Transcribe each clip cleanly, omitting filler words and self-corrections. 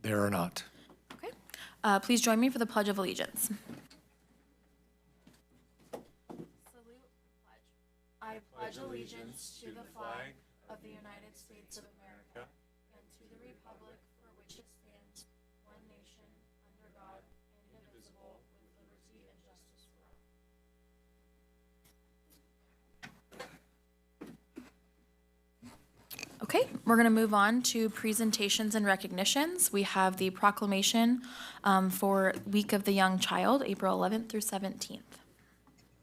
There are not. Okay. Please join me for the Pledge of Allegiance. Salute, pledge. I pledge allegiance to the flag of the United States of America and to the republic for which it stands, one nation, under God, indivisible, with liberty and justice for all. Okay, we're going to move on to presentations and recognitions. We have the proclamation for Week of the Young Child, April 11th through 17th.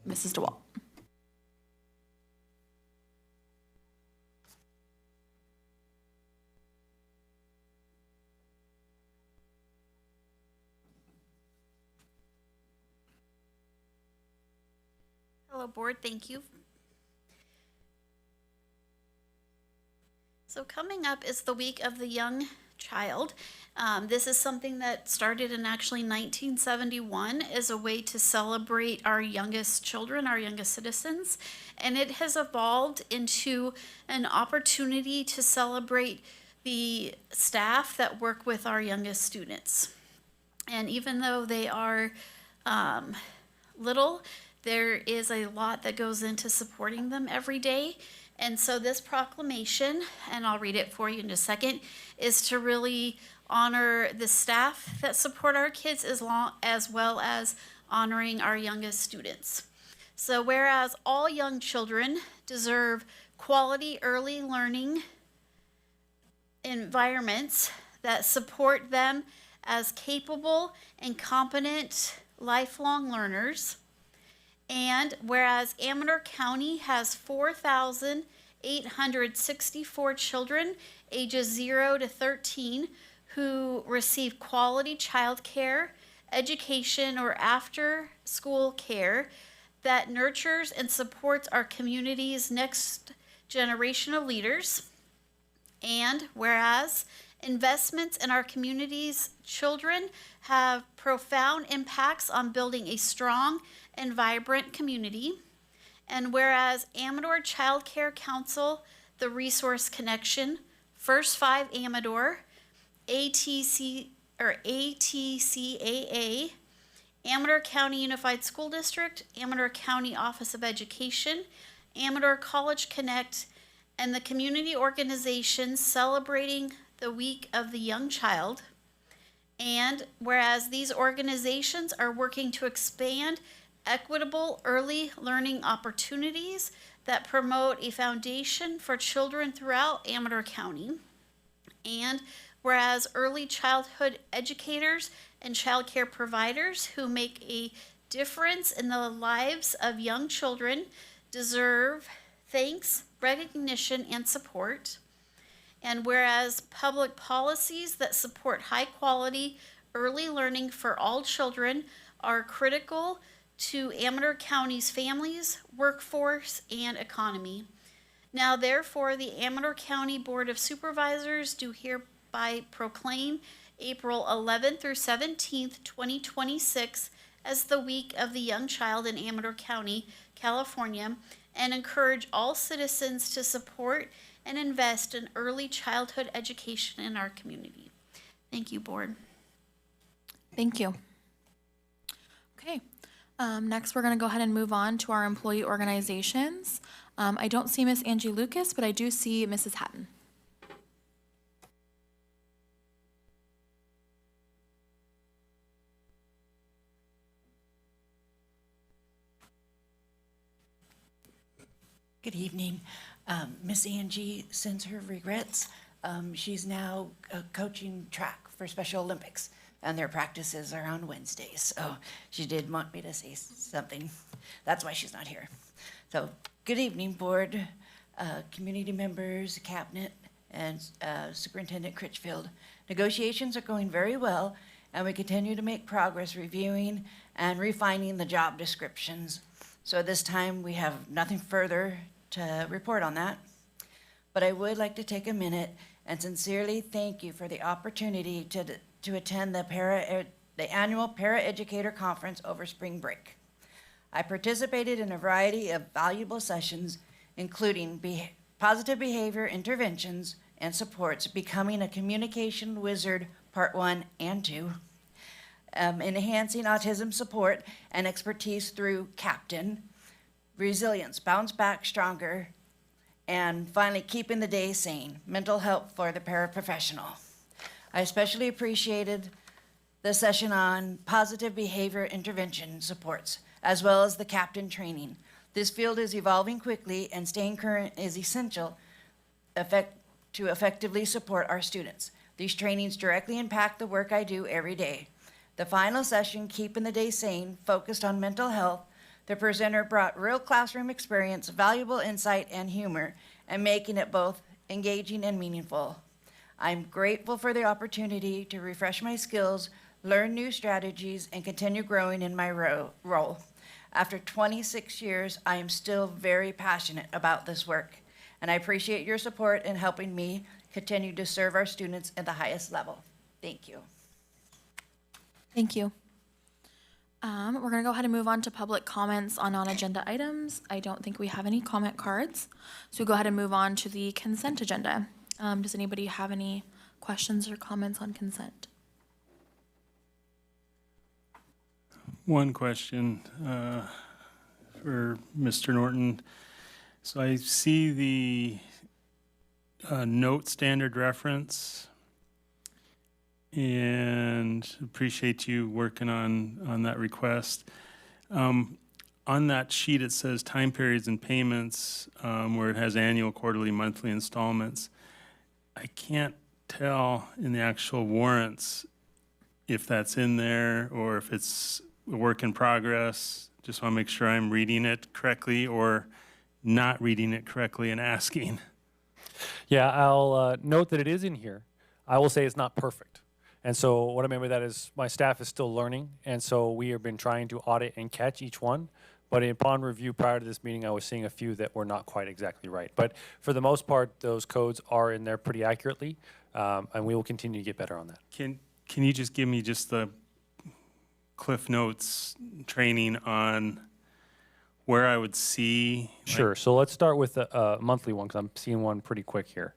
Mrs. DeWalt. Hello, board. Thank you. So coming up is the Week of the Young Child. This is something that started in actually 1971 as a way to celebrate our youngest children, our youngest citizens, and it has evolved into an opportunity to celebrate the staff that work with our youngest students. And even though they are little, there is a lot that goes into supporting them every day. And so this proclamation, and I'll read it for you in just a second, is to really honor the staff that support our kids as well as honoring our youngest students. So whereas all young children deserve quality early learning environments that support them as capable and competent lifelong learners, and whereas Amador County has 4,864 children ages 0 to 13 who receive quality child care, education, or after-school care that nurtures and supports our community's next generation of leaders. And whereas investments in our community's children have profound impacts on building a strong and vibrant community. And whereas Amador Child Care Council, the Resource Connection, First Five Amador, ATCAA, Amador County Unified School District, Amador County Office of Education, Amador College Connect, and the community organizations celebrating the Week of the Young Child. And whereas these organizations are working to expand equitable early learning opportunities that promote a foundation for children throughout Amador County. And whereas early childhood educators and child care providers who make a difference in the lives of young children deserve thanks, recognition, and support. And whereas public policies that support high quality early learning for all children are critical to Amador County's families, workforce, and economy. Now, therefore, the Amador County Board of Supervisors do hereby proclaim April 11th through 17th, 2026 as the Week of the Young Child in Amador County, California, and encourage all citizens to support and invest in early childhood education in our community. Thank you, Board. Thank you. Okay. Next, we're going to go ahead and move on to our employee organizations. I don't see Miss Angie Lucas, but I do see Mrs. Hatton. Good evening. Miss Angie sends her regrets. She's now coaching track for Special Olympics, and their practices are on Wednesdays. So she did want me to say something. That's why she's not here. So good evening, board, community members, cabinet, and Superintendent Critchfield. Negotiations are going very well, and we continue to make progress reviewing and refining the job descriptions. So at this time, we have nothing further to report on that. But I would like to take a minute and sincerely thank you for the opportunity to attend the annual Para-Educator Conference over spring break. I participated in a variety of valuable sessions, including positive behavior interventions and supports, becoming a communication wizard Part 1 and 2. Enhancing autism support and expertise through Captain. Resilience, bounce back stronger. And finally, keeping the day sane, mental health for the paraprofessional. I especially appreciated the session on positive behavior intervention supports, as well as the Captain training. This field is evolving quickly, and staying current is essential to effectively support our students. These trainings directly impact the work I do every day. The final session, Keeping the Day Sane, focused on mental health. The presenter brought real classroom experience, valuable insight, and humor, and making it both engaging and meaningful. I'm grateful for the opportunity to refresh my skills, learn new strategies, and continue growing in my role. After 26 years, I am still very passionate about this work, and I appreciate your support in helping me continue to serve our students at the highest level. Thank you. Thank you. We're going to go ahead and move on to public comments on non-agenda items. I don't think we have any comment cards, so we'll go ahead and move on to the consent agenda. Does anybody have any questions or comments on consent? One question for Mr. Norton. So I see the note standard reference, and appreciate you working on that request. On that sheet, it says time periods and payments, where it has annual, quarterly, monthly installments. I can't tell in the actual warrants if that's in there or if it's a work in progress. Just want to make sure I'm reading it correctly or not reading it correctly and asking. Yeah, I'll note that it is in here. I will say it's not perfect. And so what I mean by that is my staff is still learning, and so we have been trying to audit and catch each one. But upon review prior to this meeting, I was seeing a few that were not quite exactly right. But for the most part, those codes are in there pretty accurately, and we will continue to get better on that. Can you just give me just the Cliff Notes training on where I would see? Sure. So let's start with the monthly one, because I'm seeing one pretty quick here.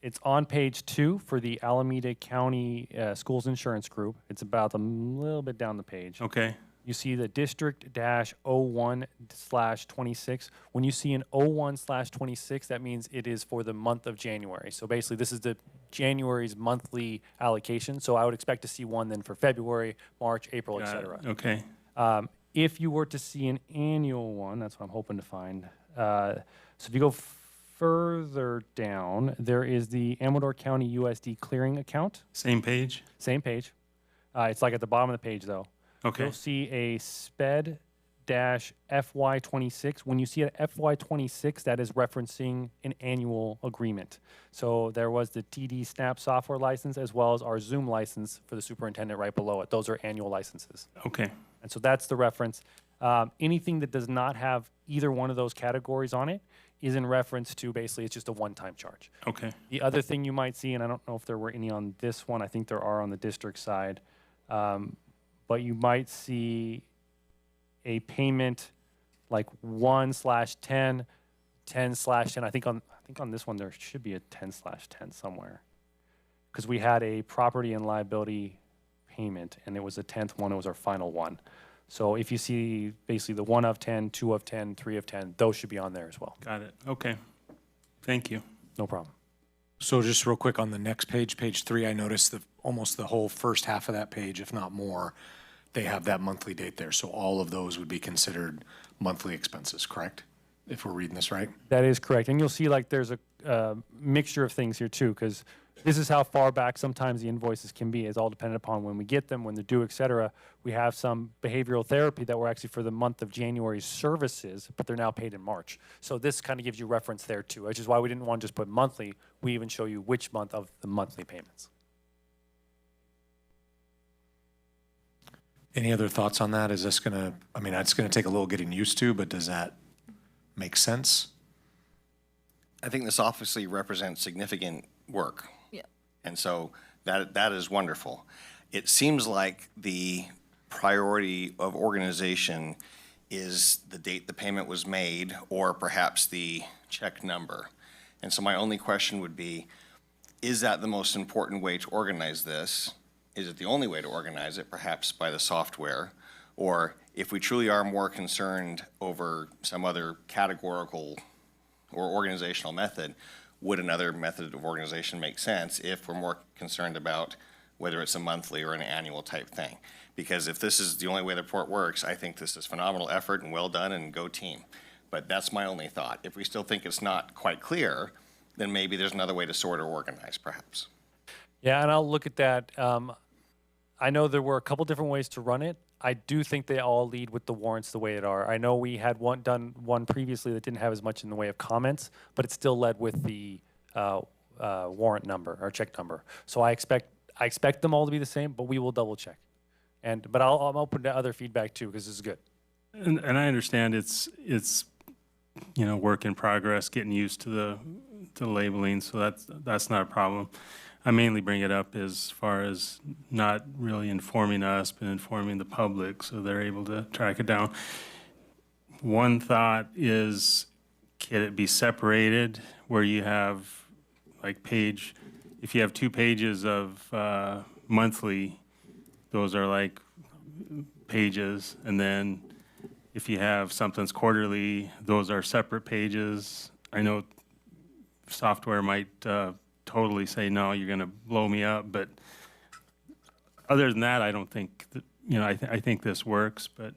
It's on page 2 for the Alameda County Schools Insurance Group. It's about a little bit down the page. Okay. You see the district-01/26. When you see an 01/26, that means it is for the month of January. So basically, this is the January's monthly allocation. So I would expect to see one then for February, March, April, etc. Okay. If you were to see an annual one, that's what I'm hoping to find. So if you go further down, there is the Amador County USD clearing account. Same page? Same page. It's like at the bottom of the page, though. Okay. You'll see a SPED-FY26. When you see an FY26, that is referencing an annual agreement. So there was the TD Snap software license as well as our Zoom license for the superintendent right below it. Those are annual licenses. Okay. And so that's the reference. Anything that does not have either one of those categories on it is in reference to basically it's just a one-time charge. Okay. The other thing you might see, and I don't know if there were any on this one, I think there are on the district side, but you might see a payment like 1/10, 10/10. I think on this one there should be a 10/10 somewhere, because we had a property and liability payment, and it was the 10th one. It was our final one. So if you see basically the 1/10, 2/10, 3/10, those should be on there as well. Got it. Okay. Thank you. No problem. So just real quick on the next page, page 3, I noticed that almost the whole first half of that page, if not more, they have that monthly date there. So all of those would be considered monthly expenses, correct? If we're reading this right? That is correct. And you'll see like there's a mixture of things here too, because this is how far back sometimes the invoices can be. It's all dependent upon when we get them, when they're due, et cetera. We have some behavioral therapy that were actually for the month of January services, but they're now paid in March. So this kind of gives you reference there too, which is why we didn't want to just put monthly. We even show you which month of the monthly payments. Any other thoughts on that? Is this gonna, I mean, it's gonna take a little getting used to, but does that make sense? I think this obviously represents significant work. Yeah. And so that is wonderful. It seems like the priority of organization is the date the payment was made or perhaps the check number. And so my only question would be, is that the most important way to organize this? Is it the only way to organize it, perhaps by the software? Or if we truly are more concerned over some other categorical or organizational method, would another method of organization make sense if we're more concerned about whether it's a monthly or an annual type thing? Because if this is the only way the report works, I think this is phenomenal effort and well done and go team. But that's my only thought. If we still think it's not quite clear, then maybe there's another way to sort or organize, perhaps. Yeah, and I'll look at that. I know there were a couple different ways to run it. I do think they all lead with the warrants the way it are. I know we had done one previously that didn't have as much in the way of comments, but it still led with the warrant number or check number. So I expect them all to be the same, but we will double check. But I'm open to other feedback too, because this is good. And I understand it's work in progress, getting used to the labeling, so that's not a problem. I mainly bring it up as far as not really informing us, but informing the public so they're able to track it down. One thought is, can it be separated where you have if you have 2 pages of monthly, those are like pages, and then if you have something's quarterly, those are separate pages. I know software might totally say, no, you're going to blow me up, but other than that, I don't think that, I think this works, but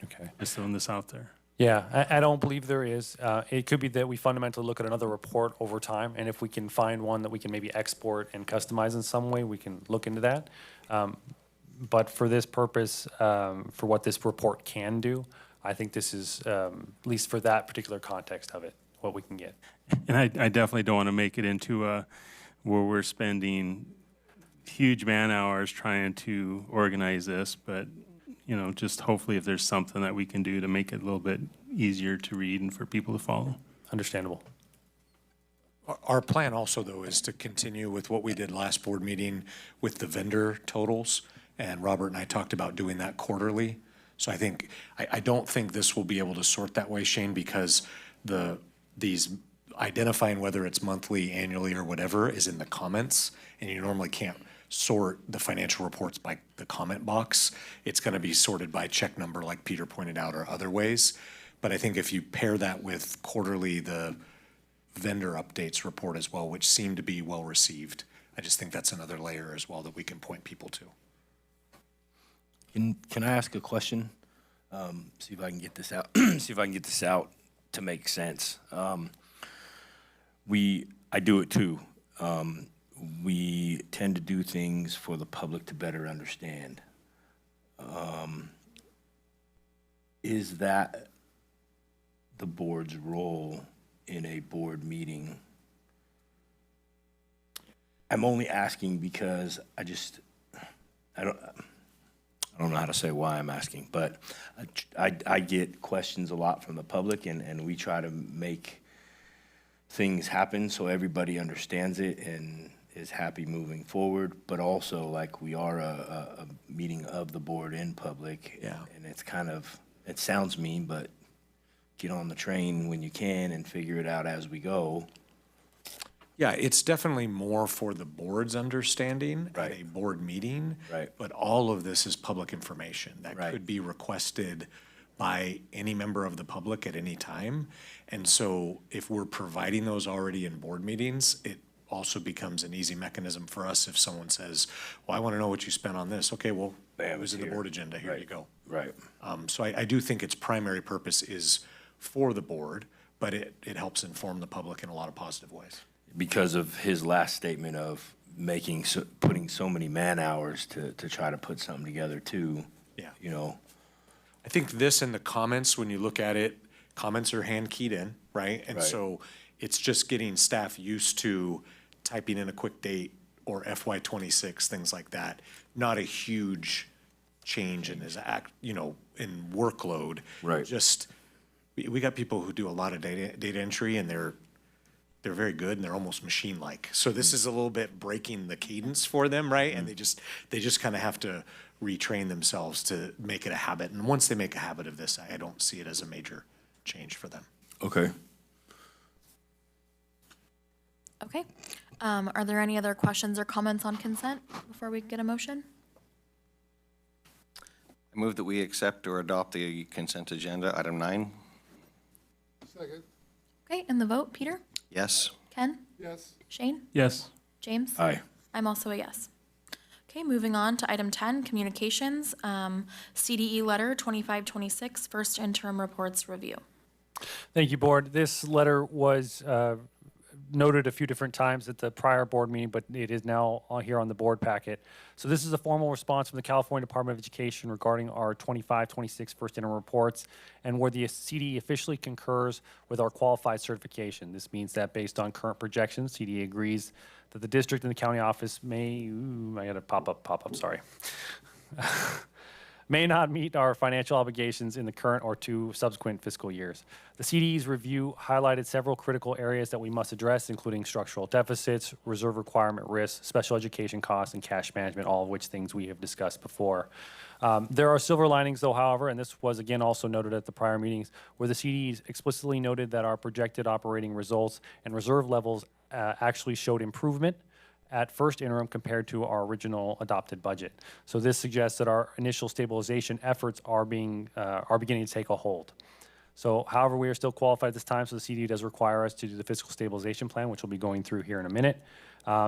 Okay. just throwing this out there. Yeah, I don't believe there is. It could be that we fundamentally look at another report over time, and if we can find one that we can maybe export and customize in some way, we can look into that. But for this purpose, for what this report can do, I think this is, at least for that particular context of it, what we can get. And I definitely don't want to make it into where we're spending huge man hours trying to organize this, but just hopefully if there's something that we can do to make it a little bit easier to read and for people to follow. Understandable. Our plan also, though, is to continue with what we did last board meeting with the vendor totals. And Robert and I talked about doing that quarterly. So I don't think this will be able to sort that way, Shane, because these identifying whether it's monthly, annually, or whatever is in the comments, and you normally can't sort the financial reports by the comment box. It's going to be sorted by check number, like Peter pointed out, or other ways. But I think if you pair that with quarterly, the vendor updates report as well, which seem to be well received, I just think that's another layer as well that we can point people to. Can I ask a question? See if I can get this out. See if I can get this out to make sense. I do it too. We tend to do things for the public to better understand. Is that the board's role in a board meeting? I'm only asking because I don't know how to say why I'm asking, but I get questions a lot from the public, and we try to make things happen so everybody understands it and is happy moving forward, but also like we are a meeting of the board in public. Yeah. And it's it sounds mean, but get on the train when you can and figure it out as we go. Yeah, it's definitely more for the board's understanding at Right. a board meeting. Right. But all of this is public information that Right. could be requested by any member of the public at any time. And so if we're providing those already in board meetings, it also becomes an easy mechanism for us if someone says, well, I want to know what you spent on this. Okay, well, Bam, it was it's in the here. board agenda. Here Right. you go. Right. So I do think its primary purpose is for the board, but it helps inform the public in a lot of positive ways. Because of his last statement of putting so many man hours to try to put something together too. Yeah. I think this in the comments, when you look at it, comments are hand keyed in, right? And Right. so it's just getting staff used to typing in a quick date or FY '26, things like that. Not a huge change in in workload. Right. Just, we got people who do a lot of data entry, and they're very good and they're almost machine-like. So this is a little bit breaking the cadence for them, right? And they just kind of have to retrain themselves to make it a habit. And once they make a habit of this, I don't see it as a major change for them. Okay. Okay. Are there any other questions or comments on consent before we get a motion? I move that we accept or adopt the consent agenda, item 9. Okay, and the vote, Peter? Yes. Ken? Yes. Shane? Yes. James? Aye. I'm also a yes. Okay, moving on to item 10, communications. CDE letter 2526, first interim reports review. Thank you, Board. This letter was noted a few different times at the prior board meeting, but it is now here on the board packet. So this is a formal response from the California Department of Education regarding our 25-26 first interim reports, and where the CDE officially concurs with our qualified certification. This means that based on current projections, CDE agrees that the district and the county office may, I got a pop-up, sorry. May not meet our financial obligations in the current or 2 subsequent fiscal years. The CDE's review highlighted several critical areas that we must address, including structural deficits, reserve requirement risks, special education costs, and cash management, all of which things we have discussed before. There are silver linings, though, however, and this was again also noted at the prior meetings, where the CDE's explicitly noted that our projected operating results and reserve levels actually showed improvement at first interim compared to our original adopted budget. So this suggests that our initial stabilization efforts are beginning to take a hold. So however, we are still qualified at this time, so the CDE does require us to do the fiscal stabilization plan, which we'll be going through here in a minute.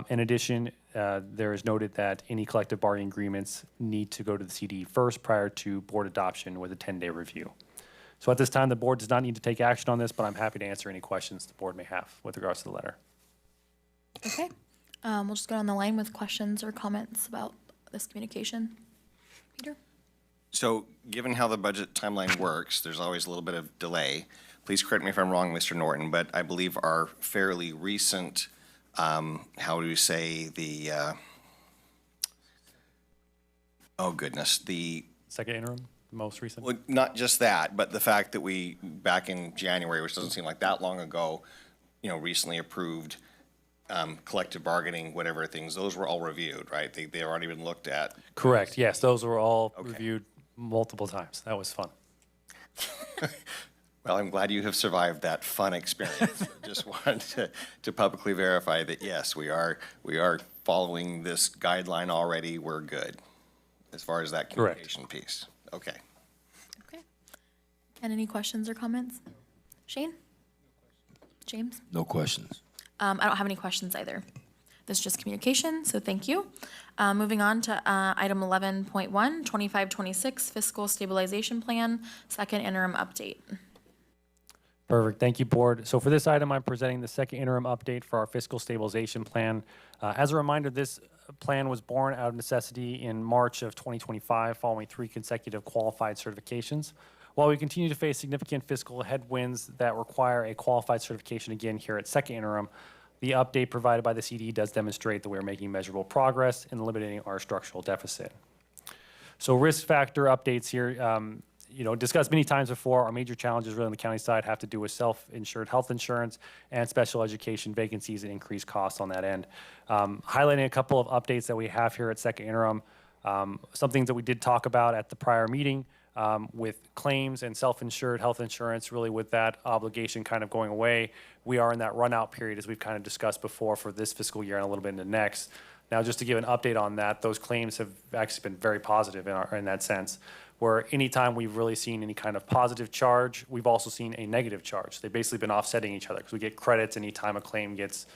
In addition, there is noted that any collective bargaining agreements need to go to the CDE first prior to board adoption with a 10-day review. So at this time, the board does not need to take action on this, but I'm happy to answer any questions the board may have with regards to the letter. Okay. We'll just go on the line with questions or comments about this communication. Peter? So given how the budget timeline works, there's always a little bit of delay. Please correct me if I'm wrong, Mr. Norton, but I believe our fairly recent, how do you say, the, oh goodness, the, Second interim, most recent? well, not just that, but the fact that we, back in January, which doesn't seem like that long ago, recently approved collective bargaining, whatever things, those were all reviewed, right? They've already been looked at. Correct, yes, those were all Okay. reviewed multiple times. That was fun. Well, I'm glad you have survived that fun experience. Just wanted to publicly verify that, yes, we are following this guideline already. We're good as far as that Correct. communication piece. Okay. Okay. And any questions or comments? Shane? James? No questions. I don't have any questions either. This is just communication, so thank you. Moving on to item 11.1, 2526 Fiscal Stabilization Plan, second interim update. Perfect, thank you, board. So for this item, I'm presenting the second interim update for our fiscal stabilization plan. As a reminder, this plan was born out of necessity in March of 2025, following 3 consecutive qualified certifications. While we continue to face significant fiscal headwinds that require a qualified certification again here at second interim, the update provided by the CDE does demonstrate that we are making measurable progress in eliminating our structural deficit. So risk factor updates here, discussed many times before, our major challenges really on the county side have to do with self-insured health insurance and special education vacancies and increased costs on that end. Highlighting a couple of updates that we have here at second interim, some things that we did talk about at the prior meeting, with claims and self-insured health insurance, really with that obligation kind of going away, we are in that run-out period, as we've kind of discussed before, for this fiscal year and a little bit into next. Now, just to give an update on that, those claims have actually been very positive in that sense, where anytime we've really seen any kind of positive charge, we've also seen a negative charge. They've basically been offsetting each other, because we get credits anytime a claim gets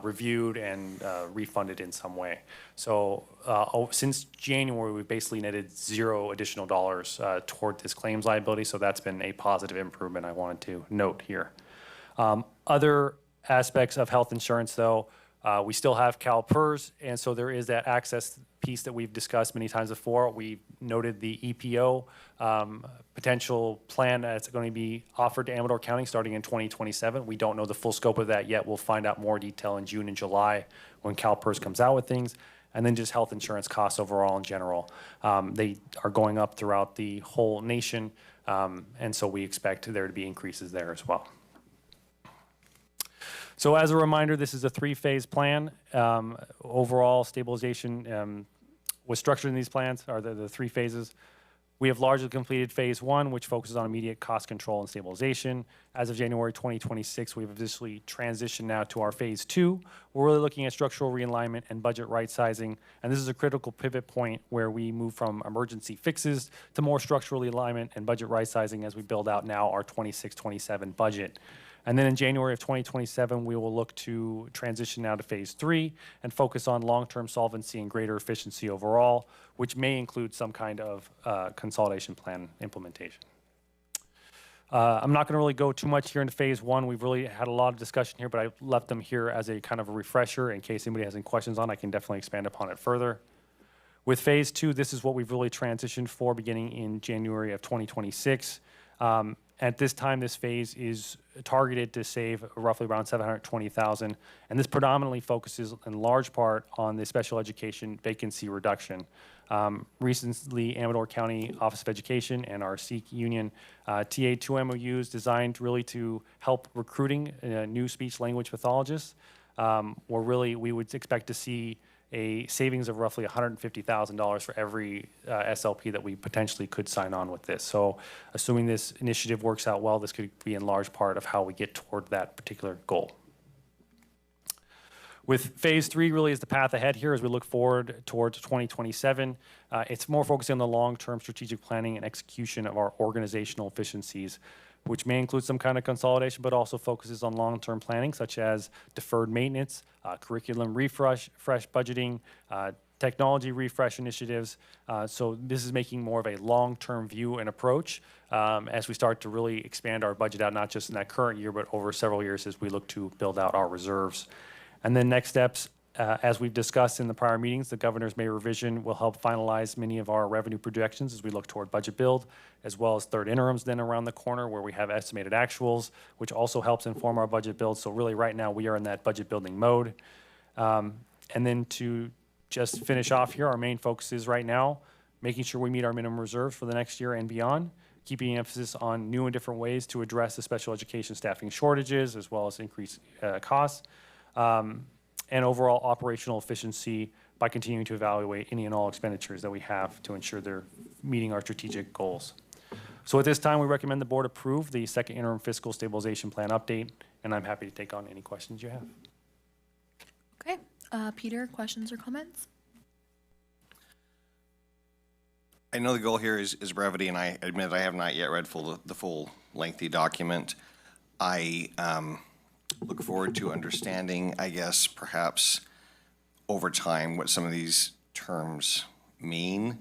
reviewed and refunded in some way. So since January, we've basically netted $0 additional dollars toward this claims liability, so that's been a positive improvement I wanted to note here. Other aspects of health insurance, though, we still have CalPERS, and so there is that access piece that we've discussed many times before. We noted the EPO potential plan that's going to be offered to Amador County starting in 2027. We don't know the full scope of that yet. We'll find out more detail in June and July when CalPERS comes out with things. And then just health insurance costs overall in general. They are going up throughout the whole nation, and so we expect there to be increases there as well. So as a reminder, this is a 3-phase plan. Overall stabilization was structured in these plans, are the 3 phases. We have largely completed phase one, which focuses on immediate cost control and stabilization. As of January 2026, we've officially transitioned now to our phase two. We're really looking at structural realignment and budget right sizing. And this is a critical pivot point where we move from emergency fixes to more structural alignment and budget right sizing as we build out now our 26-27 budget. And then in January of 2027, we will look to transition now to phase three and focus on long-term solvency and greater efficiency overall, which may include some kind of consolidation plan implementation. I'm not going to really go too much here into phase one. We've really had a lot of discussion here, but I left them here as a kind of a refresher in case anybody has any questions on. I can definitely expand upon it further. With phase two, this is what we've really transitioned for beginning in January of 2026. At this time, this phase is targeted to save roughly around $720,000, and this predominantly focuses in large part on the special education vacancy reduction. Recently, Amador County Office of Education and our SEEK union TA2 MOUs designed really to help recruiting new speech language pathologists, where really we would expect to see a savings of roughly $150,000 for every SLP that we potentially could sign on with this. So assuming this initiative works out well, this could be in large part of how we get toward that particular goal. With phase three really is the path ahead here as we look forward towards 2027. It's more focusing on the long-term strategic planning and execution of our organizational efficiencies, which may include some kind of consolidation, but also focuses on long-term planning, such as deferred maintenance, curriculum refresh, fresh budgeting, technology refresh initiatives. So this is making more of a long-term view and approach as we start to really expand our budget out, not just in that current year, but over several years as we look to build out our reserves. And then next steps, as we've discussed in the prior meetings, the governor's May revision will help finalize many of our revenue projections as we look toward budget build, as well as third interims then around the corner where we have estimated actuals, which also helps inform our budget build. So really right now we are in that budget building mode. And then to just finish off here, our main focus is right now making sure we meet our minimum reserves for the next year and beyond, keeping emphasis on new and different ways to address the special education staffing shortages as well as increased costs. And overall operational efficiency by continuing to evaluate any and all expenditures that we have to ensure they're meeting our strategic goals. So at this time, we recommend the board approve the second interim fiscal stabilization plan update, and I'm happy to take on any questions you have. Okay, Peter, questions or comments? I know the goal here is brevity, and I admit I have not yet read the full lengthy document. I look forward to understanding, I guess, perhaps over time what some of these terms mean,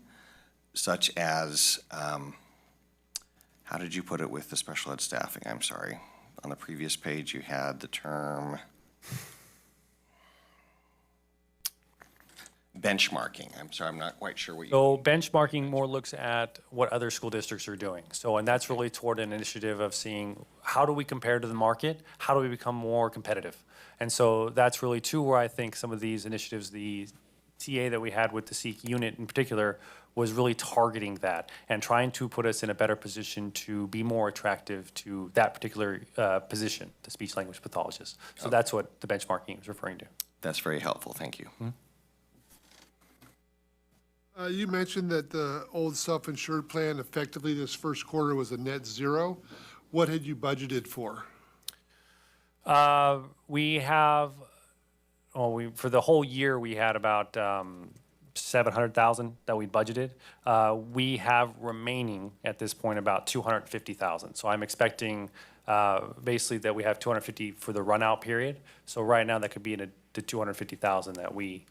such as, how did you put it with the special ed staffing? I'm sorry. On the previous page, you had the term benchmarking. I'm sorry, I'm not quite sure what you So benchmarking more looks at what other school districts are doing. So, and that's really toward an initiative of seeing how do we compare to the market? How do we become more competitive? And so that's really too where I think some of these initiatives, the TA that we had with the SEEK unit in particular, was really targeting that and trying to put us in a better position to be more attractive to that particular position, the speech language pathologist. So that's what the benchmarking is referring to. That's very helpful. Thank you. Mm-hmm. You mentioned that the old self-insured plan effectively this first quarter was a net zero. What had you budgeted for? We have, for the whole year, we had about 700,000 that we budgeted. We have remaining at this point about 250,000. So I'm expecting basically that we have 250 for the run out period. So right now that could be in the 250,000 that we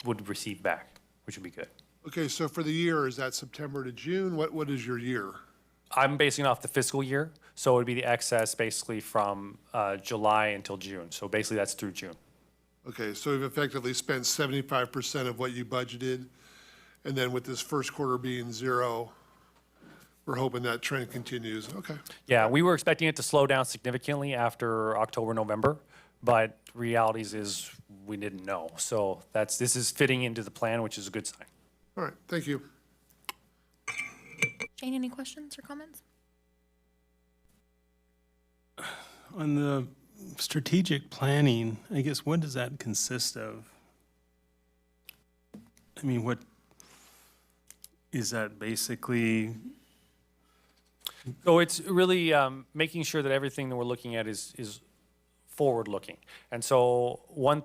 would receive back, which would be good. Okay, so for the year, is that September to June? What is your year? I'm basing off the fiscal year, so it would be the excess basically from July until June. So basically that's through June. Okay, so you've effectively spent 75% of what you budgeted, and then with this first quarter being zero, we're hoping that trend continues. Okay. Yeah, we were expecting it to slow down significantly after October, November, but realities is we didn't know. So this is fitting into the plan, which is a good sign. All right, thank you. Jane, any questions or comments? On the strategic planning, I guess, what does that consist of? I mean, is that basically, So it's really making sure that everything that we're looking at is forward-looking. And so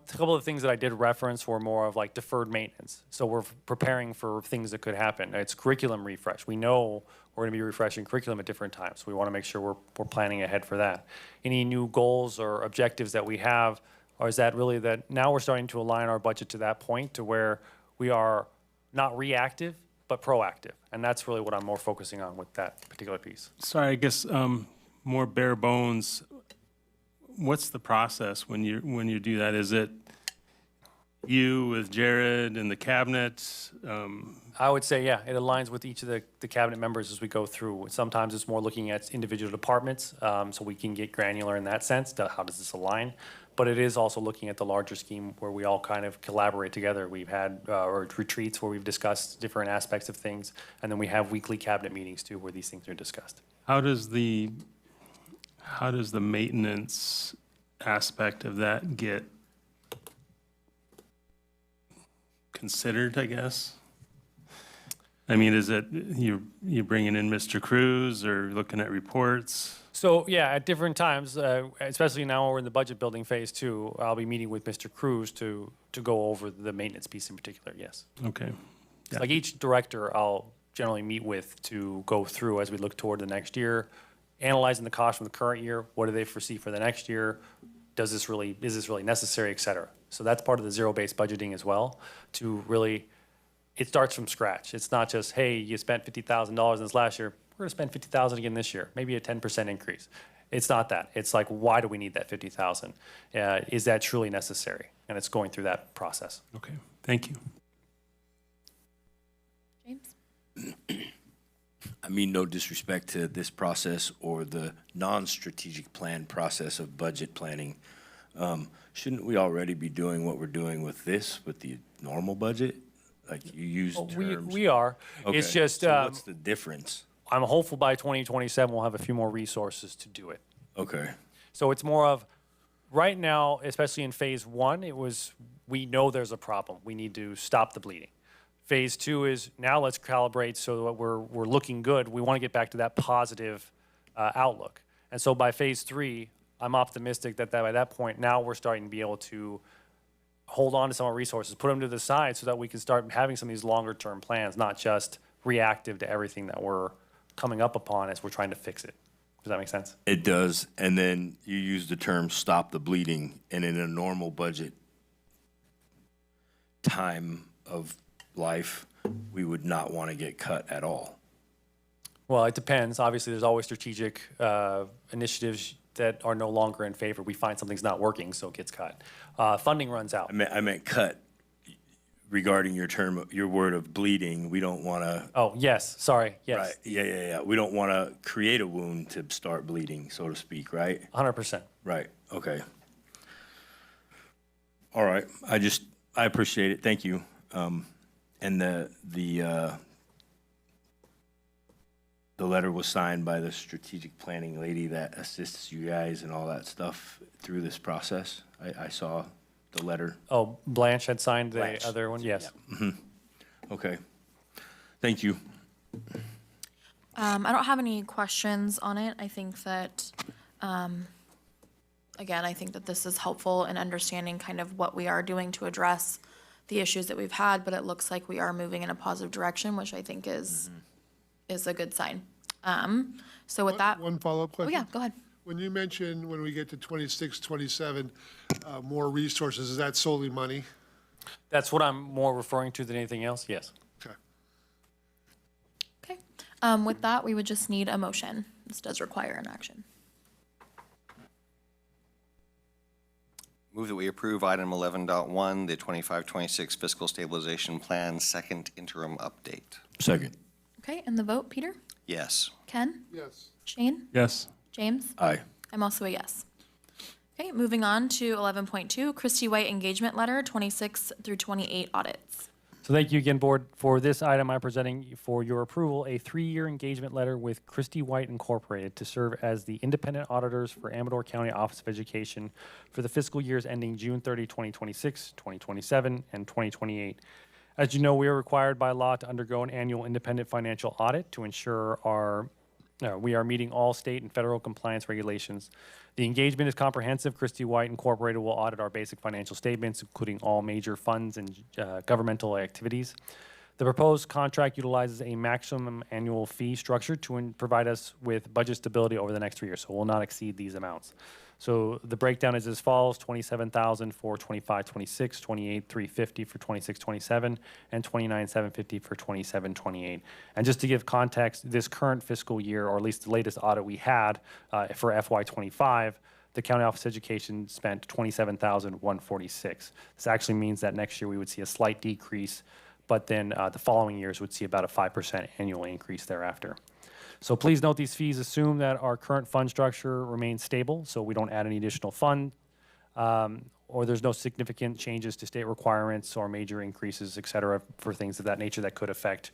couple of things that I did reference were more of like deferred maintenance. So we're preparing for things that could happen. It's curriculum refresh. We know we're going to be refreshing curriculum at different times. We want to make sure we're planning ahead for that. Any new goals or objectives that we have, or is that really that now we're starting to align our budget to that point to where we are not reactive, but proactive. And that's really what I'm more focusing on with that particular piece. sorry, I guess, more bare bones, what's the process when you do that? Is it you with Jared and the cabinet? I would say, yeah, it aligns with each of the cabinet members as we go through. Sometimes it's more looking at individual departments, so we can get granular in that sense, to how does this align? But it is also looking at the larger scheme where we all kind of collaborate together. We've had retreats where we've discussed different aspects of things, and then we have weekly cabinet meetings too, where these things are discussed. How does the maintenance aspect of that get considered, I guess? I mean, is it you bringing in Mr. Cruz or looking at reports? So, yeah, at different times, especially now we're in the budget building phase too, I'll be meeting with Mr. Cruz to go over the maintenance piece in particular, yes. Okay. Yeah. Like each director, I'll generally meet with to go through as we look toward the next year, analyzing the cost from the current year, what do they foresee for the next year, is this really necessary, et cetera. So that's part of the zero-based budgeting as well, to really, it starts from scratch. It's not just, hey, you spent $50,000 this last year, we're gonna spend $50,000 again this year, maybe a 10% increase. It's not that. It's like, why do we need that $50,000? Is that truly necessary? And it's going through that process. Okay, thank you. James? I mean, no disrespect to this process or the non-strategic plan process of budget planning. Shouldn't we already be doing what we're doing with this, with the normal budget? Like you used terms. We are. Okay, It's just, so what's the difference? I'm hopeful by 2027 we'll have a few more resources to do it. Okay, So it's more of, right now, especially in phase one, we know there's a problem. We need to stop the bleeding. Phase two is, now let's calibrate so that we're looking good. We want to get back to that positive outlook. And so by phase three, I'm optimistic that by that point, now we're starting to be able to hold on to some of our resources, put them to the side so that we can start having some of these longer term plans, not just reactive to everything that we're coming up upon as we're trying to fix it. Does that make sense? it does. And then you use the term "stop the bleeding," and in a normal budget time of life, we would not want to get cut at all. Well, it depends. Obviously, there's always strategic initiatives that are no longer in favor. We find something's not working, so it gets cut. Funding runs out. I meant cut regarding your word of bleeding. We don't want to. Oh, yes, sorry, yes. Right. Yeah. We don't want to create a wound to start bleeding, so to speak, right? 100%. Right. Okay. All right. I appreciate it. Thank you. And the letter was signed by the strategic planning lady that assists you guys and all that stuff through this process. I saw the letter. Oh, Blanche had signed the Blanche. other one? Yes. Okay. Thank you. I don't have any questions on it. I think that, again, I think that this is helpful in understanding kind of what we are doing to address the issues that we've had, but it looks like we are moving in a positive direction, which I think is a good sign. So with that, One follow-up oh question? yeah, go ahead. When you mention when we get to 26, 27, more resources, is that solely money? That's what I'm more referring to than anything else, yes. Okay. Okay. With that, we would just need a motion. This does require an action. Move that we approve item 11.1, the 25-26 fiscal stabilization plan, second interim update. Second. Okay, and the vote, Peter? Yes. Ken? Yes. Shane? Yes. James? Aye. I'm also a yes. Okay, moving on to 11.2, Christy White engagement letter, 26 through 28 audits. So thank you again, Board. For this item, I'm presenting for your approval a 3-year engagement letter with Christy White Incorporated to serve as the independent auditors for Amador County Office of Education for the fiscal years ending June 30, 2026, 2027, and 2028. As you know, we are required by law to undergo an annual independent financial audit to ensure we are meeting all state and federal compliance regulations. The engagement is comprehensive. Christie White Incorporated will audit our basic financial statements, including all major funds and governmental activities. The proposed contract utilizes a maximum annual fee structure to provide us with budget stability over the next 3 years, so we'll not exceed these amounts. So the breakdown is as follows: $27,000 for 25-26, $28,350 for 26-27, and $29,750 for 27-28. And just to give context, this current fiscal year, or at least the latest audit we had for FY25, the County Office of Education spent $27,146. This actually means that next year we would see a slight decrease, but then the following years would see about a 5% annual increase thereafter. So please note these fees assume that our current fund structure remains stable, so we don't add any additional fund, or there's no significant changes to state requirements or major increases, et cetera, for things of that nature that could affect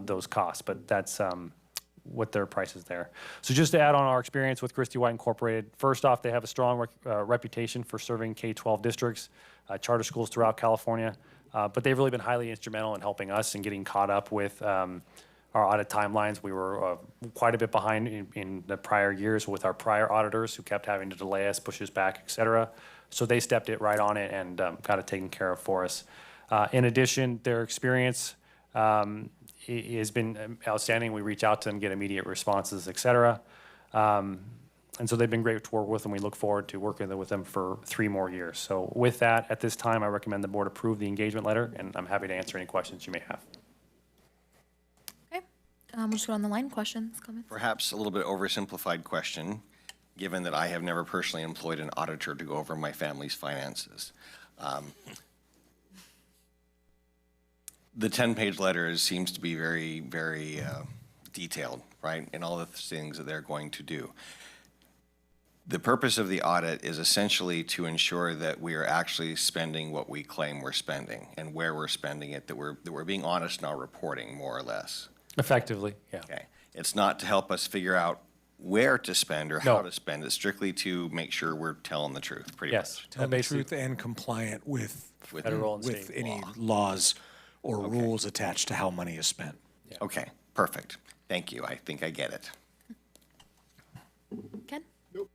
those costs. But that's what their price is there. So just to add on our experience with Christie White Incorporated, first off, they have a strong reputation for serving K-12 districts, charter schools throughout California, but they've really been highly instrumental in helping us and getting caught up with our audit timelines. We were quite a bit behind in the prior years with our prior auditors who kept having to delay us, push us back, et cetera. So they stepped it right on it and got it taken care of for us. In addition, their experience has been outstanding. We reach out to them, get immediate responses, et cetera. And so they've been great to work with, and we look forward to working with them for 3 more years. So with that, at this time, I recommend the board approve the engagement letter, and I'm happy to answer any questions you may have. We'll just go on the line. Questions, comments? Perhaps a little bit oversimplified question, given that I have never personally employed an auditor to go over my family's finances. The 10-page letter seems to be very, very detailed, right, in all the things that they're going to do. The purpose of the audit is essentially to ensure that we are actually spending what we claim we're spending and where we're spending it, that we're being honest in our reporting, more or less. Effectively, yeah. Okay. It's not to help us figure out where to spend or how to spend. It's strictly to make sure we're telling the truth, pretty much. Tell the truth and compliant with Federal and with state any law. laws or rules attached to how money is spent. Okay, perfect. Thank you. I think I get it. Ken? Nope.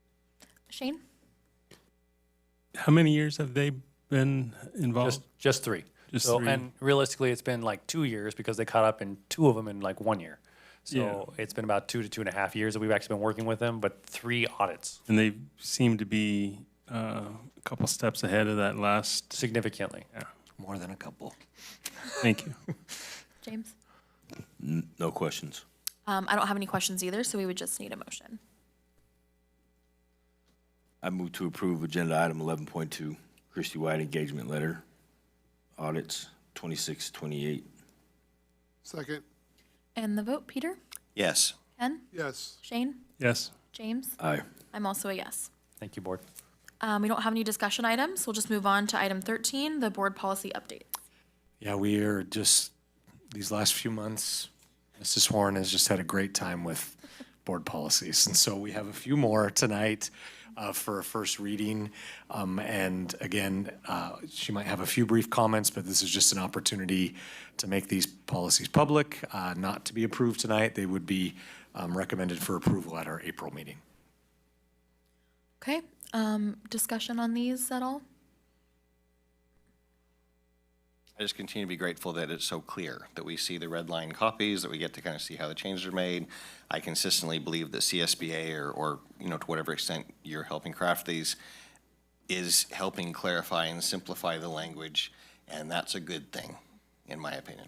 Shane? How many years have they been involved? Just 3. Just so, 3. And realistically, it's been like 2 years because they caught up in 2 of them in like 1 year. So it's been about 2 to 2.5 years that we've actually been working with them, but 3 audits. And they seem to be a couple steps ahead of that last. Significantly. Yeah. More than a couple. Thank you. James? No questions. I don't have any questions either, so we would just need a motion. I move to approve agenda item 11.2, Christie White engagement letter, audits 26, 28. Second, And the vote, Peter? Yes. Ken? yes. Shane? Yes. James? Aye. I'm also a yes. Thank you, board. We don't have any discussion items. We'll just move on to item 13, the board policy update. Yeah, we are just, these last few months, Mrs. Warren has just had a great time with board policies. And so we have a few more tonight for a first reading. And again, she might have a few brief comments, but this is just an opportunity to make these policies public, not to be approved tonight. They would be recommended for approval at our April meeting. Okay, discussion on these at all? I just continue to be grateful that it's so clear, that we see the red line copies, that we get to kind of see how the changes are made. I consistently believe that CSBA or to whatever extent you're helping craft these is helping clarify and simplify the language, and that's a good thing, in my opinion.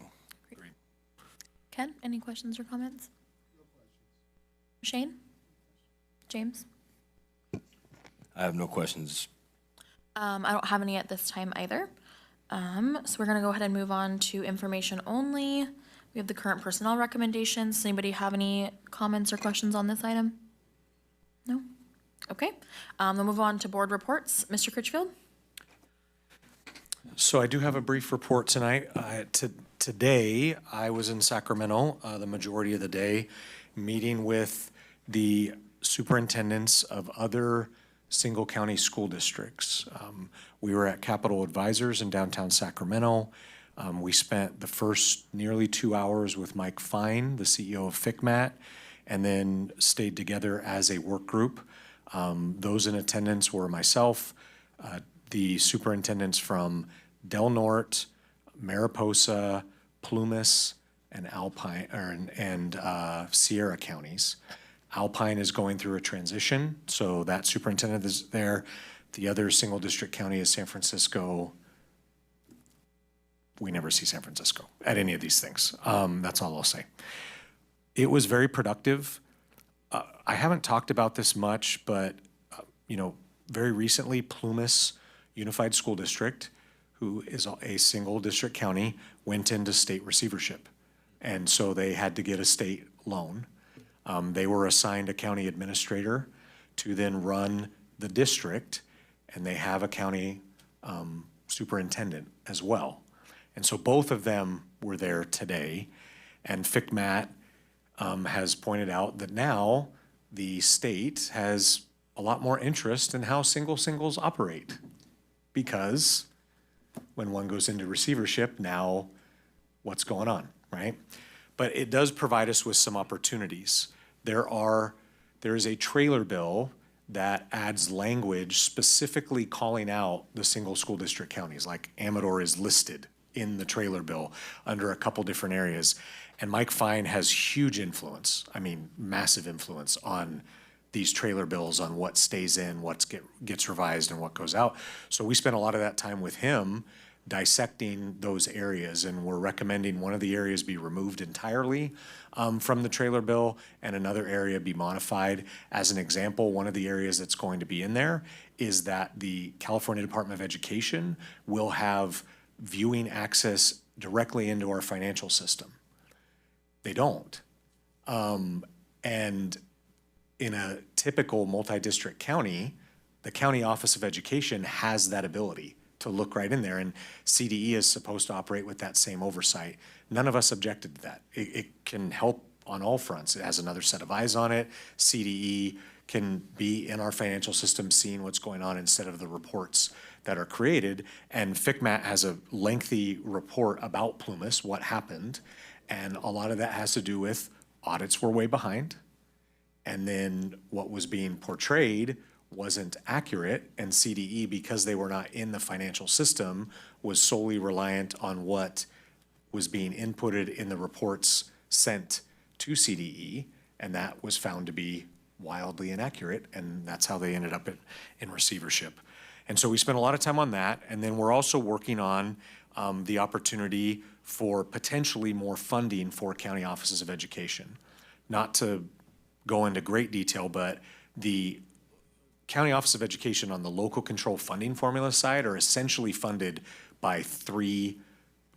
Ken, any questions or comments? No questions. Shane? James? I have no questions. I don't have any at this time either. So we're gonna go ahead and move on to information only. We have the current personnel recommendations. Does anybody have any comments or questions on this item? No? Okay. We'll move on to board reports. Mr. Critchfield? So I do have a brief report tonight. Today, I was in Sacramento, the majority of the day, meeting with the superintendents of other single county school districts. We were at Capital Advisors in downtown Sacramento. We spent the first nearly 2 hours with Mike Fine, the CEO of FICMAT, and then stayed together as a work group. Those in attendance were myself, the superintendents from Del Norte, Mariposa, Plumas, and Alpine, and Sierra counties. Alpine is going through a transition, so that superintendent is there. The other single district county is San Francisco. We never see San Francisco at any of these things. That's all I'll say. It was very productive. I haven't talked about this much, but very recently, Plumas Unified School District, who is a single district county, went into state receivership. And so they had to get a state loan. They were assigned a county administrator to then run the district, and they have a county superintendent as well. And so both of them were there today. And FICMAT has pointed out that now the state has a lot more interest in how singles operate, because when one goes into receivership, now what's going on, right? But it does provide us with some opportunities. There is a trailer bill that adds language specifically calling out the single school district counties, like Amador is listed in the trailer bill under a couple different areas. And Mike Fine has huge influence, massive influence on these trailer bills, on what stays in, what gets revised, and what goes out. So we spent a lot of that time with him dissecting those areas, and we're recommending one of the areas be removed entirely from the trailer bill and another area be modified. As an example, one of the areas that's going to be in there is that the California Department of Education will have viewing access directly into our financial system. They don't. And in a typical multi-district county, the County Office of Education has that ability to look right in there, and CDE is supposed to operate with that same oversight. None of us objected to that. It can help on all fronts. It has another set of eyes on it. CDE can be in our financial system seeing what's going on instead of the reports that are created. And FICMAT has a lengthy report about Plumas, what happened, and a lot of that has to do with audits were way behind, and then what was being portrayed wasn't accurate, and CDE, because they were not in the financial system, was solely reliant on what was being inputted in the reports sent to CDE, and that was found to be wildly inaccurate, and that's how they ended up in receivership. And so we spent a lot of time on that, and then we're also working on the opportunity for potentially more funding for county offices of education. Not to go into great detail, but the County Office of Education on the local control funding formula side are essentially funded by three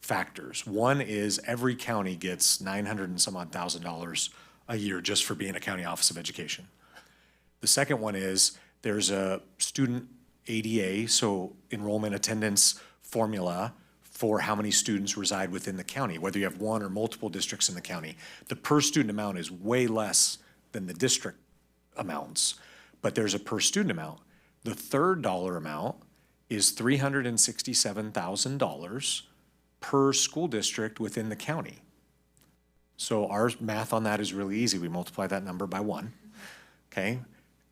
factors. One is every county gets $900 and some odd thousand a year just for being a county office of education. The second one is there's a student ADA, so enrollment attendance formula for how many students reside within the county, whether you have one or multiple districts in the county. The per student amount is way less than the district amounts, but there's a per student amount. The third dollar amount is $367,000 per school district within the county. So our math on that is really easy. We multiply that number by 1, okay?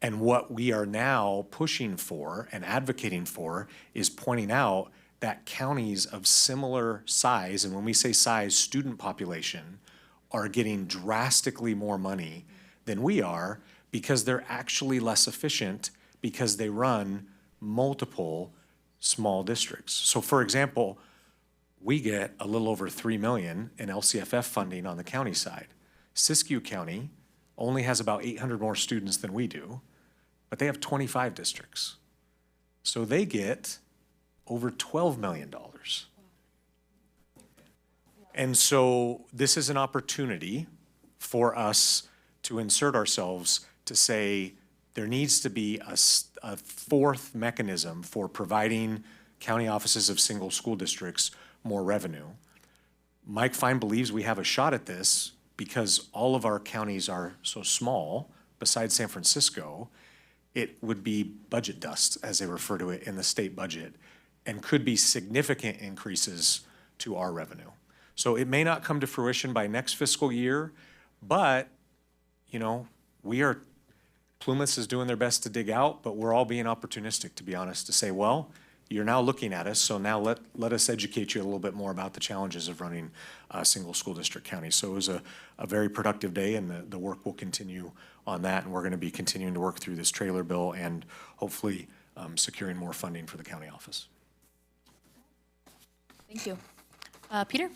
And what we are now pushing for and advocating for is pointing out that counties of similar size, and when we say size, student population, are getting drastically more money than we are because they're actually less efficient because they run multiple small districts. So for example, we get a little over $3 million in LCFF funding on the county side. Siskiyou County only has about 800 more students than we do, but they have 25 districts. So they get over $12 million. And so this is an opportunity for us to insert ourselves to say there needs to be a fourth mechanism for providing county offices of single school districts more revenue. Mike Fine believes we have a shot at this because all of our counties are so small, besides San Francisco, it would be budget dust, as they refer to it in the state budget, and could be significant increases to our revenue. So it may not come to fruition by next fiscal year, but, you know, Plumas is doing their best to dig out, but we're all being opportunistic, to be honest, to say, well, you're now looking at us, so now let us educate you a little bit more about the challenges of running a single school district county. So it was a very productive day, and the work will continue on that, and we're gonna be continuing to work through this trailer bill and hopefully securing more funding for the county office. Thank you. Peter?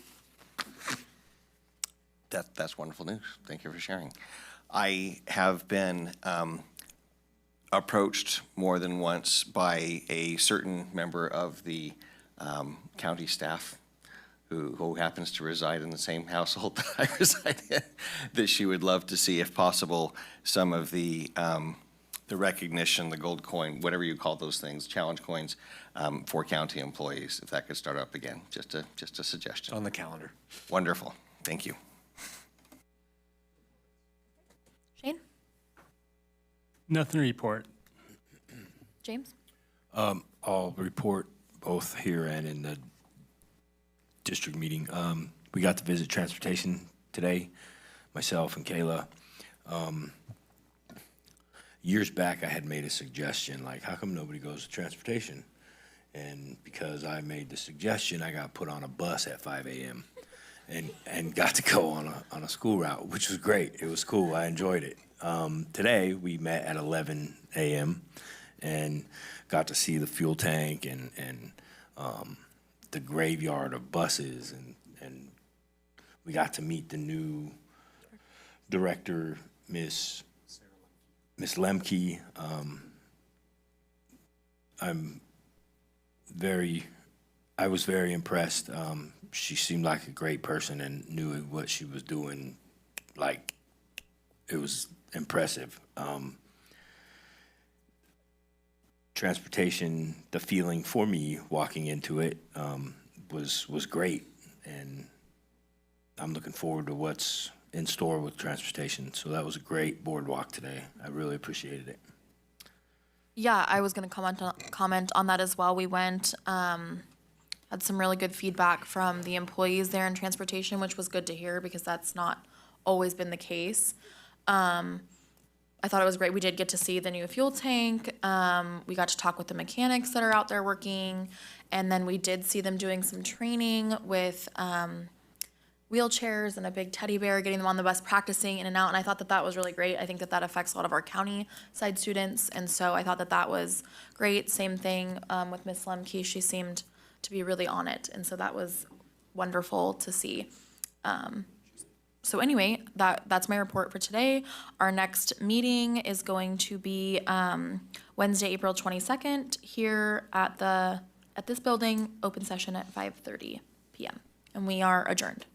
That's wonderful news. Thank you for sharing. I have been approached more than once by a certain member of the county staff who happens to reside in the same household that I reside in, that she would love to see, if possible, some of the recognition, the gold coin, whatever you call those things, challenge coins, for county employees, if that could start up again. Just a suggestion. On the calendar. Wonderful. Thank you. Shane? Nothing to report. James? I'll report both here and in the district meeting. We got to visit transportation today, myself and Kayla. Years back, I had made a suggestion, like, how come nobody goes to transportation? And because I made the suggestion, I got put on a bus at 5 a.m. and got to go on a school route, which was great. It was cool. I enjoyed it. Today, we met at 11 a.m. and got to see the fuel tank and the graveyard of buses, and we got to meet the new director, Miss Lemke. I was very impressed. She seemed like a great person and knew what she was doing. Like, it was impressive. Transportation, the feeling for me walking into it was great, and I'm looking forward to what's in store with transportation. So that was a great boardwalk today. I really appreciated it. Yeah, I was going to comment on that as well. We went, had some really good feedback from the employees there in transportation, which was good to hear because that's not always been the case. I thought it was great. We did get to see the new fuel tank. We got to talk with the mechanics that are out there working. And then we did see them doing some training with wheelchairs and a big teddy bear, getting them on the bus, practicing in and out. And I thought that was really great. I think that affects a lot of our county side students. And so I thought that was great. Same thing with Miss Lemke. She seemed to be really on it. And so that was wonderful to see. So anyway, that's my report for today. Our next meeting is going to be Wednesday, April 22nd, here at this building, open session at 5:30 p.m. And we are adjourned.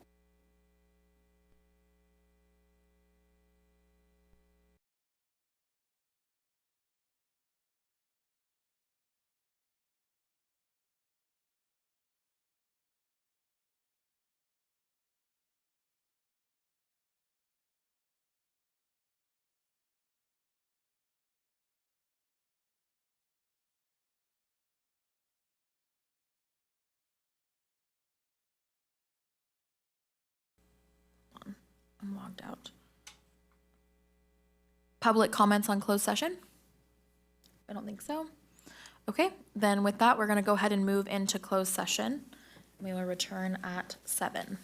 I'm logged out. Public comments on closed session? I don't think so. Okay, then with that, we're going to go ahead and move into closed session. We will return at 7.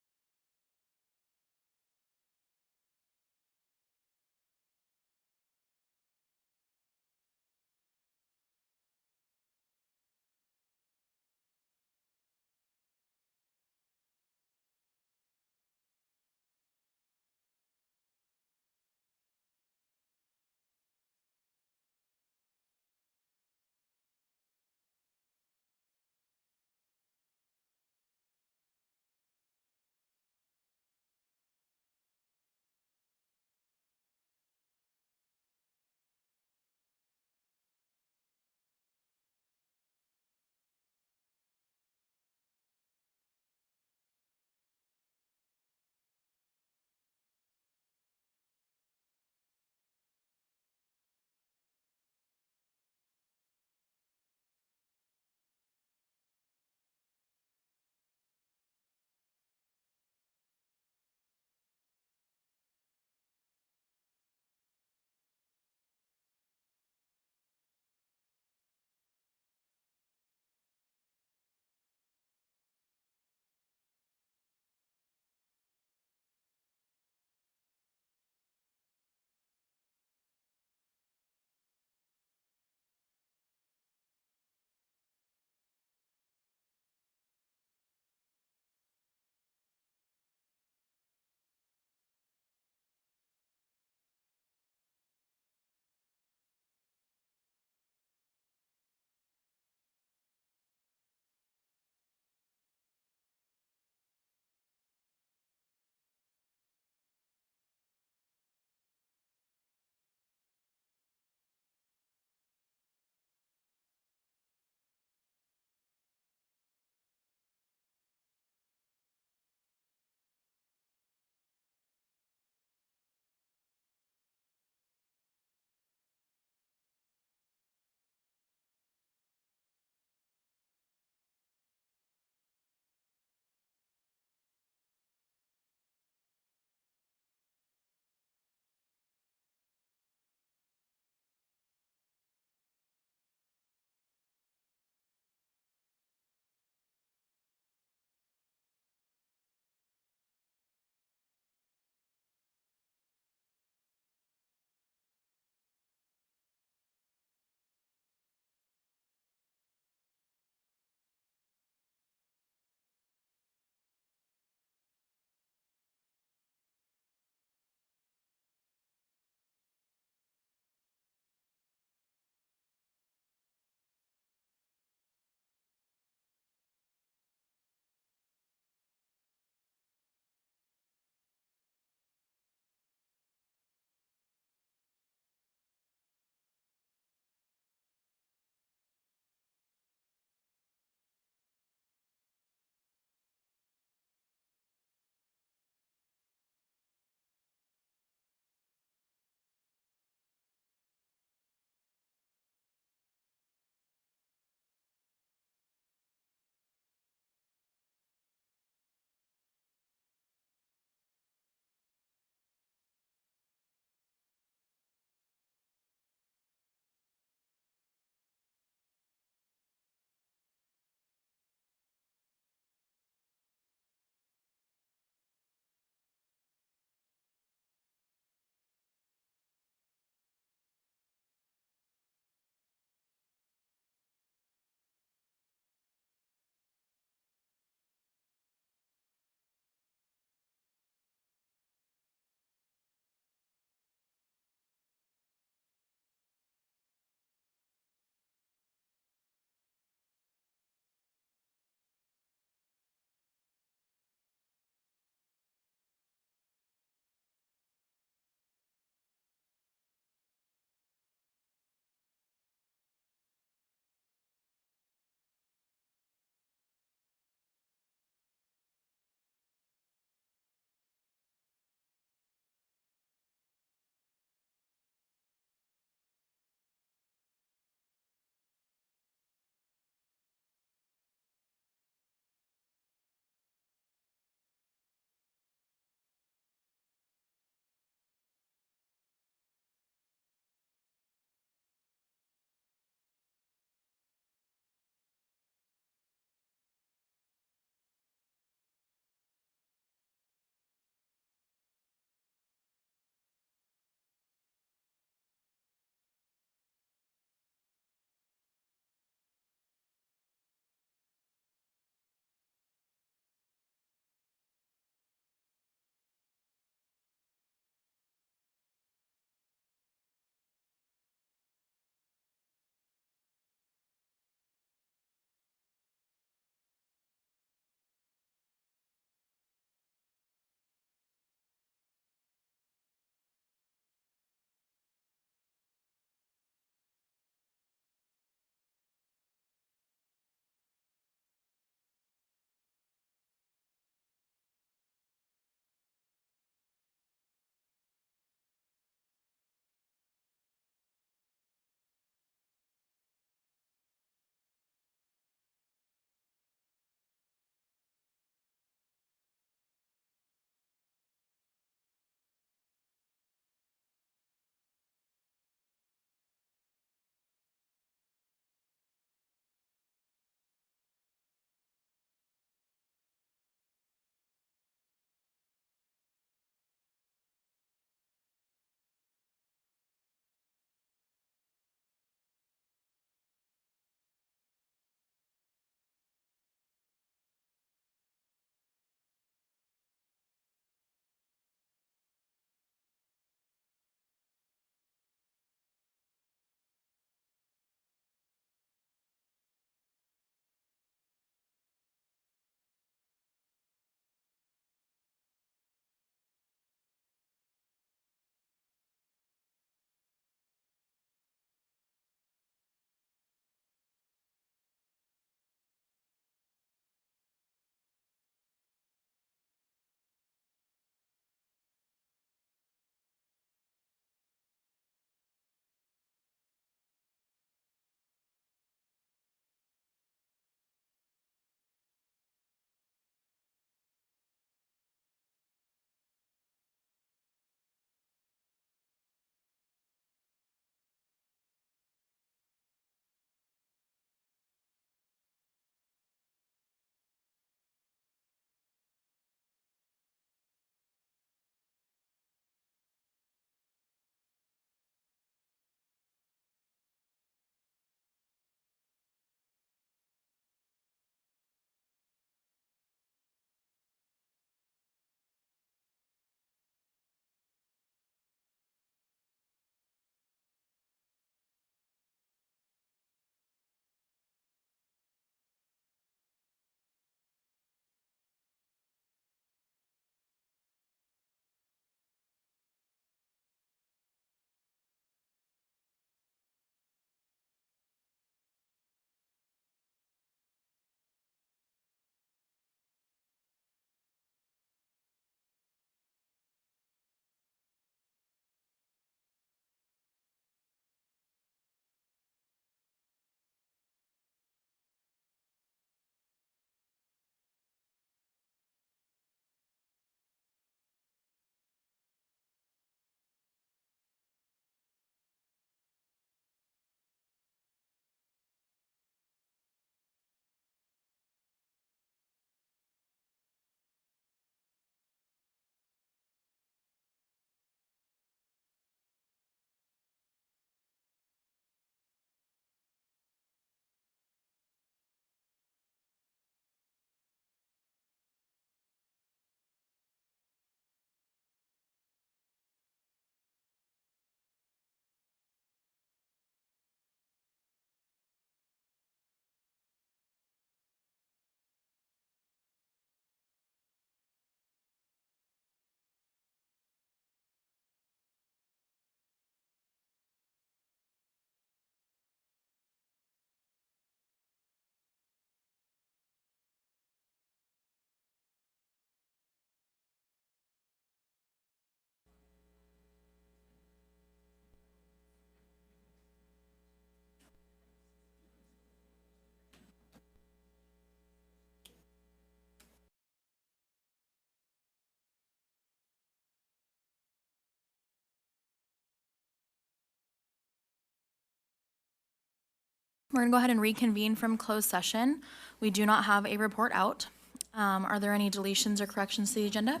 We're going to go ahead and reconvene from closed session. We do not have a report out. Are there any deletions or corrections to the agenda?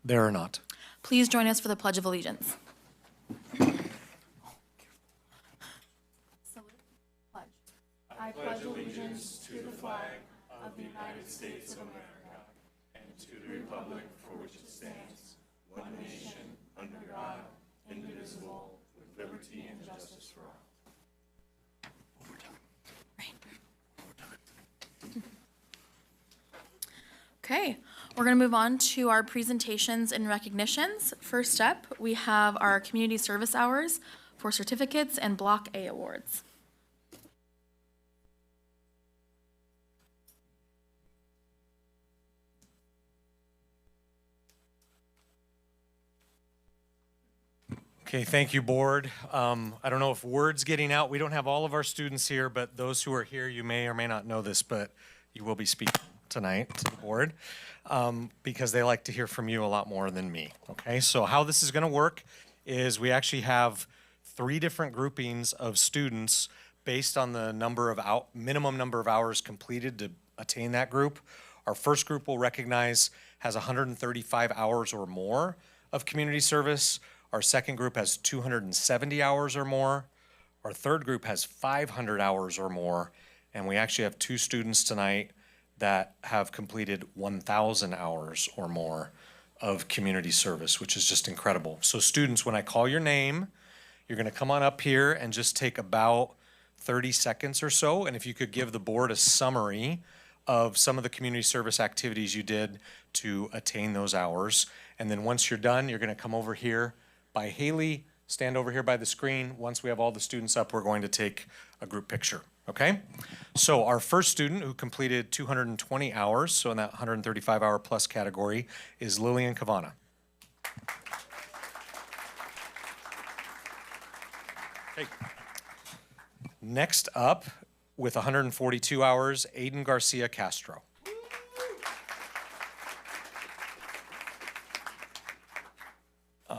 There or not. Please join us for the Pledge of Allegiance. I pledge allegiance to the flag of the United States of America and to the republic for which it stands, one nation, under God, indivisible, with liberty and justice for all. Okay, we're going to move on to our presentations and recognitions. First up, we have our community service hours for certificates and Block A awards. Okay, thank you, board. I don't know if word's getting out. We don't have all of our students here, but those who are here, you may or may not know this, but you will be speaking tonight to the board because they like to hear from you a lot more than me. Okay, so how this is going to work is we actually have 3 different groupings of students based on the minimum number of hours completed to attain that group. Our first group we'll recognize has 135 hours or more of community service. Our second group has 270 hours or more. Our third group has 500 hours or more. And we actually have 2 students tonight that have completed 1,000 hours or more of community service, which is just incredible. So students, when I call your name, you're gonna come on up here and just take about 30 seconds or so. And if you could give the board a summary of some of the community service activities you did to attain those hours. And then once you're done, you're gonna come over here by Haley, stand over here by the screen. Once we have all the students up, we're going to take a group picture, okay? So our first student who completed 220 hours, so in that 135 hour plus category, is Lillian Cavana. Okay. Next up, with 142 hours, Aiden Garcia Castro.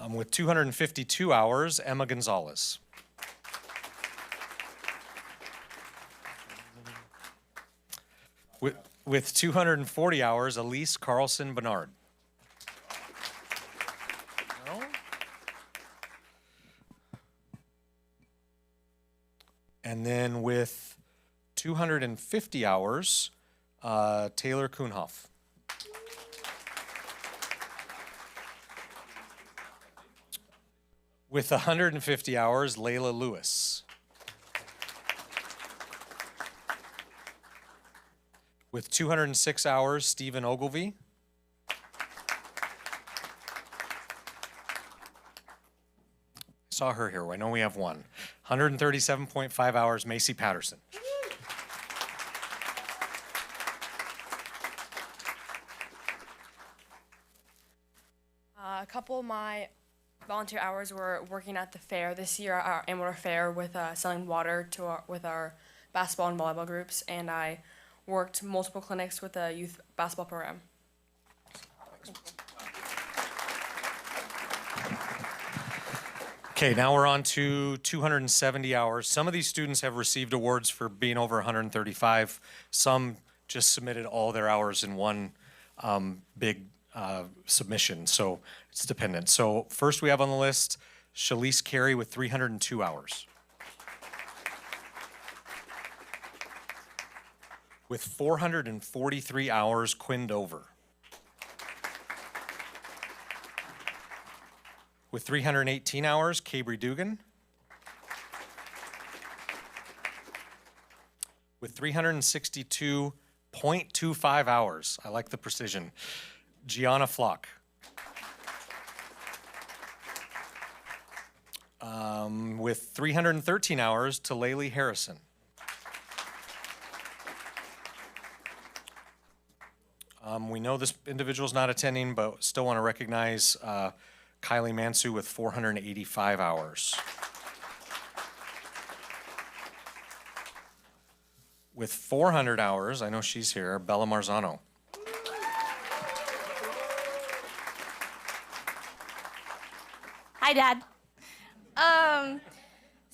With 252 hours, Emma Gonzalez. With 240 hours, Elise Carlson Bernard. No? And then with 250 hours, Taylor Kuhnhoff. With 150 hours, Layla Lewis. With 206 hours, Stephen Ogilvy. Saw her here. I know we have one. 137.5 hours, Macy Patterson. A couple of my volunteer hours were working at the fair this year, our annual fair, with selling water to with our basketball and volleyball groups, and I worked multiple clinics with the youth basketball program. Okay, now we're on to 270 hours. Some of these students have received awards for being over 135. Some just submitted all their hours in one big submission, so it's dependent. So first we have on the list, Shalise Carey with 302 hours. With 443 hours, Quinn Dover. With 318 hours, Cabry Dugan. With 362.25 hours, I like the precision, Gianna Flock. With 313 hours, Talayli Harrison. We know this individual's not attending, but still want to recognize Kylie Mansu with 485 hours. With 400 hours, I know she's here, Bella Marzano. Hi, Dad.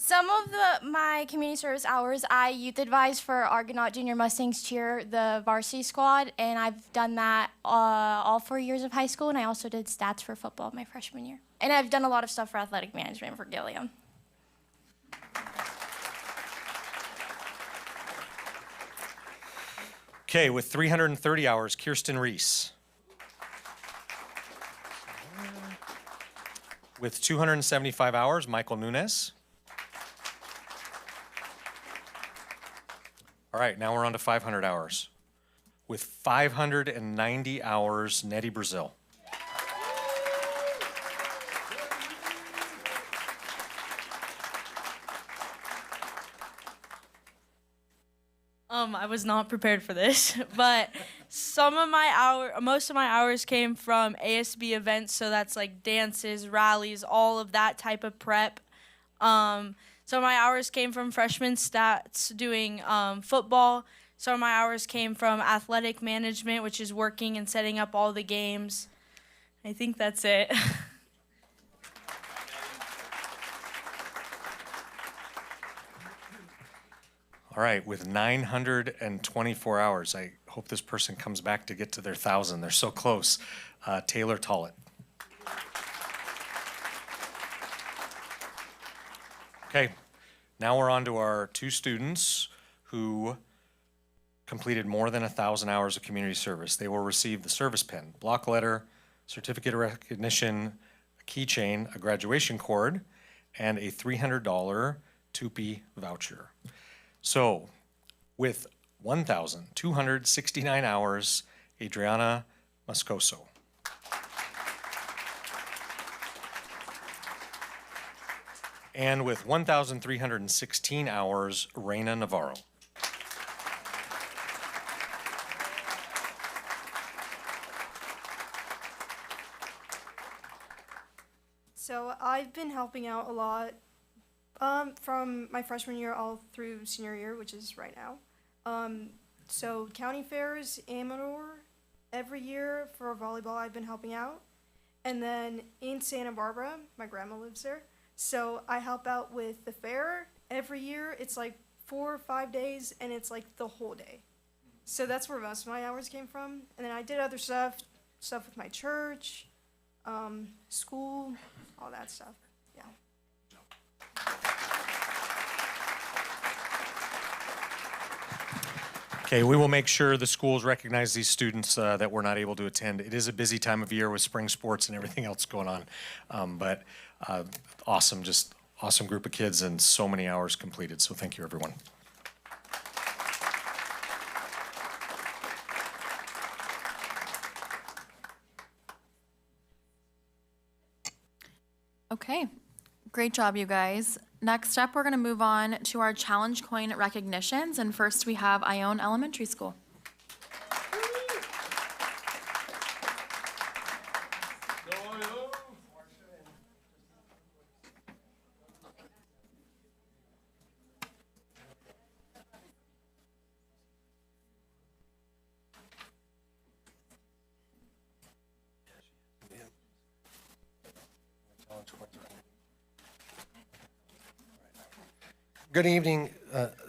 Some of my community service hours, I youth advise for Argonaut Junior Mustangs Cheer, the varsity squad, and I've done that all 4 years of high school, and I also did stats for football my freshman year. And I've done a lot of stuff for athletic management for Gilliam. Okay, with 330 hours, Kirsten Reese. With 275 hours, Michael Nunes. All right, now we're on to 500 hours. With 590 hours, Nettie Brazil. I was not prepared for this, but most of my hours came from ASB events, so that's like dances, rallies, all of that type of prep. So my hours came from freshman stats doing football. Some of my hours came from athletic management, which is working and setting up all the games. I think that's it. All right, with 924 hours, I hope this person comes back to get to their 1,000. They're so close. Taylor Tollett. Okay, now we're on to our two students who completed more than 1,000 hours of community service. They will receive the service pin, block letter, certificate of recognition, a keychain, a graduation cord, and a $300 Tupi voucher. So, with 1,269 hours, Adriana Moscoso. And with 1,316 hours, Reina Navarro. So I've been helping out a lot from my freshman year all through senior year, which is right now. So county fairs, Amador, every year for volleyball I've been helping out. And then in Santa Barbara, my grandma lives there, so I help out with the fair every year. It's like 4 or 5 days, and it's like the whole day. So that's where most of my hours came from. And then I did other stuff with my church, school, all that stuff. Yeah. Okay, we will make sure the schools recognize these students that were not able to attend. It is a busy time of year with spring sports and everything else going on. But awesome, just awesome group of kids and so many hours completed. So thank you, everyone. Okay, great job, you guys. Next up, we're going to move on to our challenge coin recognitions. And first, we have Ione Elementary School. Good evening,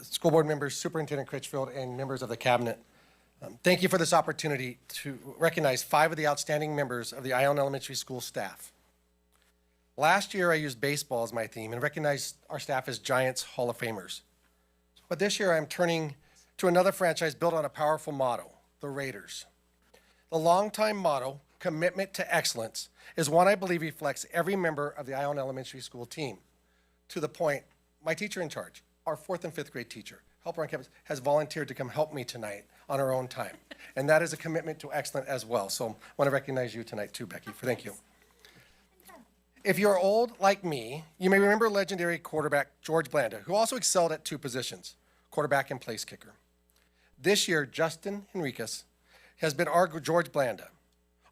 school board members, Superintendent Critchfield, and members of the cabinet. Thank you for this opportunity to recognize 5 of the outstanding members of the Ione Elementary School staff. Last year, I used baseball as my theme and recognized our staff as Giants Hall of Famers. But this year, I'm turning to another franchise built on a powerful motto, the Raiders. The longtime motto, commitment to excellence, is one I believe reflects every member of the Ione Elementary School team. To the point, my teacher in charge, our 4th and 5th grade teacher, helper on campus, has volunteered to come help me tonight on her own time. And that is a commitment to excellence as well. So I want to recognize you tonight too, Becky. Thank you. If you're old like me, you may remember legendary quarterback George Blanda, who also excelled at 2 positions, quarterback and place kicker. This year, Justin Henriquez has been our George Blanda.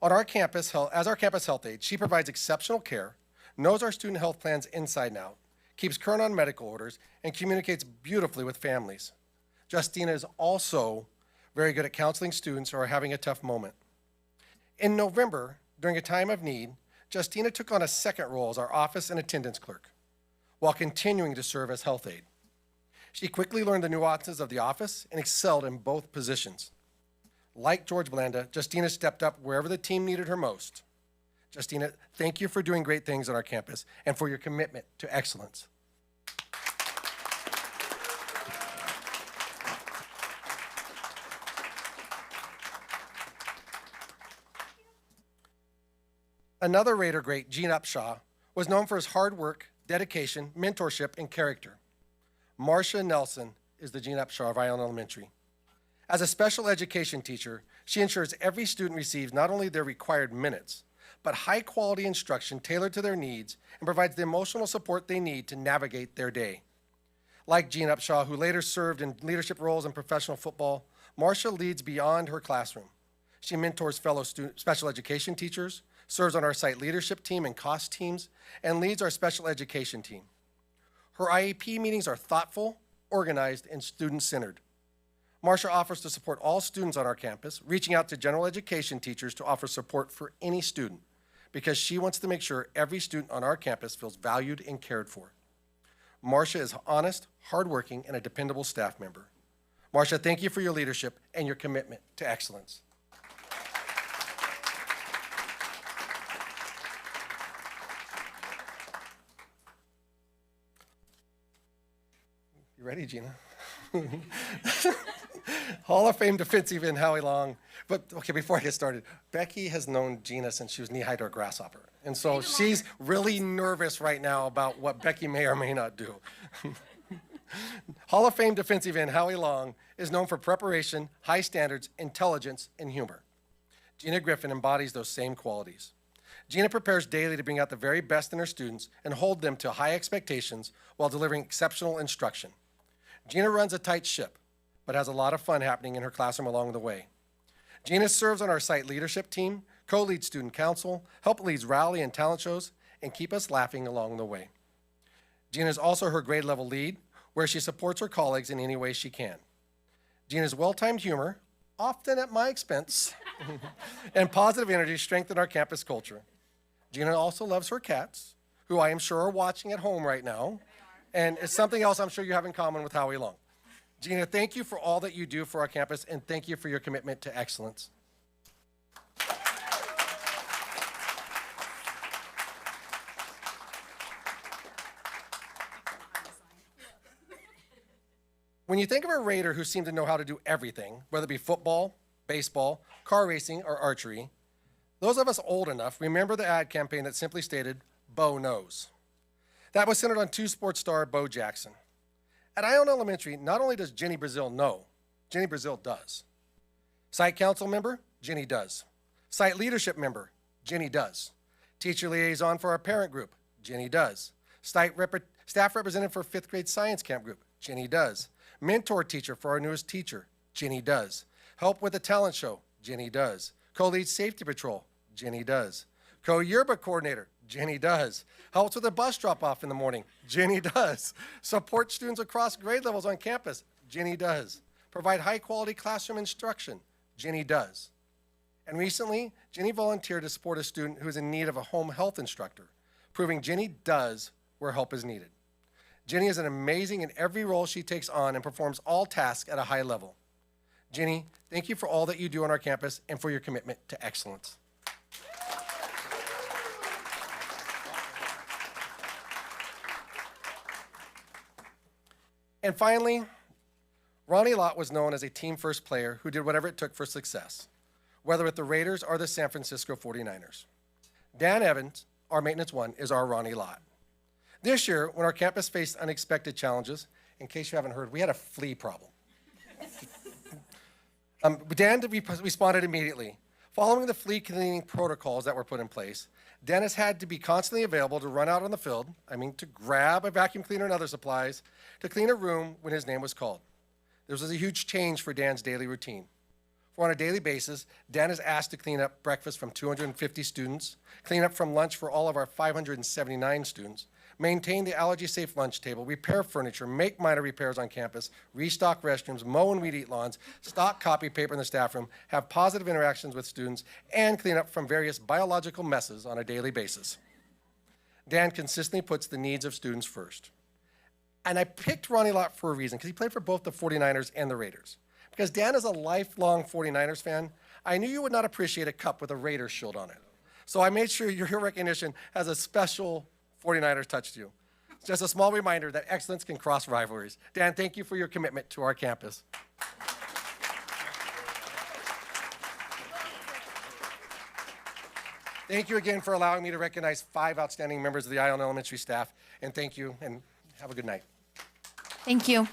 On our campus, as our campus health aide, she provides exceptional care, knows our student health plans inside and out, keeps current on medical orders, and communicates beautifully with families. Justina is also very good at counseling students who are having a tough moment. In November, during a time of need, Justina took on a second role as our office and attendance clerk. while continuing to serve as health aide. She quickly learned the nuances of the office and excelled in both positions. Like George Blanda, Justina stepped up wherever the team needed her most. Justina, thank you for doing great things on our campus and for your commitment to excellence. Another Raider great, Gene Upshaw, was known for his hard work, dedication, mentorship, and character. Marcia Nelson is the Gene Upshaw of Ione Elementary. As a special education teacher, she ensures every student receives not only their required minutes, but high-quality instruction tailored to their needs and provides the emotional support they need to navigate their day. Like Gene Upshaw, who later served in leadership roles in professional football, Marcia leads beyond her classroom. She mentors fellow special education teachers, serves on our site leadership team and cost teams, and leads our special education team. Her IEP meetings are thoughtful, organized, and student-centered. Marcia offers to support all students on our campus, reaching out to general education teachers to offer support for any student, because she wants to make sure every student on our campus feels valued and cared for. Marcia is honest, hardworking, and a dependable staff member. Marcia, thank you for your leadership and your commitment to excellence. You ready, Gina? Hall of Fame defensive end Howie Long. But okay, before I get started, Becky has known Gina since she was knee-high to a grasshopper. And so she's really nervous right now about what Becky may or may not do. Hall of Fame defensive end Howie Long is known for preparation, high standards, intelligence, and humor. Gina Griffin embodies those same qualities. Gina prepares daily to bring out the very best in her students and hold them to high expectations while delivering exceptional instruction. Gina runs a tight ship, but has a lot of fun happening in her classroom along the way. Gina serves on our site leadership team, co-leads student council, help leads rally and talent shows, and keep us laughing along the way. Gina is also her grade level lead, where she supports her colleagues in any way she can. Gina's well-timed humor, often at my expense, and positive energy strengthen our campus culture. Gina also loves her cats, who I am sure are watching at home right now, and it's something else I'm sure you have in common with Howie Long. Gina, thank you for all that you do for our campus, and thank you for your commitment to excellence. When you think of a Raider who seemed to know how to do everything, whether it be football, baseball, car racing, or archery, those of us old enough remember the ad campaign that simply stated, Bo knows. That was centered on two sports star Bo Jackson. At Ione Elementary, not only does Jenny Brazil know, Jenny Brazil does. Site council member, Jenny does. Site leadership member, Jenny does. Teacher liaison for our parent group, Jenny does. Staff representative for 5th grade science camp group, Jenny does. Mentor teacher for our newest teacher, Jenny does. Help with the talent show, Jenny does. Co-lead safety patrol, Jenny does. Co-yearbook coordinator, Jenny does. Helps with the bus drop-off in the morning, Jenny does. Support students across grade levels on campus, Jenny does. Provide high-quality classroom instruction, Jenny does. And recently, Jenny volunteered to support a student who is in need of a home health instructor, proving Jenny does where help is needed. Jenny is an amazing in every role she takes on and performs all tasks at a high level. Jenny, thank you for all that you do on our campus and for your commitment to excellence. And finally, Ronnie Lott was known as a team-first player who did whatever it took for success, whether with the Raiders or the San Francisco 49ers. Dan Evans, our maintenance one, is our Ronnie Lott. This year, when our campus faced unexpected challenges, in case you haven't heard, we had a flea problem. Dan responded immediately. Following the flea cleaning protocols that were put in place, Dennis had to be constantly available to run out on the field, to grab a vacuum cleaner and other supplies, to clean a room when his name was called. This was a huge change for Dan's daily routine. For on a daily basis, Dan is asked to clean up breakfast from 250 students, clean up from lunch for all of our 579 students, maintain the allergy-safe lunch table, repair furniture, make minor repairs on campus, restock restrooms, mow and weed-eat lawns, stock copy paper in the staff room, have positive interactions with students, and clean up from various biological messes on a daily basis. Dan consistently puts the needs of students first. And I picked Ronnie Lott for a reason, because he played for both the 49ers and the Raiders. Because Dan is a lifelong 49ers fan, I knew you would not appreciate a cup with a Raiders shield on it. So I made sure your recognition has a special 49ers touch to you. It's just a small reminder that excellence can cross rivalries. Dan, thank you for your commitment to our campus. Thank you again for allowing me to recognize 5 outstanding members of the Ione Elementary staff, and thank you, and have a good night. Thank you.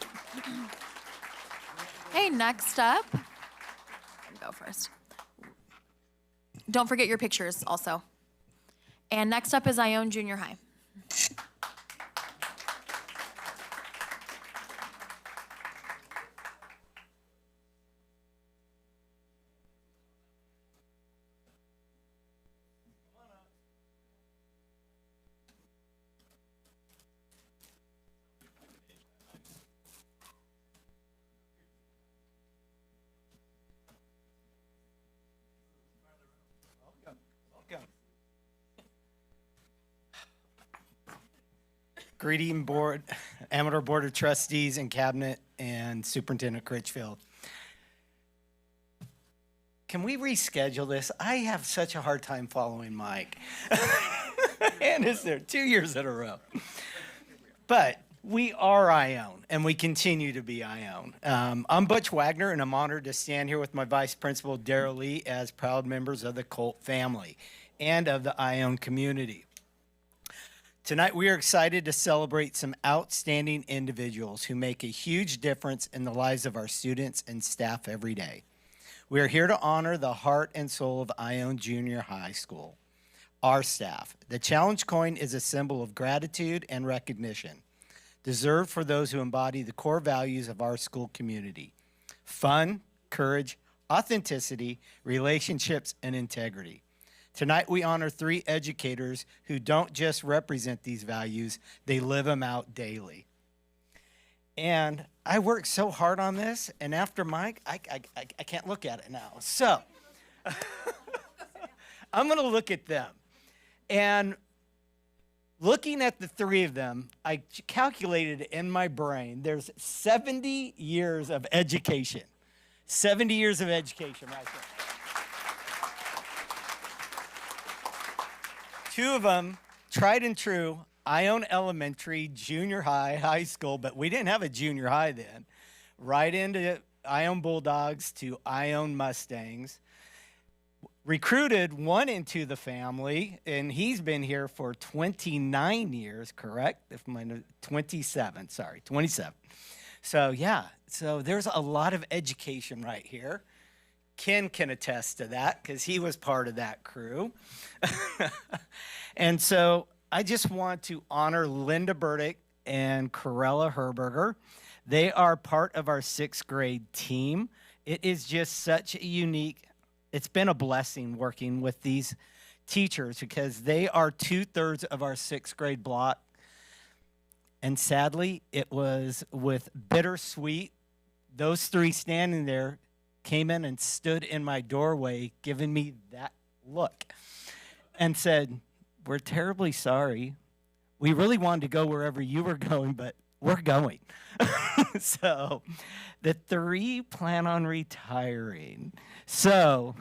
Hey, next up, go first. Don't forget your pictures also. And next up is Ione Junior High. Greeting board, Amador Board of Trustees and Cabinet and Superintendent Critchfield. Can we reschedule this? I have such a hard time following Mike. And it's there 2 years in a row. But we are Ione, and we continue to be Ione. I'm Butch Wagner, and I'm honored to stand here with my Vice Principal, Darrell Lee, as proud members of the Colt family and of the Ione community. Tonight, we are excited to celebrate some outstanding individuals who make a huge difference in the lives of our students and staff every day. We are here to honor the heart and soul of Ione Junior High School, our staff. The challenge coin is a symbol of gratitude and recognition, deserved for those who embody the core values of our school community: fun, courage, authenticity, relationships, and integrity. Tonight, we honor 3 educators who don't just represent these values, they live them out daily. And I worked so hard on this, and after Mike, I can't look at it now. So I'm going to look at them. And looking at the 3 of them, I calculated in my brain, there's 70 years of education. 70 years of education right there. 2 of them, tried and true, Ione Elementary, junior high, high school, but we didn't have a junior high then. Right into Ione Bulldogs to Ione Mustangs. Recruited 1 into the family, and he's been here for 29 years, correct? If my 27, sorry, 27. So yeah, so there's a lot of education right here. Ken can attest to that because he was part of that crew. And so I just want to honor Linda Burdick and Corella Herberger. They are part of our 6th grade team. It is just such a unique, it's been a blessing working with these teachers because they are 2/3 of our 6th grade block. And sadly, it was with bittersweet, those 3 standing there came in and stood in my doorway giving me that look and said, "We're terribly sorry. We really wanted to go wherever you were going, but we're going." So the 3 plan on retiring. So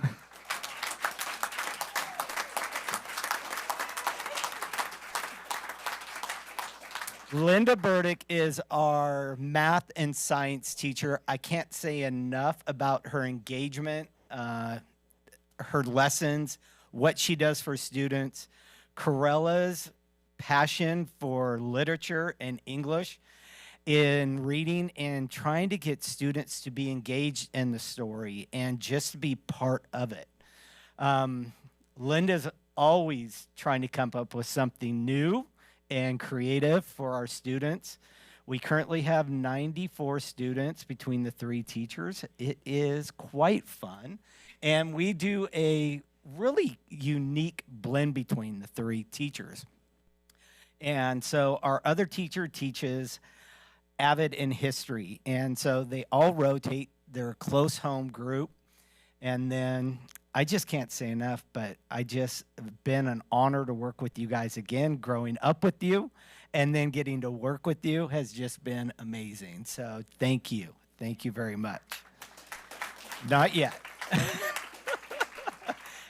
Linda Burdick is our math and science teacher. I can't say enough about her engagement, her lessons, what she does for students. Corella's passion for literature and English in reading and trying to get students to be engaged in the story and just be part of it. Linda's always trying to come up with something new and creative for our students. We currently have 94 students between the 3 teachers. It is quite fun. And we do a really unique blend between the 3 teachers. And so our other teacher teaches Avid and history. And so they all rotate. They're a close home group. And then I just can't say enough, but I just been an honor to work with you guys again. Growing up with you and then getting to work with you has just been amazing. So thank you. Thank you very much. Not yet.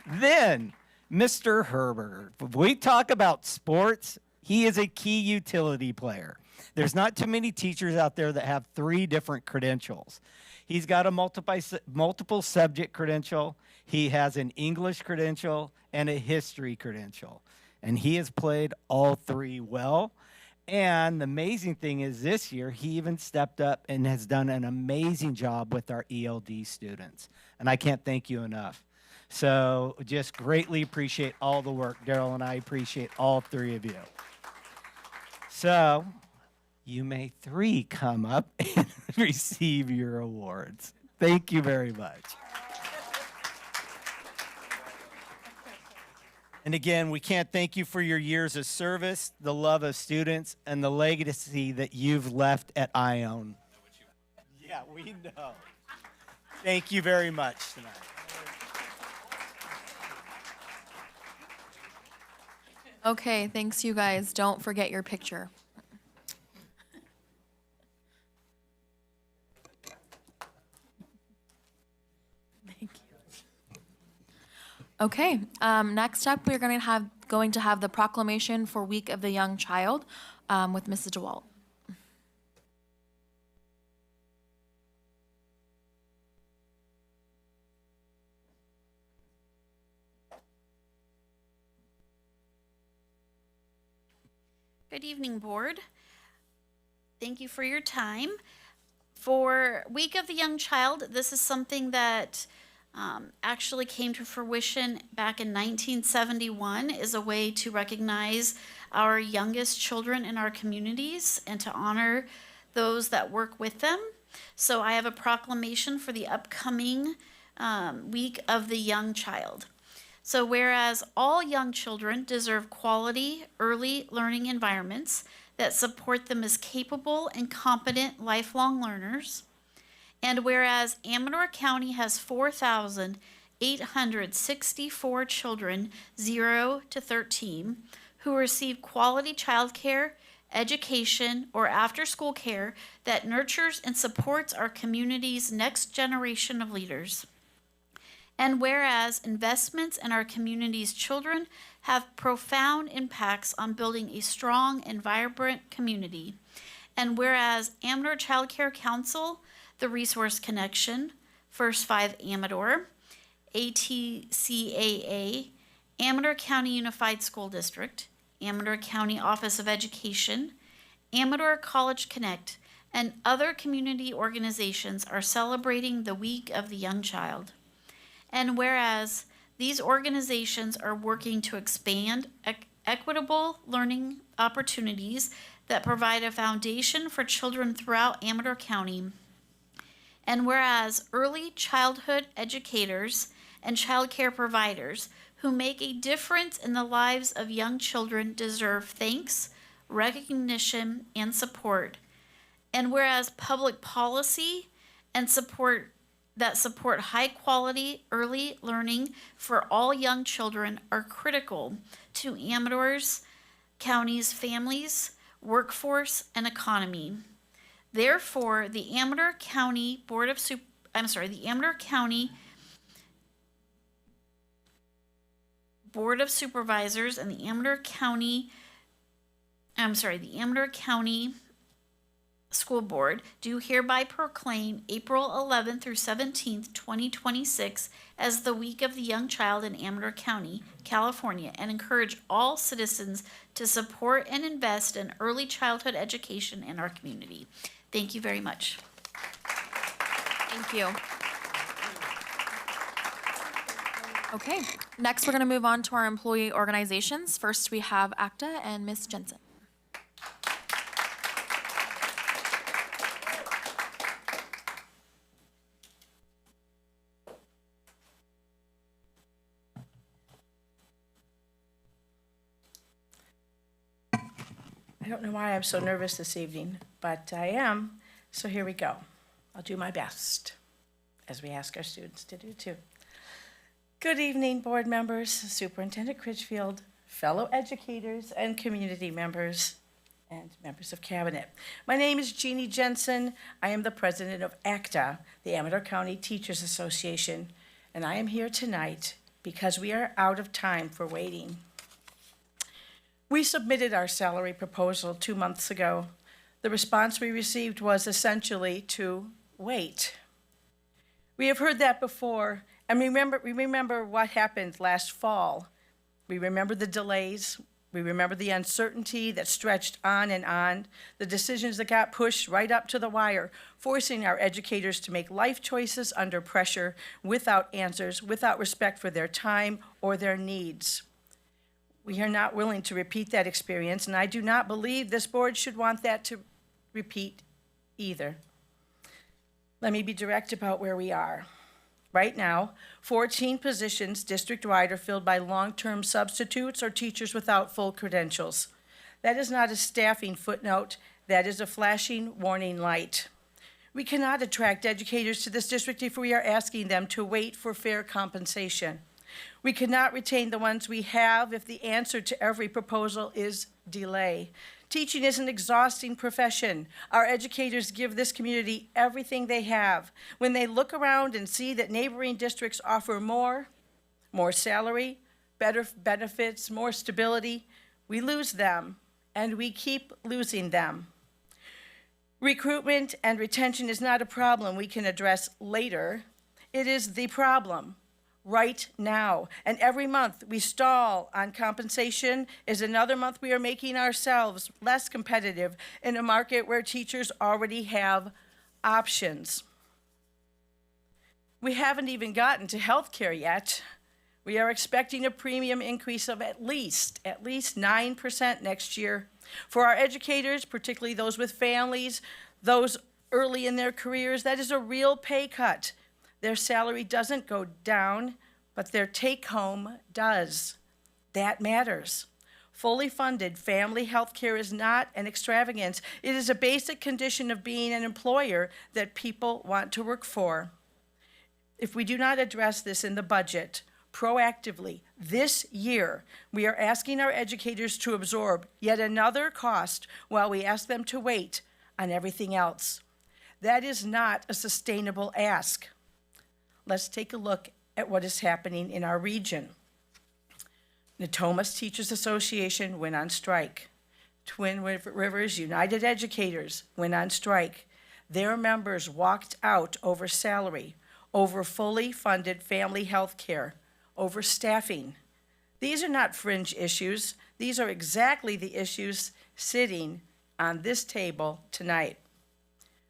Then, Mr. Herberger. If we talk about sports, he is a key utility player. There's not too many teachers out there that have 3 different credentials. He's got a multiple subject credential. He has an English credential and a history credential. And he has played all 3 well. And the amazing thing is this year, he even stepped up and has done an amazing job with our ELD students. And I can't thank you enough. So just greatly appreciate all the work. Daryl and I appreciate all 3 of you. So you may 3 come up and receive your awards. Thank you very much. And again, we can't thank you for your years of service, the love of students, and the legacy that you've left at Ione. Yeah, we know. Thank you very much tonight. Okay, thanks you guys. Don't forget your picture. Thank you. Okay, next up we're going to have the proclamation for Week of the Young Child with Mrs. DeWalt. Good evening, Board. Thank you for your time. For Week of the Young Child, this is something that actually came to fruition back in 1971 as a way to recognize our youngest children in our communities and to honor those that work with them. So I have a proclamation for the upcoming Week of the Young Child. So whereas all young children deserve quality, early learning environments that support them as capable and competent lifelong learners, and whereas Amador County has 4,864 children 0 to 13 who receive quality childcare, education, or after-school care that nurtures and supports our community's next generation of leaders. And whereas investments in our community's children have profound impacts on building a strong and vibrant community. And whereas Amador Child Care Council, the Resource Connection, First 5 Amador, ATCAA, Amador County Unified School District, Amador County Office of Education, Amador College Connect, and other community organizations are celebrating the Week of the Young Child. And whereas these organizations are working to expand equitable learning opportunities that provide a foundation for children throughout Amador County, and whereas early childhood educators and child care providers who make a difference in the lives of young children deserve thanks, recognition, and support, and whereas public policy and support high quality early learning for all young children are critical to Amador County's families, workforce, and economy. Therefore, the Amador County the Amador County Board of Supervisors and the Amador County School Board do hereby proclaim April 11th through 17th, 2026 as the Week of the Young Child in Amador County, California, and encourage all citizens to support and invest in early childhood education in our community. Thank you very much. Thank you. Okay, next we're going to move on to our employee organizations. First we have ACTA and Ms. Jensen. I don't know why I'm so nervous this evening, but I am, so here we go. I'll do my best, as we ask our students to do too. Good evening, board members, Superintendent Critchfield, fellow educators and community members, and members of cabinet. My name is Jeannie Jensen. I am the president of ACTA, the Amador County Teachers Association, and I am here tonight because we are out of time for waiting. We submitted our salary proposal 2 months ago. The response we received was essentially to wait. We have heard that before, and we remember what happened last fall. We remember the delays. We remember the uncertainty that stretched on and on, the decisions that got pushed right up to the wire, forcing our educators to make life choices under pressure, without answers, without respect for their time or their needs. We are not willing to repeat that experience, and I do not believe this board should want that to repeat either. Let me be direct about where we are. Right now, 14 positions district-wide are filled by long-term substitutes or teachers without full credentials. That is not a staffing footnote. That is a flashing warning light. We cannot attract educators to this district if we are asking them to wait for fair compensation. We cannot retain the ones we have if the answer to every proposal is delay. Teaching is an exhausting profession. Our educators give this community everything they have. When they look around and see that neighboring districts offer more salary, better benefits, more stability, we lose them, and we keep losing them. Recruitment and retention is not a problem we can address later. It is the problem right now. And every month we stall on compensation is another month we are making ourselves less competitive in a market where teachers already have options. We haven't even gotten to healthcare yet. We are expecting a premium increase of at least 9% next year. For our educators, particularly those with families, those early in their careers, that is a real pay cut. Their salary doesn't go down, but their take-home does. That matters. Fully funded family health care is not an extravagance. It is a basic condition of being an employer that people want to work for. If we do not address this in the budget proactively this year, we are asking our educators to absorb yet another cost while we ask them to wait on everything else. That is not a sustainable ask. Let's take a look at what is happening in our region. Natomas Teachers Association went on strike. Twin Rivers United Educators went on strike. Their members walked out over salary, over fully funded family health care, over staffing. These are not fringe issues. These are exactly the issues sitting on this table tonight.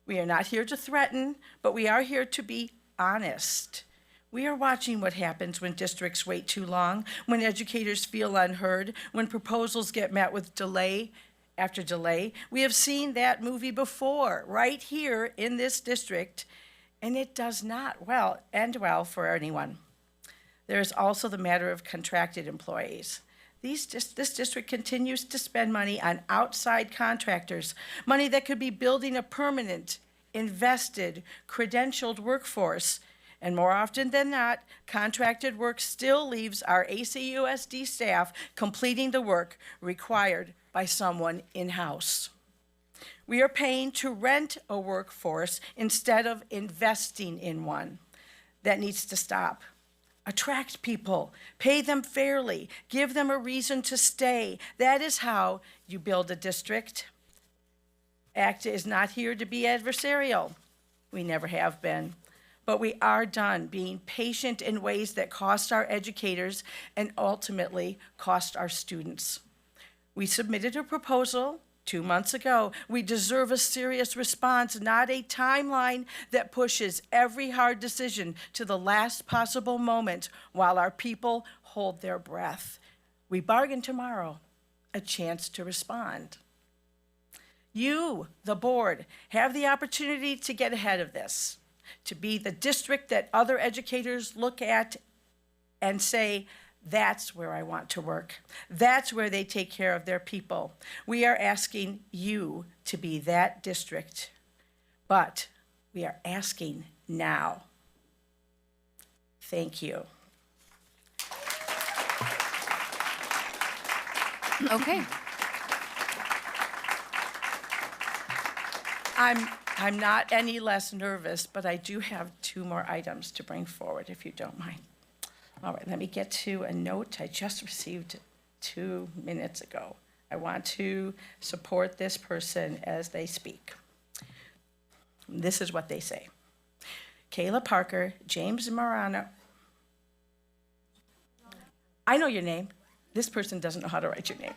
We are not here to threaten, but we are here to be honest. We are watching what happens when districts wait too long, when educators feel unheard, when proposals get met with delay after delay. We have seen that movie before, right here in this district, and it does not end well for anyone. There is also the matter of contracted employees. This district continues to spend money on outside contractors, money that could be building a permanent, invested, credentialed workforce. And more often than not, contracted work still leaves our ACUSD staff completing the work required by someone in-house. We are paying to rent a workforce instead of investing in one. That needs to stop. Attract people, pay them fairly, give them a reason to stay. That is how you build a district. ACTA is not here to be adversarial. We never have been. But we are done being patient in ways that cost our educators and ultimately cost our students. We submitted a proposal 2 months ago. We deserve a serious response, not a timeline that pushes every hard decision to the last possible moment while our people hold their breath. We bargain tomorrow, a chance to respond. You, the board, have the opportunity to get ahead of this, to be the district that other educators look at and say, that's where I want to work. That's where they take care of their people. We are asking you to be that district, but we are asking now. Thank you. Okay. I'm not any less nervous, but I do have 2 more items to bring forward, if you don't mind. All right, let me get to a note I just received 2 minutes ago. I want to support this person as they speak. This is what they say. Kayla Parker, James Marano. I know your name. This person doesn't know how to write your name.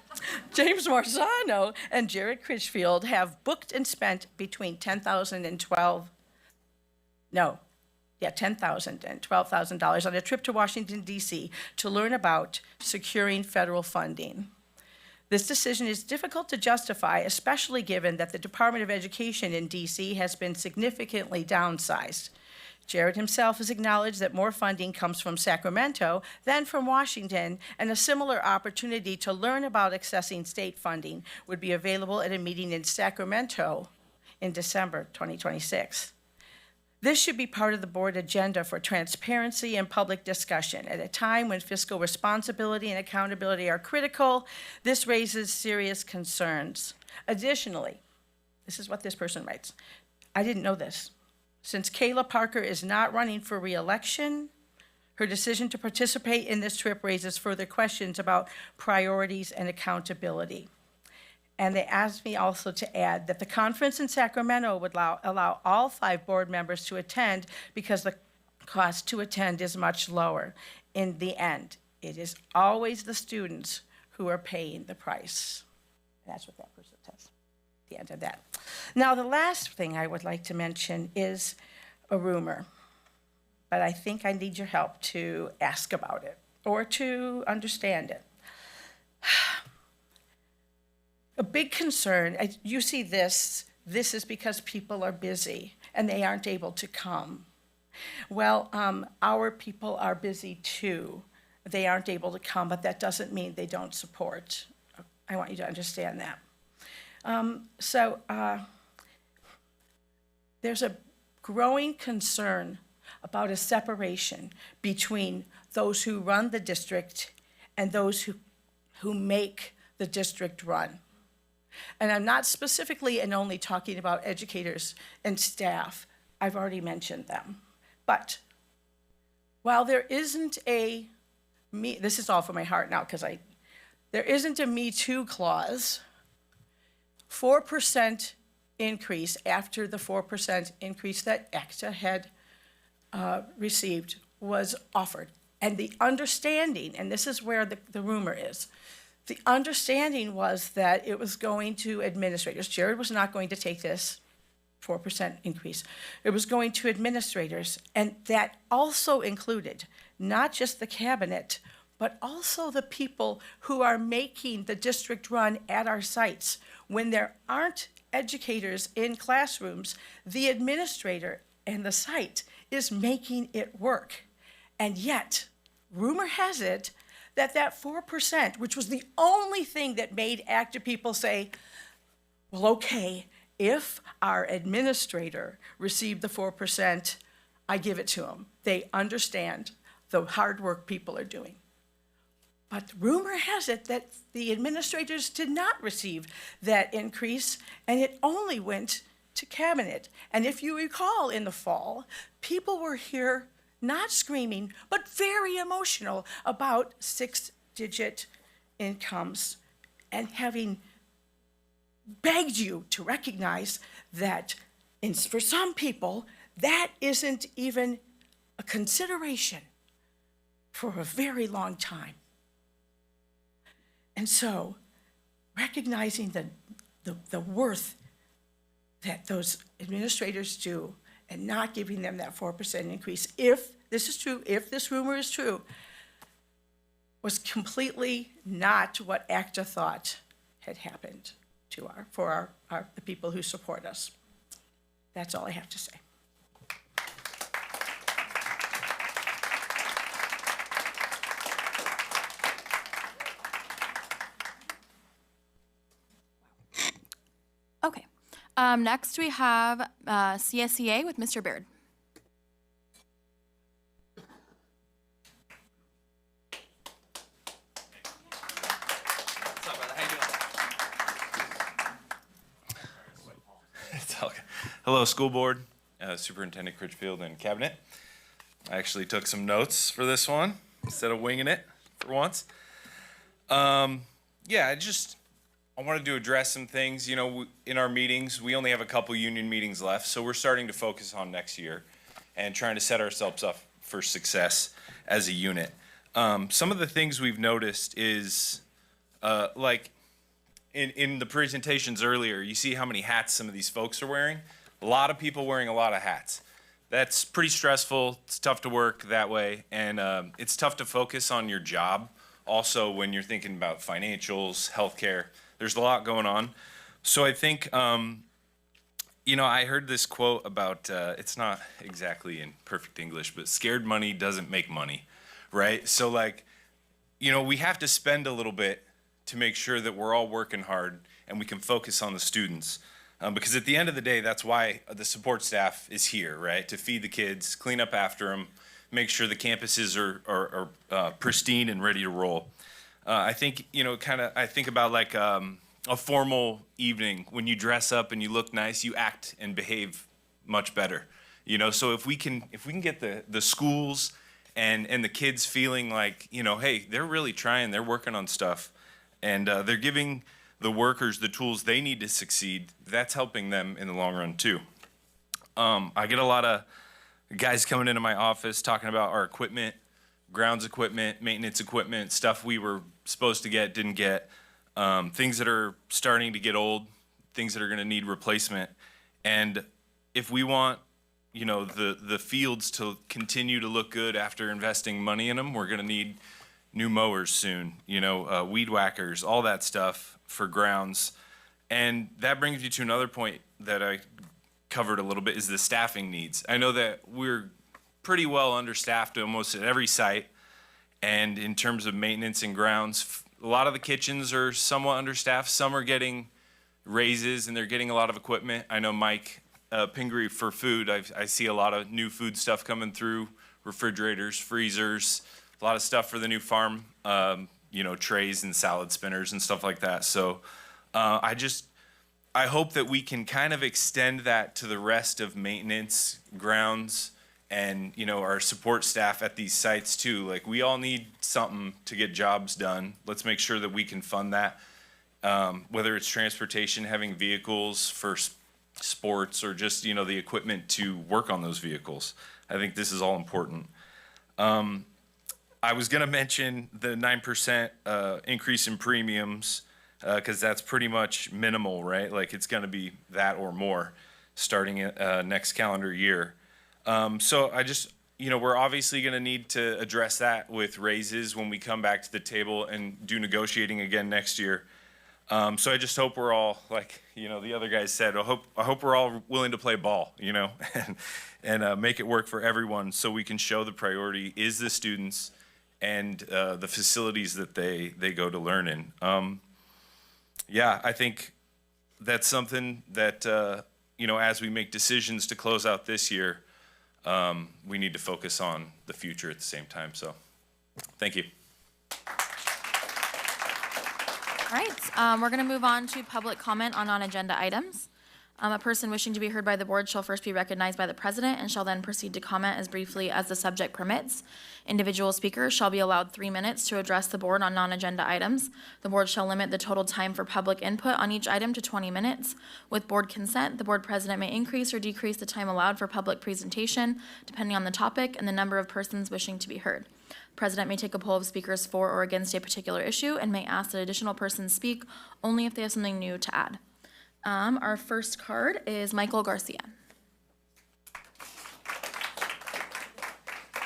James Marzano and Jared Critchfield have booked and spent between $10,000 and $12,000 on a trip to Washington, D.C. to learn about securing federal funding. This decision is difficult to justify, especially given that the Department of Education in D.C. has been significantly downsized. Jared himself has acknowledged that more funding comes from Sacramento than from Washington, and a similar opportunity to learn about accessing state funding would be available at a meeting in Sacramento in December 2026. This should be part of the board agenda for transparency and public discussion. At a time when fiscal responsibility and accountability are critical, this raises serious concerns. Additionally, this is what this person writes. I didn't know this. Since Kayla Parker is not running for re-election, her decision to participate in this trip raises further questions about priorities and accountability. And they asked me also to add that the conference in Sacramento would allow all 5 board members to attend because the cost to attend is much lower. In the end, it is always the students who are paying the price. That's what that person says. The end of that. Now, the last thing I would like to mention is a rumor, but I think I need your help to ask about it or to understand it. A big concern, you see this is because people are busy and they aren't able to come. Well, our people are busy too. They aren't able to come, but that doesn't mean they don't support. I want you to understand that. There's a growing concern about a separation between those who run the district and those who make the district run. And I'm not specifically and only talking about educators and staff. I've already mentioned them. But while there isn't this is all from my heart now because there isn't a Me Too clause, 4% increase after the 4% increase that ACTA had received was offered. And the understanding, and this is where the rumor is, the understanding was that it was going to administrators. Jared was not going to take this 4% increase. It was going to administrators, and that also included not just the cabinet, but also the people who are making the district run at our sites. When there aren't educators in classrooms, the administrator and the site is making it work. And yet, rumor has it that 4%, which was the only thing that made ACTA people say, well, okay, if our administrator received the 4%, I give it to them. They understand the hard work people are doing. But rumor has it that the administrators did not receive that increase, and it only went to cabinet. And if you recall in the fall, people were here not screaming, but very emotional about 6-digit incomes and having begged you to recognize that for some people, that isn't even a consideration for a very long time. And so, recognizing the worth that those administrators do and not giving them that 4% increase, if this is true, if this rumor is true, was completely not what ACTA thought had happened for the people who support us. That's all I have to say. Okay. Next we have CSEA with Mr. Baird. Hello, school board, Superintendent Critchfield, and cabinet. I actually took some notes for this one instead of winging it for once. Yeah, I wanted to address some things. You know, in our meetings, we only have a couple union meetings left, so we're starting to focus on next year and trying to set ourselves up for success as a unit. Some of the things we've noticed is, like, in the presentations earlier, you see how many hats some of these folks are wearing. A lot of people wearing a lot of hats. That's pretty stressful. It's tough to work that way, and it's tough to focus on your job. Also, when you're thinking about financials, healthcare, there's a lot going on. So I think, you know, I heard this quote about, it's not exactly in perfect English, but scared money doesn't make money, right? So like, you know, we have to spend a little bit to make sure that we're all working hard and we can focus on the students. Because at the end of the day, that's why the support staff is here, right? To feed the kids, clean up after them, make sure the campuses are pristine and ready to roll. I think, you know, I think about like a formal evening. When you dress up and you look nice, you act and behave much better. You know, so if we can get the schools and the kids feeling like, you know, hey, they're really trying, they're working on stuff, and they're giving the workers the tools they need to succeed, that's helping them in the long run too. I get a lot of guys coming into my office talking about our equipment, grounds equipment, maintenance equipment, stuff we were supposed to get, didn't get, things that are starting to get old, things that are gonna need replacement. And if we want, you know, the fields to continue to look good after investing money in them, we're gonna need new mowers soon, you know, weed whackers, all that stuff for grounds. And that brings you to another point that I covered a little bit, is the staffing needs. I know that we're pretty well understaffed almost at every site, and in terms of maintenance and grounds, a lot of the kitchens are somewhat understaffed. Some are getting raises and they're getting a lot of equipment. I know Mike Pingree for food, I see a lot of new food stuff coming through, refrigerators, freezers, a lot of stuff for the new farm, you know, trays and salad spinners and stuff like that. So I hope that we can kind of extend that to the rest of maintenance, grounds, and, you know, our support staff at these sites too. Like, we all need something to get jobs done. Let's make sure that we can fund that, whether it's transportation, having vehicles for sports, or just, you know, the equipment to work on those vehicles. I think this is all important. I was gonna mention the 9% increase in premiums, because that's pretty much minimal, right? Like, it's gonna be that or more starting next calendar year. So I just, you know, we're obviously gonna need to address that with raises when we come back to the table and do negotiating again next year. So I just hope we're all, like, you know, the other guys said, I hope we're all willing to play ball, you know, and make it work for everyone, so we can show the priority is the students and the facilities that they go to learn in. Yeah, I think that's something that, you know, as we make decisions to close out this year, we need to focus on the future at the same time. So, thank you. All right, we're going to move on to public comment on non-agenda items. A person wishing to be heard by the board shall first be recognized by the president and shall then proceed to comment as briefly as the subject permits. Individual speakers shall be allowed 3 minutes to address the board on non-agenda items. The board shall limit the total time for public input on each item to 20 minutes. With board consent, the board president may increase or decrease the time allowed for public presentation depending on the topic and the number of persons wishing to be heard. The president may take a poll of speakers for or against a particular issue and may ask that additional persons speak only if they have something new to add. Our first card is Michael Garcia.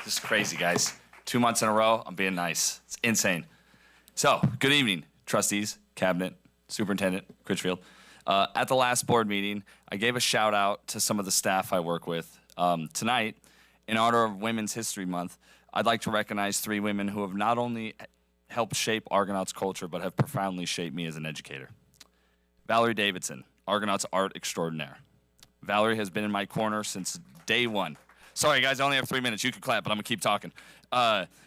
This is crazy, guys. 2 months in a row, I'm being nice. It's insane. So, good evening, trustees, cabinet, superintendent, Critchfield. At the last board meeting, I gave a shout out to some of the staff I work with. Tonight, in honor of Women's History Month, I'd like to recognize 3 women who have not only helped shape Argonaut's culture, but have profoundly shaped me as an educator. Valerie Davidson, Argonaut's art extraordinaire. Valerie has been in my corner since day one. Sorry, guys, I only have 3 minutes. You can clap, but I'm going to keep talking.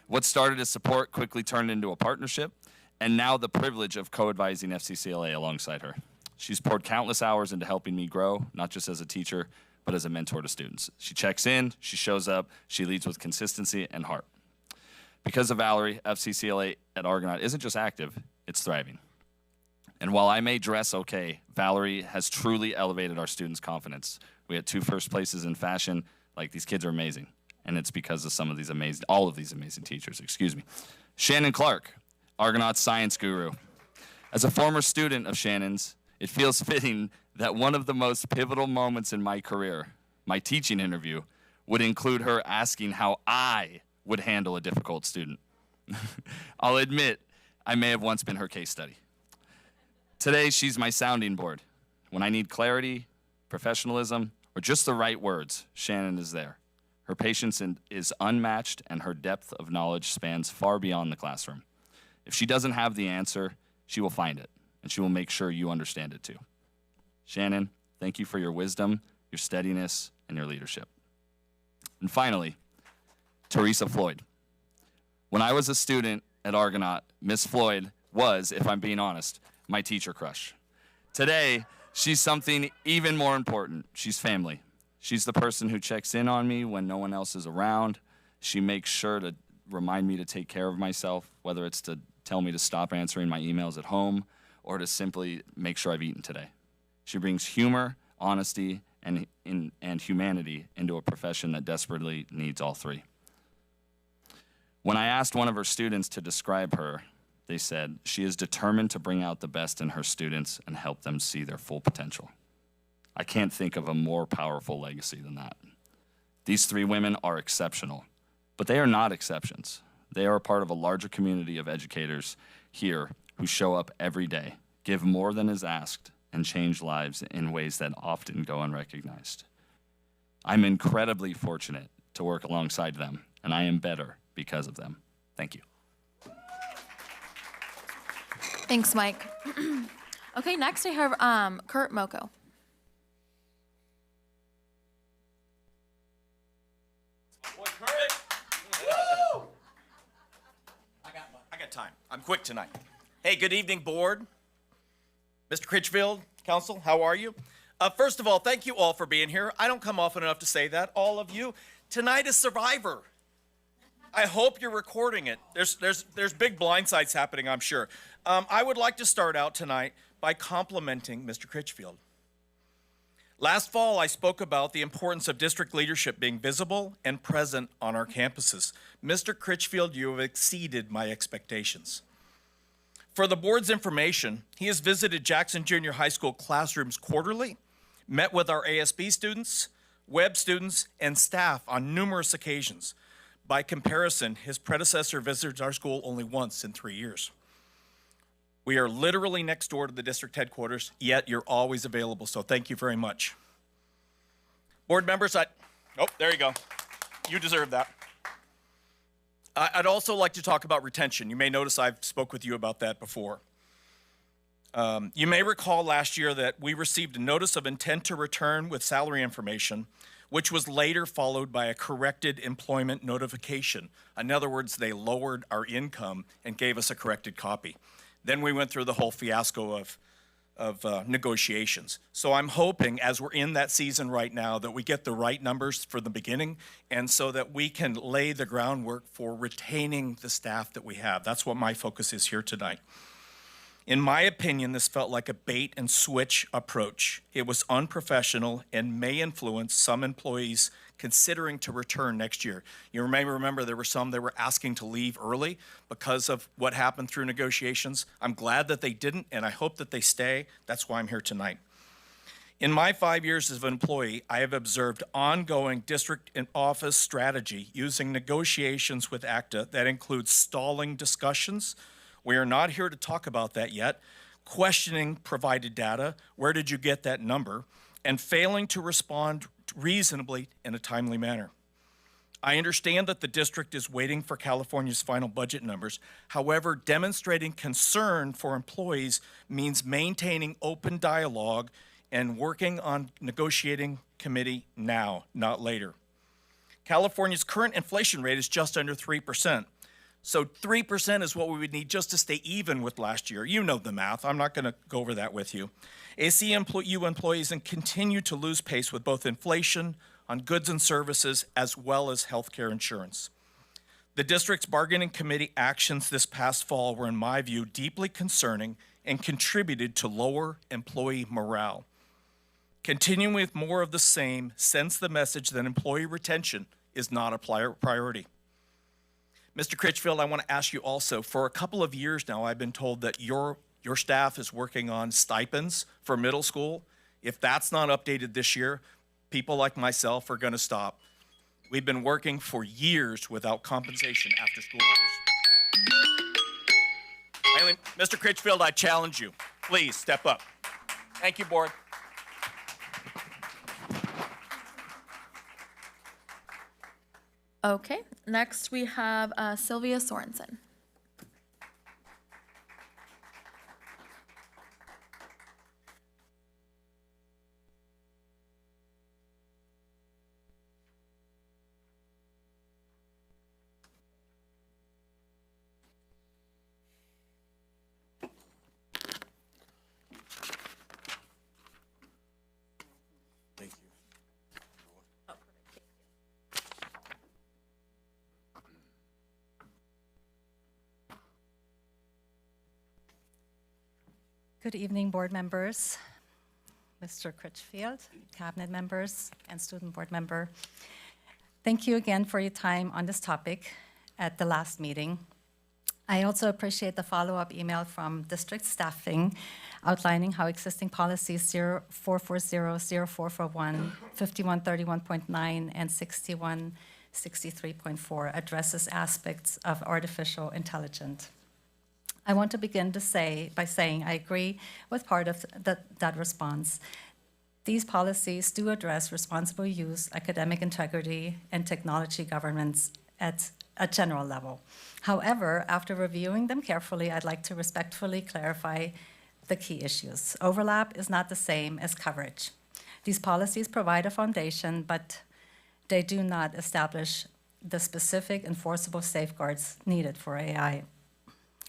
What started as support quickly turned into a partnership, and now the privilege of co-advising FCCLA alongside her. She's poured countless hours into helping me grow, not just as a teacher, but as a mentor to students. She checks in, she shows up, she leads with consistency and heart. Because of Valerie, FCCLA at Argonaut isn't just active, it's thriving. And while I may dress okay, Valerie has truly elevated our students' confidence. We had 2 first places in fashion. Like, these kids are amazing. And it's because of all of these amazing teachers, Shannon Clark, Argonaut's science guru. As a former student of Shannon's, it feels fitting that one of the most pivotal moments in my career, my teaching interview, would include her asking how I would handle a difficult student. I'll admit, I may have once been her case study. Today, she's my sounding board. When I need clarity, professionalism, or just the right words, Shannon is there. Her patience is unmatched, and her depth of knowledge spans far beyond the classroom. If she doesn't have the answer, she will find it, and she will make sure you understand it too. Shannon, thank you for your wisdom, your steadiness, and your leadership. And finally, Teresa Floyd. When I was a student at Argonaut, Miss Floyd was, if I'm being honest, my teacher crush. Today, she's something even more important. She's family. She's the person who checks in on me when no one else is around. She makes sure to remind me to take care of myself, whether it's to tell me to stop answering my emails at home or to simply make sure I've eaten today. She brings humor, honesty, and humanity into a profession that desperately needs all 3. When I asked one of her students to describe her, they said, she is determined to bring out the best in her students and help them see their full potential. I can't think of a more powerful legacy than that. These 3 women are exceptional, but they are not exceptions. They are a part of a larger community of educators here who show up every day, give more than is asked, and change lives in ways that often go unrecognized. I'm incredibly fortunate to work alongside them, and I am better because of them. Thank you. Thanks, Mike. Okay, next I have Kurt Moko. I got time. I'm quick tonight. Hey, good evening, board. Mr. Critchfield, council, how are you? First of all, thank you all for being here. I don't come often enough to say that, all of you. Tonight is Survivor. I hope you're recording it. There's big blindsides happening, I'm sure. I would like to start out tonight by complimenting Mr. Critchfield. Last fall, I spoke about the importance of district leadership being visible and present on our campuses. Mr. Critchfield, you have exceeded my expectations. For the board's information, he has visited Jackson Junior High School classrooms quarterly, met with our ASB students, web students, and staff on numerous occasions. By comparison, his predecessor visited our school only once in 3 years. We are literally next door to the district headquarters, yet you're always available, so thank you very much. Board members, oh, there you go. You deserve that. I'd also like to talk about retention. You may notice I've spoke with you about that before. You may recall last year that we received a notice of intent to return with salary information, which was later followed by a corrected employment notification. In other words, they lowered our income and gave us a corrected copy. Then we went through the whole fiasco of negotiations. So I'm hoping, as we're in that season right now, that we get the right numbers for the beginning, and so that we can lay the groundwork for retaining the staff that we have. That's what my focus is here tonight. In my opinion, this felt like a bait and switch approach. It was unprofessional and may influence some employees considering to return next year. You may remember there were some that were asking to leave early because of what happened through negotiations. I'm glad that they didn't, and I hope that they stay. That's why I'm here tonight. In my 5 years as an employee, I have observed ongoing district and office strategy using negotiations with ACTA that includes stalling discussions. We are not here to talk about that yet. Questioning provided data, where did you get that number? And failing to respond reasonably in a timely manner. I understand that the district is waiting for California's final budget numbers. However, demonstrating concern for employees means maintaining open dialogue and working on negotiating committee now, not later. California's current inflation rate is just under 3%. So 3% is what we would need just to stay even with last year. You know the math. I'm not going to go over that with you. ACU employees and continue to lose pace with both inflation on goods and services as well as healthcare insurance. The district's bargaining committee actions this past fall were, in my view, deeply concerning and contributed to lower employee morale. Continuing with more of the same sends the message that employee retention is not a priority. Mr. Critchfield, I want to ask you also, for a couple of years now, I've been told that your staff is working on stipends for middle school. If that's not updated this year, people like myself are going to stop. We've been working for years without compensation after school hours. Finally, Mr. Critchfield, I challenge you. Please step up. Thank you, board. Okay, next we have Sylvia Sorensen. Good evening, board members, Mr. Critchfield, cabinet members, and student board member. Thank you again for your time on this topic at the last meeting. I also appreciate the follow-up email from district staffing outlining how existing policies 0440, 0441, 5131.9, and 6163.4 addresses aspects of artificial intelligence. I want to begin by saying I agree with part of that response. These policies do address responsible use, academic integrity, and technology governance at a general level. However, after reviewing them carefully, I'd like to respectfully clarify the key issues. Overlap is not the same as coverage. These policies provide a foundation, but they do not establish the specific enforceable safeguards needed for AI.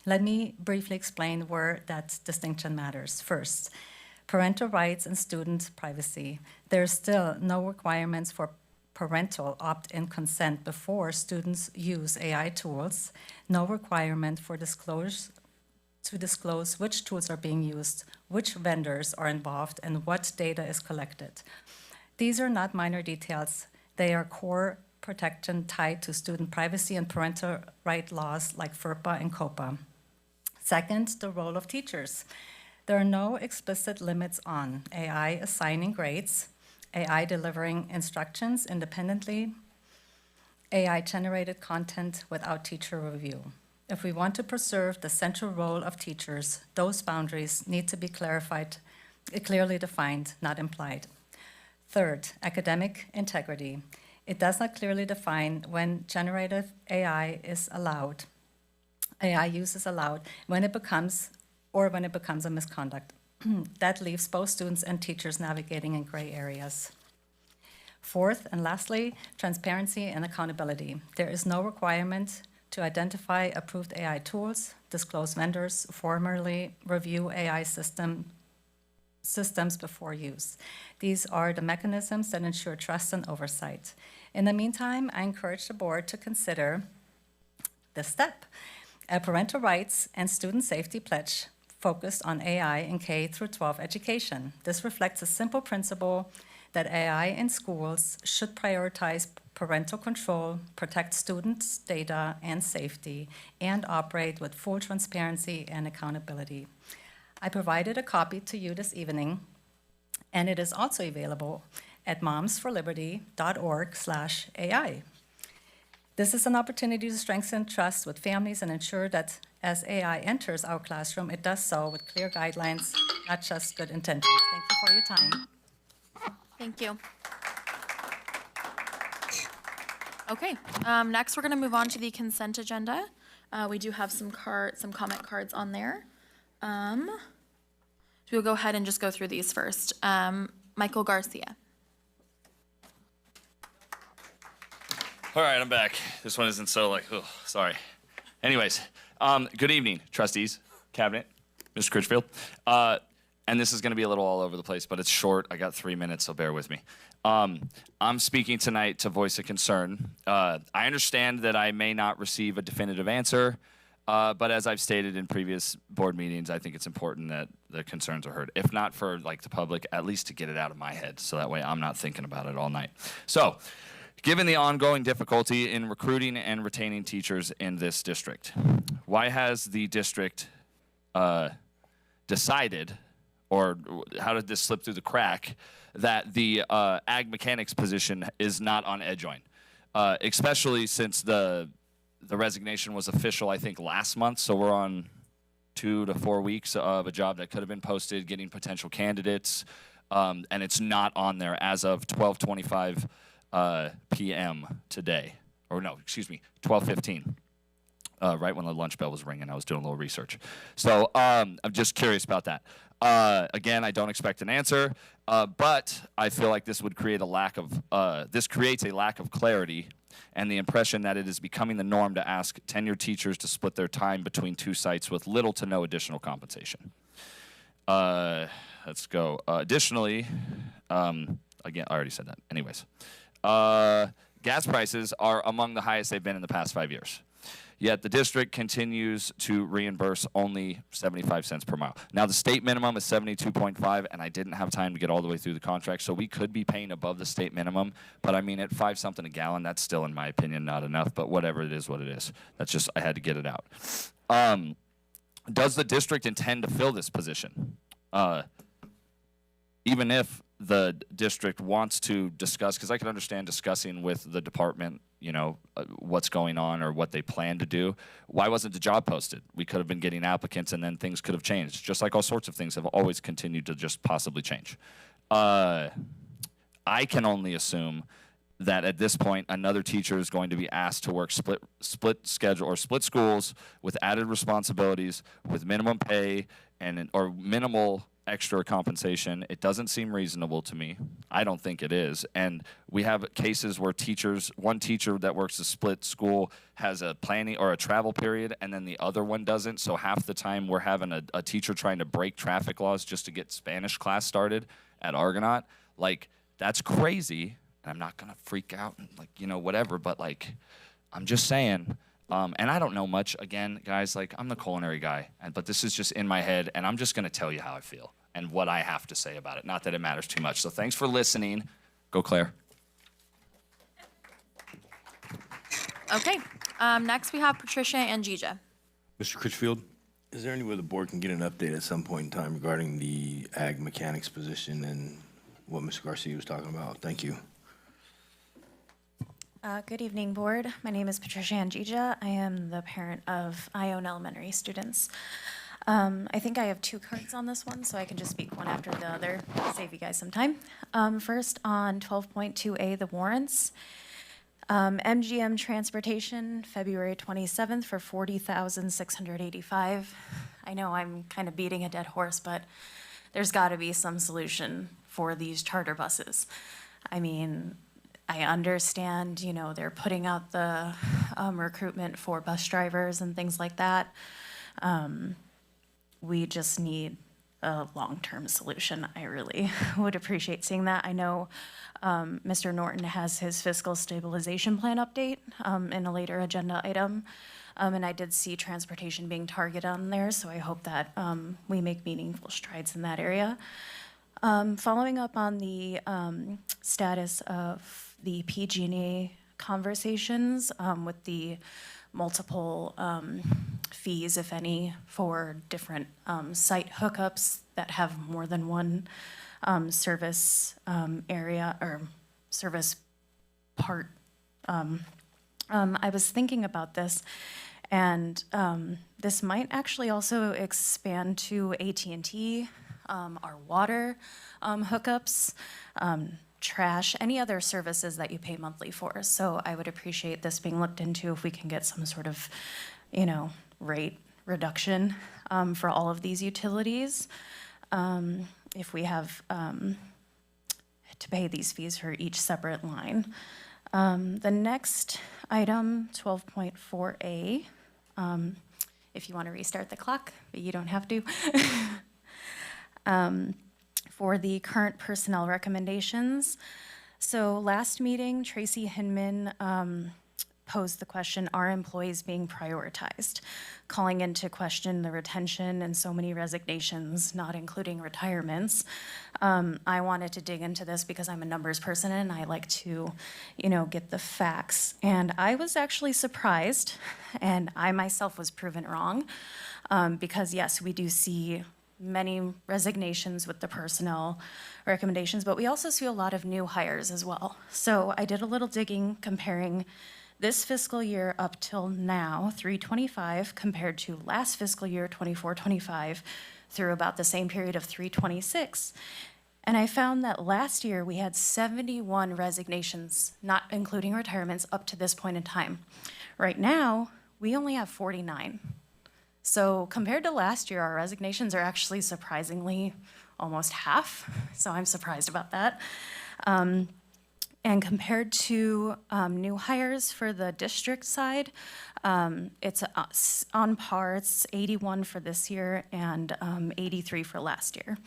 Let me briefly explain where that distinction matters. First, parental rights and student privacy. There are still no requirements for parental opt-in consent before students use AI tools, no requirement for disclose which tools are being used, which vendors are involved, and what data is collected. These are not minor details. They are core protection tied to student privacy and parental right laws like FERPA and COPA. Second, the role of teachers. There are no explicit limits on AI assigning grades, AI delivering instructions independently, AI-generated content without teacher review. If we want to preserve the central role of teachers, those boundaries need to be clearly defined, not implied. Third, academic integrity. It does not clearly define when generative AI is allowed. AI use is allowed when it becomes a misconduct. That leaves both students and teachers navigating in gray areas. Fourth, and lastly, transparency and accountability. There is no requirement to identify approved AI tools, disclose vendors, formally review AI systems before use. These are the mechanisms that ensure trust and oversight. In the meantime, I encourage the board to consider this step. A parental rights and student safety pledge focused on AI in K-12 education. This reflects a simple principle that AI in schools should prioritize parental control, protect students' data and safety, and operate with full transparency and accountability. I provided a copy to you this evening, and it is also available at momsforliberty.org/AI. This is an opportunity to strengthen trust with families and ensure that as AI enters our classroom, it does so with clear guidelines, not just good intentions. Thank you for your time. Thank you. Okay, next we're going to move on to the consent agenda. We do have some comment cards on there. So we'll go ahead and just go through these first. Michael Garcia. All right, I'm back. This one isn't so sorry. Anyways, good evening, trustees, cabinet, Mr. Critchfield. And this is going to be a little all over the place, but it's short. I got 3 minutes, so bear with me. I'm speaking tonight to voice a concern. I understand that I may not receive a definitive answer, but as I've stated in previous board meetings, I think it's important that the concerns are heard. If not for like the public, at least to get it out of my head, so that way I'm not thinking about it all night. So, given the ongoing difficulty in recruiting and retaining teachers in this district, why has the district decided, or how did this slip through the crack, that the ag mechanics position is not on EdJoin? Especially since the resignation was official, I think, last month, so we're on 2 to 4 weeks of a job that could have been posted, getting potential candidates, and it's not on there as of 12:25 p.m. today. Or no, excuse me, 12:15. Right when the lunch bell was ringing, I was doing a little research. So I'm just curious about that. Again, I don't expect an answer, but I feel like this would create a lack of, this creates a lack of clarity and the impression that it is becoming the norm to ask tenured teachers to split their time between 2 sites with little to no additional compensation. Let's go. Additionally, again, I already said that. Anyways, gas prices are among the highest they've been in the past 5 years. Yet the district continues to reimburse only 75 cents per mile. Now the state minimum is 72.5, and I didn't have time to get all the way through the contract, so we could be paying above the state minimum, but I mean at 5 something a gallon, that's still, in my opinion, not enough, but whatever, it is what it is. That's just, I had to get it out. Does the district intend to fill this position? Even if the district wants to discuss, because I can understand discussing with the department, you know, what's going on or what they plan to do. Why wasn't the job posted? We could have been getting applicants and then things could have changed, just like all sorts of things have always continued to just possibly change. I can only assume that at this point another teacher is going to be asked to work split schedule or split schools with added responsibilities, with minimum pay and or minimal extra compensation. It doesn't seem reasonable to me. I don't think it is. And we have cases where teachers, one teacher that works a split school has a planning or a travel period and then the other one doesn't. So half the time we're having a teacher trying to break traffic laws just to get Spanish class started at Argonaut. Like, that's crazy. And I'm not gonna freak out and like, you know, whatever, but like, I'm just saying, and I don't know much, again, guys, like I'm the culinary guy, but this is just in my head and I'm just gonna tell you how I feel and what I have to say about it. Not that it matters too much. So thanks for listening. Go Claire. Okay, next we have Patricia and Gija. Mr. Critchfield, is there any way the board can get an update at some point in time regarding the ag mechanics position and what Ms. Garcia was talking about? Thank you. Good evening, board. My name is Patricia Angija. I am the parent of Ione Elementary students. I think I have 2 cards on this one, so I can just speak one after the other, save you guys some time. First, on 12.2A, the warrants. MGM Transportation, February 27th for $40,685. I know I'm kind of beating a dead horse, but there's got to be some solution for these charter buses. I mean, I understand, you know, they're putting out the recruitment for bus drivers and things like that. We just need a long-term solution. I really would appreciate seeing that. I know Mr. Norton has his fiscal stabilization plan update in a later agenda item. And I did see transportation being targeted on there, so I hope that we make meaningful strides in that area. Following up on the status of the PG&E conversations with the multiple fees, if any, for different site hookups that have more than one service area or service part. I was thinking about this, and this might actually also expand to AT&T, our water hookups, trash, any other services that you pay monthly for. So I would appreciate this being looked into if we can get some sort of, you know, rate reduction for all of these utilities. If we have to pay these fees for each separate line. The next item, 12.4A, if you want to restart the clock, but you don't have to. For the current personnel recommendations, so last meeting, Tracy Hinman posed the question, are employees being prioritized? Calling into question the retention and so many resignations, not including retirements. I wanted to dig into this because I'm a numbers person and I like to, get the facts. And I was actually surprised, and I myself was proven wrong, because yes, we do see many resignations with the personnel recommendations, but we also see a lot of new hires as well. So I did a little digging comparing this fiscal year up till now, 325, compared to last fiscal year, 24-25, through about the same period of 326. And I found that last year we had 71 resignations, not including retirements, up to this point in time. Right now, we only have 49. So compared to last year, our resignations are actually surprisingly almost half. So I'm surprised about that. And compared to new hires for the district side, it's on par. It's 81 for this year and 83 for last year.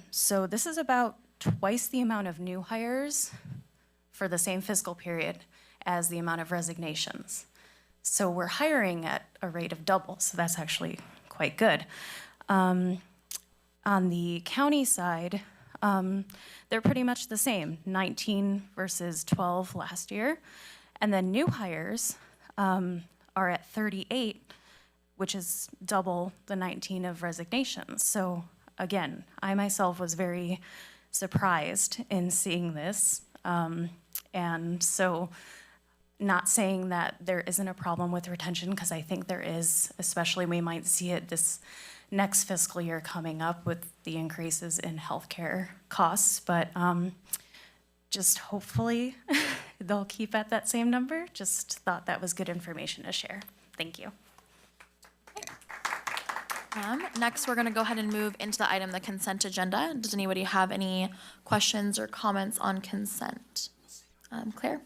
So this is about twice the amount of new hires for the same fiscal period as the amount of resignations. So we're hiring at a rate of double, so that's actually quite good. On the county side, they're pretty much the same, 19 versus 12 last year. And then new hires are at 38, which is double the 19 of resignations. So again, I myself was very surprised in seeing this. And so not saying that there isn't a problem with retention, because I think there is, especially we might see it this next fiscal year coming up with the increases in healthcare costs, but just hopefully they'll keep at that same number. Just thought that was good information to share. Thank you. Next, we're going to go ahead and move into the item, the consent agenda. Does anybody have any questions or comments on consent? Claire?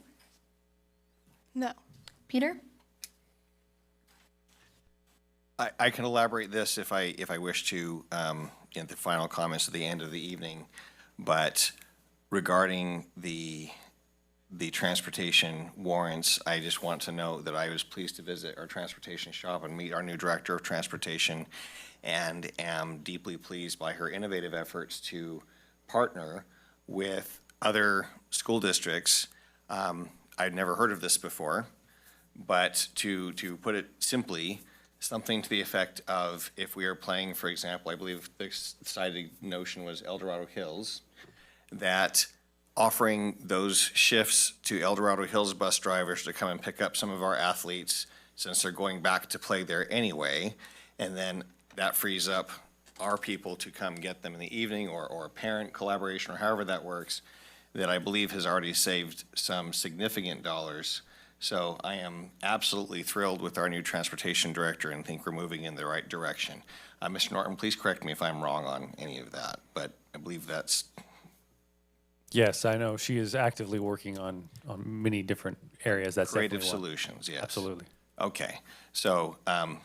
No. Peter? I can elaborate this if I wish to in the final comments at the end of the evening, but regarding the transportation warrants, I just want to note that I was pleased to visit our transportation shop and meet our new director of transportation, and am deeply pleased by her innovative efforts to partner with other school districts. I'd never heard of this before, but to put it simply, something to the effect of, if we are playing, for example, I believe the cited notion was El Dorado Hills, that offering those shifts to El Dorado Hills bus drivers to come and pick up some of our athletes, since they're going back to play there anyway, and then that frees up our people to come get them in the evening, or parent collaboration, or however that works, that I believe has already saved some significant dollars. So I am absolutely thrilled with our new transportation director and think we're moving in the right direction. Mr. Norton, please correct me if I'm wrong on any of that, but I believe that's... Yes, I know. She is actively working on many different areas. That's creative definitely one. solutions, yes. Absolutely. Okay, so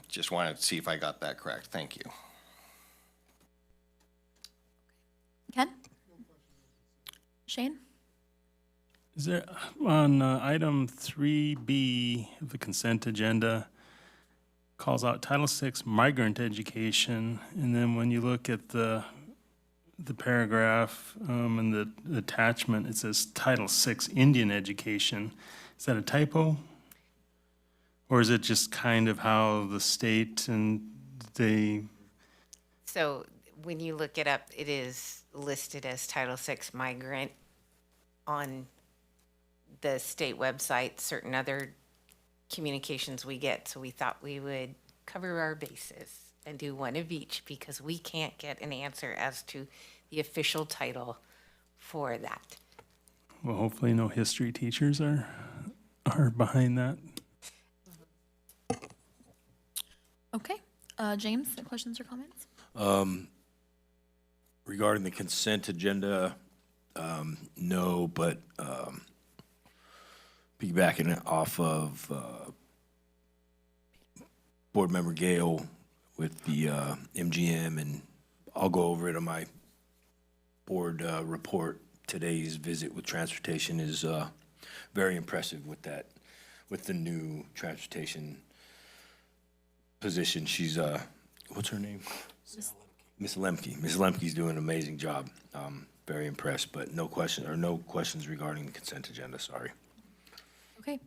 just wanted to see if I got that correct. Thank you. Ken? Shane? Is there, on item 3B of the consent agenda, calls out Title VI migrant education, and then when you look at the paragraph and the attachment, it says Title VI Indian education. Is that a typo? Or is it just kind of how the state and they... So when you look it up, it is listed as Title VI migrant on the state website, certain other communications we get. So we thought we would cover our bases and do one of each, because we can't get an answer as to the official title for that. Well, hopefully no history teachers are behind that. Okay. James, questions or comments? Regarding the consent agenda, no, but piggybacking off of Board Member Gale with the MGM, and I'll go over it on my board report. Today's visit with transportation is very impressive with that, with the new transportation position. She's, what's her name? Miss Lemke. Miss Lemke's doing an amazing job. Very impressed, but no questions regarding the consent agenda, sorry. Okay.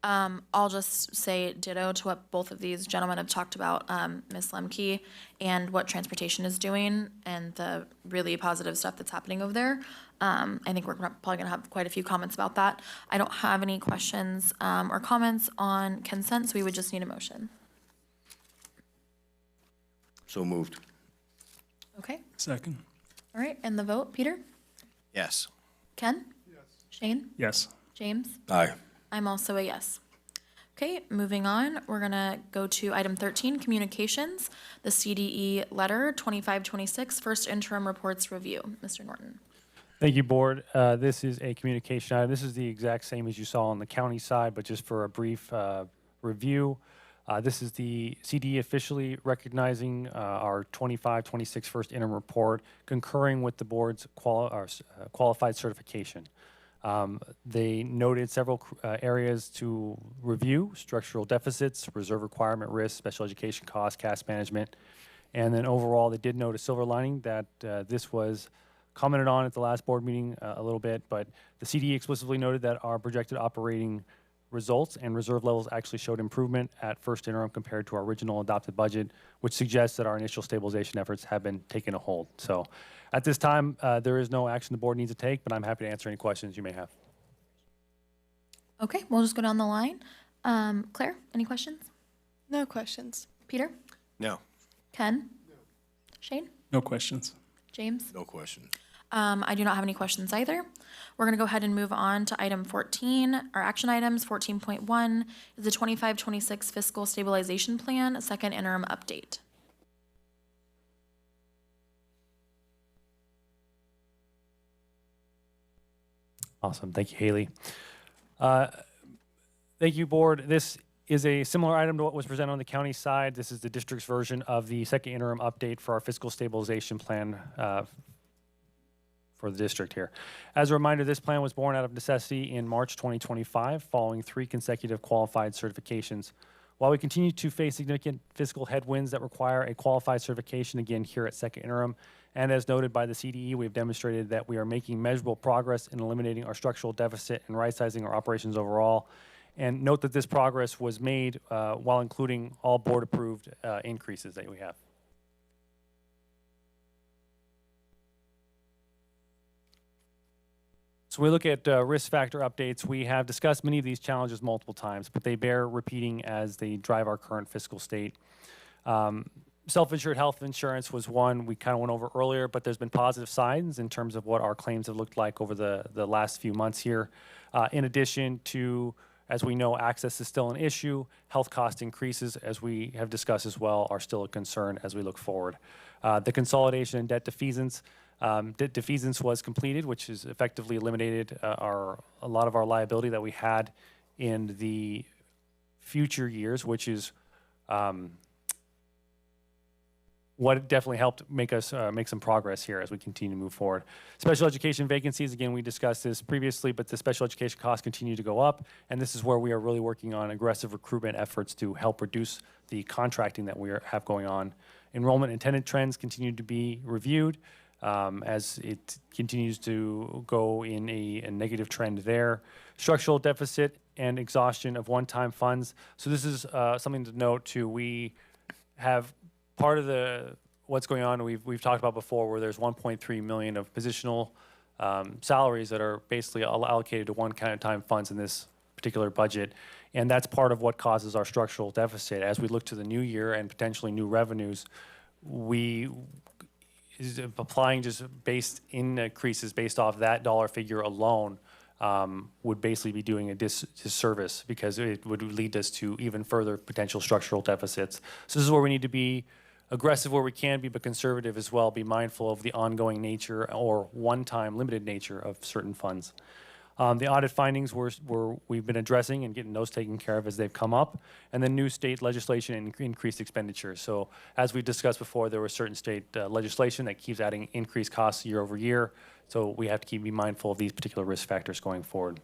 I'll just say ditto to what both of these gentlemen have talked about, Ms. Lemke, and what transportation is doing, and the really positive stuff that's happening over there. I think we're probably gonna have quite a few comments about that. I don't have any questions or comments on consent, so we would just need a motion. So moved. Okay, Second. all right, and the vote, Peter? Yes. Ken? Yes. Shane? Yes. James? Aye. I'm also a yes. Okay, moving on, we're gonna go to item 13, communications, the CDE letter 2526, first interim reports review. Mr. Norton. Thank you, Board. This is a communication item. This is the exact same as you saw on the county side, but just for a brief review. This is the CDE officially recognizing our 25-26 first interim report, concurring with the board's qualified certification. They noted several areas to review: structural deficits, reserve requirement risk, special education costs, CAS management. And then overall, they did note a silver lining that this was commented on at the last board meeting a little bit, but the CDE explicitly noted that our projected operating results and reserve levels actually showed improvement at first interim compared to our original adopted budget, which suggests that our initial stabilization efforts have been taking a hold. So at this time, there is no action the board needs to take, but I'm happy to answer any questions you may have. Okay, we'll just go down the line. Claire, any questions? No questions. Peter? No. Ken? No. Shane? No questions. James? No question. I do not have any questions either. We're going to go ahead and move on to item 14, our action items. 14.1 is the 25-26 fiscal stabilization plan, second interim update. Awesome. Thank you, Haley. Thank you, board. This is a similar item to what was presented on the county side. This is the district's version of the second interim update for our fiscal stabilization plan for the district here. As a reminder, this plan was born out of necessity in March 2025, following 3 consecutive qualified certifications. While we continue to face significant fiscal headwinds that require a qualified certification again here at second interim, and as noted by the CDE, we've demonstrated that we are making measurable progress in eliminating our structural deficit and right-sizing our operations overall. And note that this progress was made while including all board-approved increases that we have. So we look at risk factor updates. We have discussed many of these challenges multiple times, but they bear repeating as they drive our current fiscal state. Self-insured health insurance was one we kind of went over earlier, but there's been positive signs in terms of what our claims have looked like over the last few months here. In addition to, as we know, access is still an issue. Health cost increases, as we have discussed as well, are still a concern as we look forward. The consolidation in debt defeasance. Debt defeasance was completed, which has effectively eliminated a lot of our liability that we had in the future years, which is what definitely helped make us make some progress here as we continue to move forward. Special education vacancies, again, we discussed this previously, but the special education costs continue to go up, and this is where we are really working on aggressive recruitment efforts to help reduce the contracting that we have going on. Enrollment and attendance trends continue to be reviewed as it continues to go in a negative trend there. Structural deficit and exhaustion of one-time funds. So this is something to note too. We have part of what's going on we've talked about before, where there's 1.3 million of positional salaries that are basically allocated to one-time funds in this particular budget. And that's part of what causes our structural deficit. As we look to the new year and potentially new revenues, we applying just based increases based off that dollar figure alone would basically be doing a disservice, because it would lead us to even further potential structural deficits. So this is where we need to be aggressive where we can be, but conservative as well, be mindful of the ongoing nature or one-time limited nature of certain funds. The audit findings we've been addressing and getting those taken care of as they've come up, and then new state legislation and increased expenditures. So as we discussed before, there was certain state legislation that keeps adding increased costs year over year. So we have to be mindful of these particular risk factors going forward.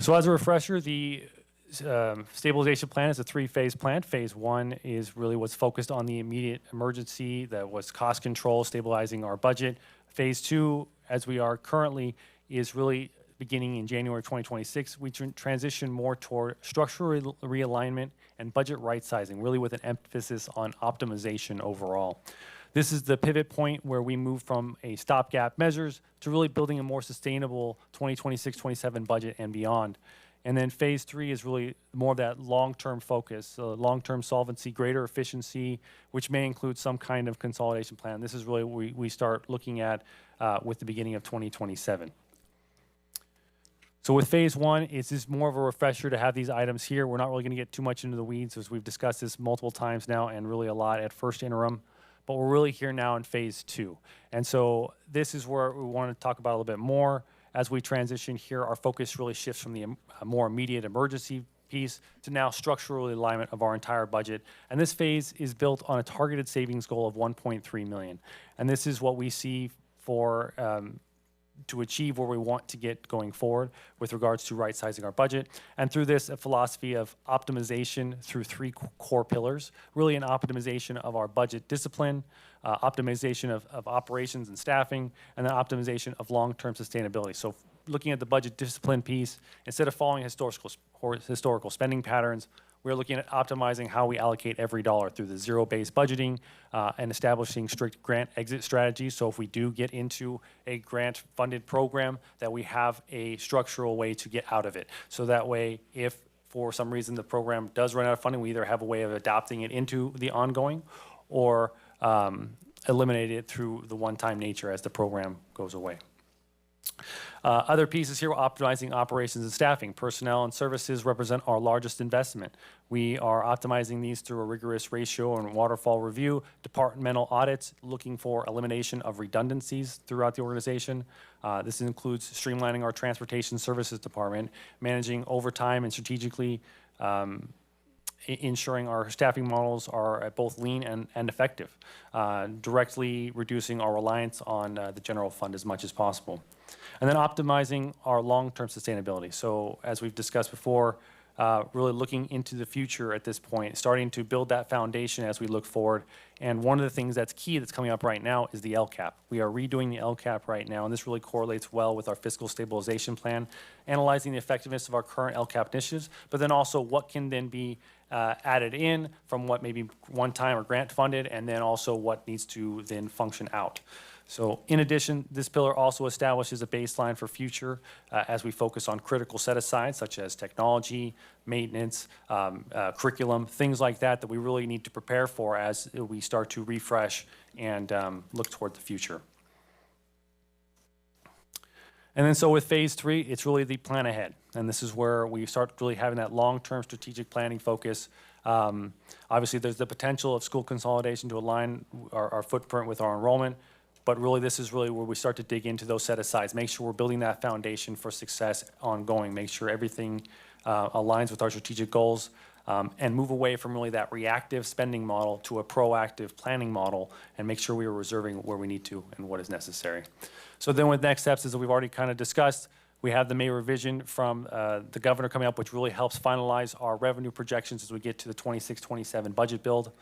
So as a refresher, the stabilization plan is a three-phase plan. Phase one is really what's focused on the immediate emergency, that was cost control, stabilizing our budget. Phase two, as we are currently, is really beginning in January 2026. We transition more toward structural realignment and budget right-sizing, really with an emphasis on optimization overall. This is the pivot point where we move from a stopgap measures to really building a more sustainable 2026-27 budget and beyond. And then phase three is really more of that long-term focus, long-term solvency, greater efficiency, which may include some kind of consolidation plan. This is really what we start looking at with the beginning of 2027. So with phase one, it's just more of a refresher to have these items here. We're not really going to get too much into the weeds, as we've discussed this multiple times now and really a lot at first interim. But we're really here now in phase two. And so this is where we want to talk about a little bit more. As we transition here, our focus really shifts from the more immediate emergency piece to now structural alignment of our entire budget. And this phase is built on a targeted savings goal of $1.3 million. And this is what we see for to achieve where we want to get going forward with regards to right-sizing our budget. And through this, a philosophy of optimization through three core pillars, really an optimization of our budget discipline, optimization of operations and staffing, and then optimization of long-term sustainability. So looking at the budget discipline piece, instead of following historical spending patterns, we're looking at optimizing how we allocate every dollar through the zero-based budgeting and establishing strict grant exit strategies. So if we do get into a grant-funded program, that we have a structural way to get out of it. So that way, if for some reason the program does run out of funding, we either have a way of adopting it into the ongoing or eliminate it through the one-time nature as the program goes away. Other pieces here, optimizing operations and staffing. Personnel and services represent our largest investment. We are optimizing these through a rigorous ratio and waterfall review, departmental audits, looking for elimination of redundancies throughout the organization. This includes streamlining our transportation services department, managing overtime and strategically ensuring our staffing models are both lean and effective, directly reducing our reliance on the general fund as much as possible. And then optimizing our long-term sustainability. So as we've discussed before, really looking into the future at this point, starting to build that foundation as we look forward. And one of the things that's key that's coming up right now is the LCAP. We are redoing the LCAP right now, and this really correlates well with our fiscal stabilization plan, analyzing the effectiveness of our current LCAP initiatives, but then also what can then be added in from what may be one-time or grant funded, and then also what needs to then function out. So in addition, this pillar also establishes a baseline for future as we focus on critical set-asides such as technology, maintenance, curriculum, things like that we really need to prepare for as we start to refresh and look toward the future. And then so with phase three, it's really the plan ahead. And this is where we start really having that long-term strategic planning focus. Obviously, there's the potential of school consolidation to align our footprint with our enrollment. But really, this is really where we start to dig into those set-asides, make sure we're building that foundation for success ongoing, make sure everything aligns with our strategic goals, and move away from really that reactive spending model to a proactive planning model, and make sure we are reserving where we need to and what is necessary. So then with next steps, as we've already kind of discussed, we have the May revision from the governor coming up, which really helps finalize our revenue projections as we get to the 26-27 budget build.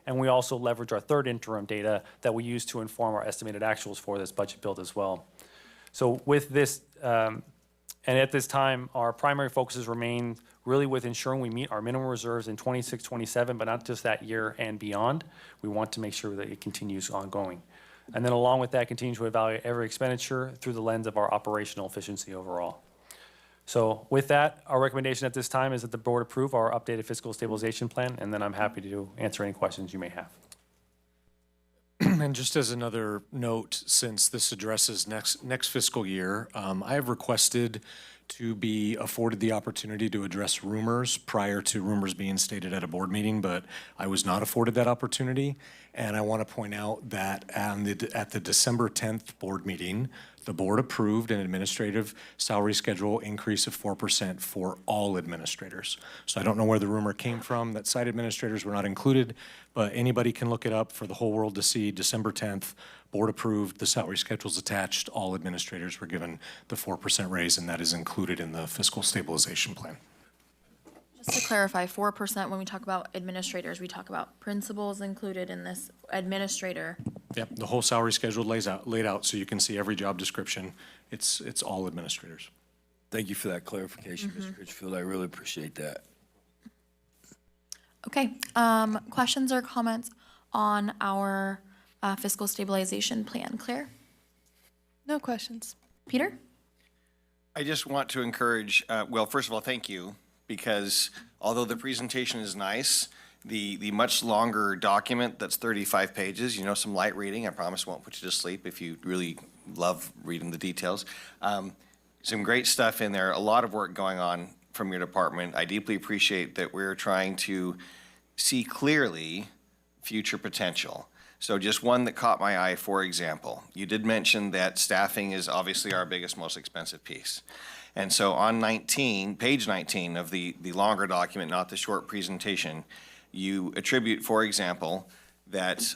And we also leverage our third interim data that we use to inform our estimated actuals for this budget build as well. So with this, and at this time, our primary focuses remain really with ensuring we meet our minimum reserves in 26-27, but not just that year and beyond. We want to make sure that it continues ongoing. And then along with that, continue to evaluate every expenditure through the lens of our operational efficiency overall. So with that, our recommendation at this time is that the board approve our updated fiscal stabilization plan, and then I'm happy to answer any questions you may have. And just as another note, since this addresses next fiscal year, I have requested to be afforded the opportunity to address rumors prior to rumors being stated at a board meeting, but I was not afforded that opportunity. And I want to point out that at the December 10th board meeting, The board approved an administrative salary schedule increase of 4% for all administrators. So I don't know where the rumor came from that site administrators were not included, but anybody can look it up for the whole world to see. December 10th, board approved, the salary schedule's attached, all administrators were given the 4% raise, and that is included in the fiscal stabilization plan. Just to clarify, 4% when we talk about administrators, we talk about principals included in this administrator. Yep, the whole salary schedule laid out so you can see every job description. It's all administrators. Thank you for that clarification, Mr. Critchfield. I really appreciate that. Okay, questions or comments on our fiscal stabilization plan? Claire? No questions. Peter? I just want to encourage, well, first of all, thank you, because although the presentation is nice, the much longer document that's 35 pages, some light reading, I promise won't put you to sleep if you really love reading the details. Some great stuff in there, a lot of work going on from your department. I deeply appreciate that we're trying to see clearly future potential. So just one that caught my eye, for example, you did mention that staffing is obviously our biggest, most expensive piece. And so on page 19 of the longer document, not the short presentation, you attribute, for example, that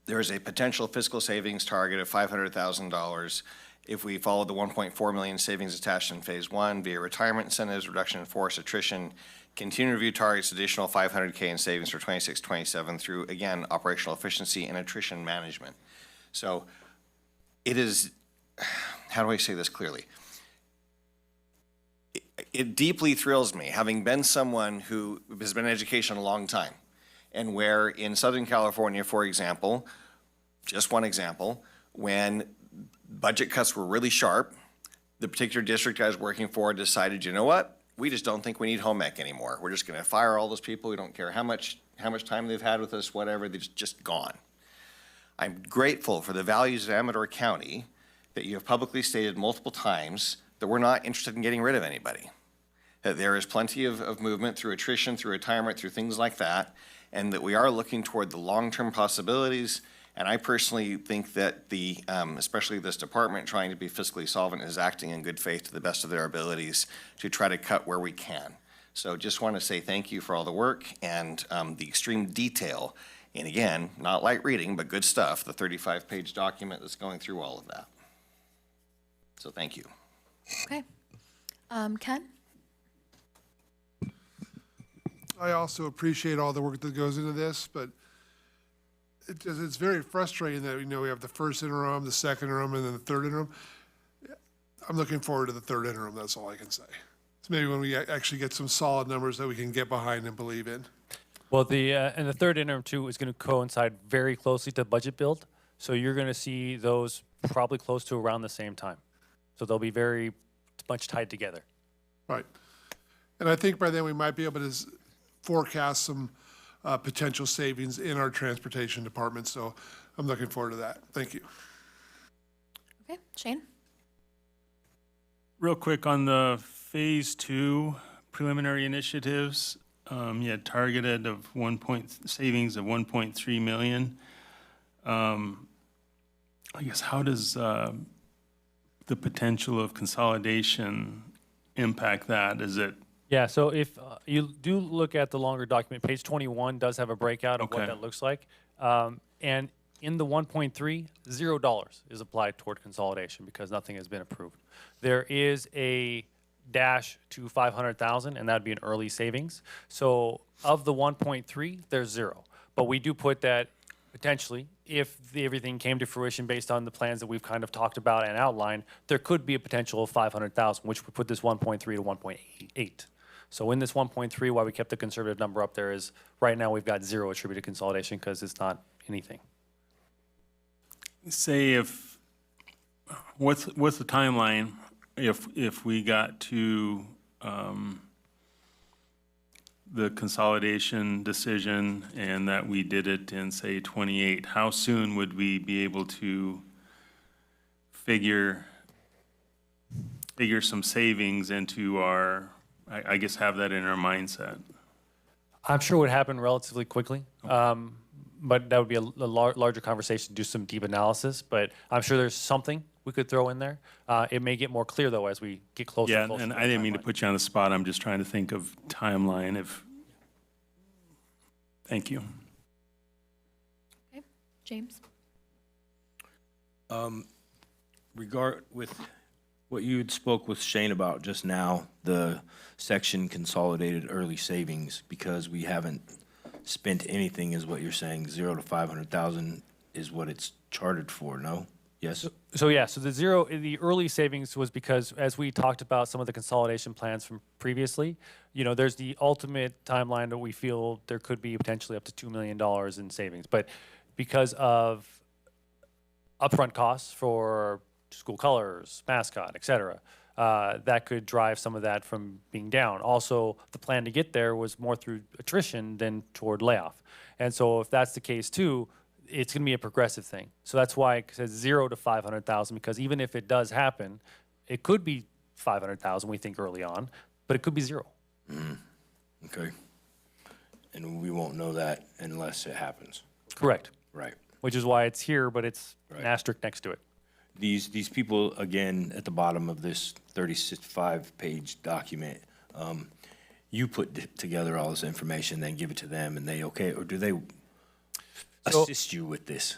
there is a potential fiscal savings target of $500,000 if we follow the 1.4 million savings attached in phase 1 via retirement incentives, reduction in force, attrition, continue review targets additional $500K in savings for 26-27 through, again, operational efficiency and attrition management. So it is, how do I say this clearly? It deeply thrills me, having been someone who has been in education a long time, and where in Southern California, for example, just one example, when budget cuts were really sharp, the particular district I was working for decided, you know what? We just don't think we need home ec anymore. We're just going to fire all those people. We don't care how much time they've had with us, whatever. They're just gone. I'm grateful for the values of Amador County that you have publicly stated multiple times that we're not interested in getting rid of anybody. That there is plenty of movement through attrition, through retirement, through things like that, and that we are looking toward the long-term possibilities. And I personally think that especially this department trying to be fiscally solvent is acting in good faith to the best of their abilities to try to cut where we can. So just want to say thank you for all the work and the extreme detail. And again, not light reading, but good stuff, the 35-page document that's going through all of that. So thank you. Okay. Ken? I also appreciate all the work that goes into this, but it's very frustrating that we have the first interim, the second interim, and then the third interim. I'm looking forward to the third interim, that's all I can say. So maybe when we actually get some solid numbers that we can get behind and believe in. Well, and the third interim too is going to coincide very closely to budget build. So you're going to see those probably close to around the same time. So they'll be very much tied together. Right. And I think by then we might be able to forecast some potential savings in our transportation department. So I'm looking forward to that. Thank you. Okay, Shane? Real quick on the phase 2 preliminary initiatives, you had targeted of savings of 1.3 million. I guess how does the potential of consolidation impact that? Is it? Yeah, so if you do look at the longer document, page 21 does have a breakout of what that looks like. And in the 1.3, $0 is applied toward consolidation because nothing has been approved. There is a dash to 500,000, and that'd be an early savings. So of the 1.3, there's 0. But we do put that potentially, if everything came to fruition based on the plans that we've kind of talked about and outlined, there could be a potential of 500,000, which would put this 1.3 to 1.8. So in this 1.3, why we kept the conservative number up there is right now we've got 0 attributed consolidation because it's not anything. Say what's the timeline if we got to the consolidation decision and that we did it in, say, 28, how soon would we be able to figure some savings into our, I guess, have that in our mindset? I'm sure it would happen relatively quickly. But that would be a larger conversation, do some deep analysis, but I'm sure there's something we could throw in there. It may get more clear, though, as we get closer. Yeah, closer and to I the didn't mean to timeline. put you on the spot. I'm just trying to think of timeline if, thank you. Okay, James? Regard with what you had spoke with Shane about just now, the section consolidated early savings, because we haven't spent anything is what you're saying, 0 to 500,000 is what it's chartered for, no? Yes? So the early savings was because, as we talked about some of the consolidation plans from previously, there's the ultimate timeline that we feel there could be potentially up to $2 million in savings. But because of upfront costs for school colors, mascot, et cetera, that could drive some of that from being down. Also, the plan to get there was more through attrition than toward layoff. And so if that's the case too, it's going to be a progressive thing. So that's why it says 0 to 500,000, because even if it does happen, it could be 500,000, we think early on, but it could be 0. Okay. And we won't know that unless it happens. Correct. Right. Which is why it's here, but it's an asterisk next to it. These people, again, at the bottom of this 35-page document, you put together all this information, then give it to them, and they okay, or do they assist you with this?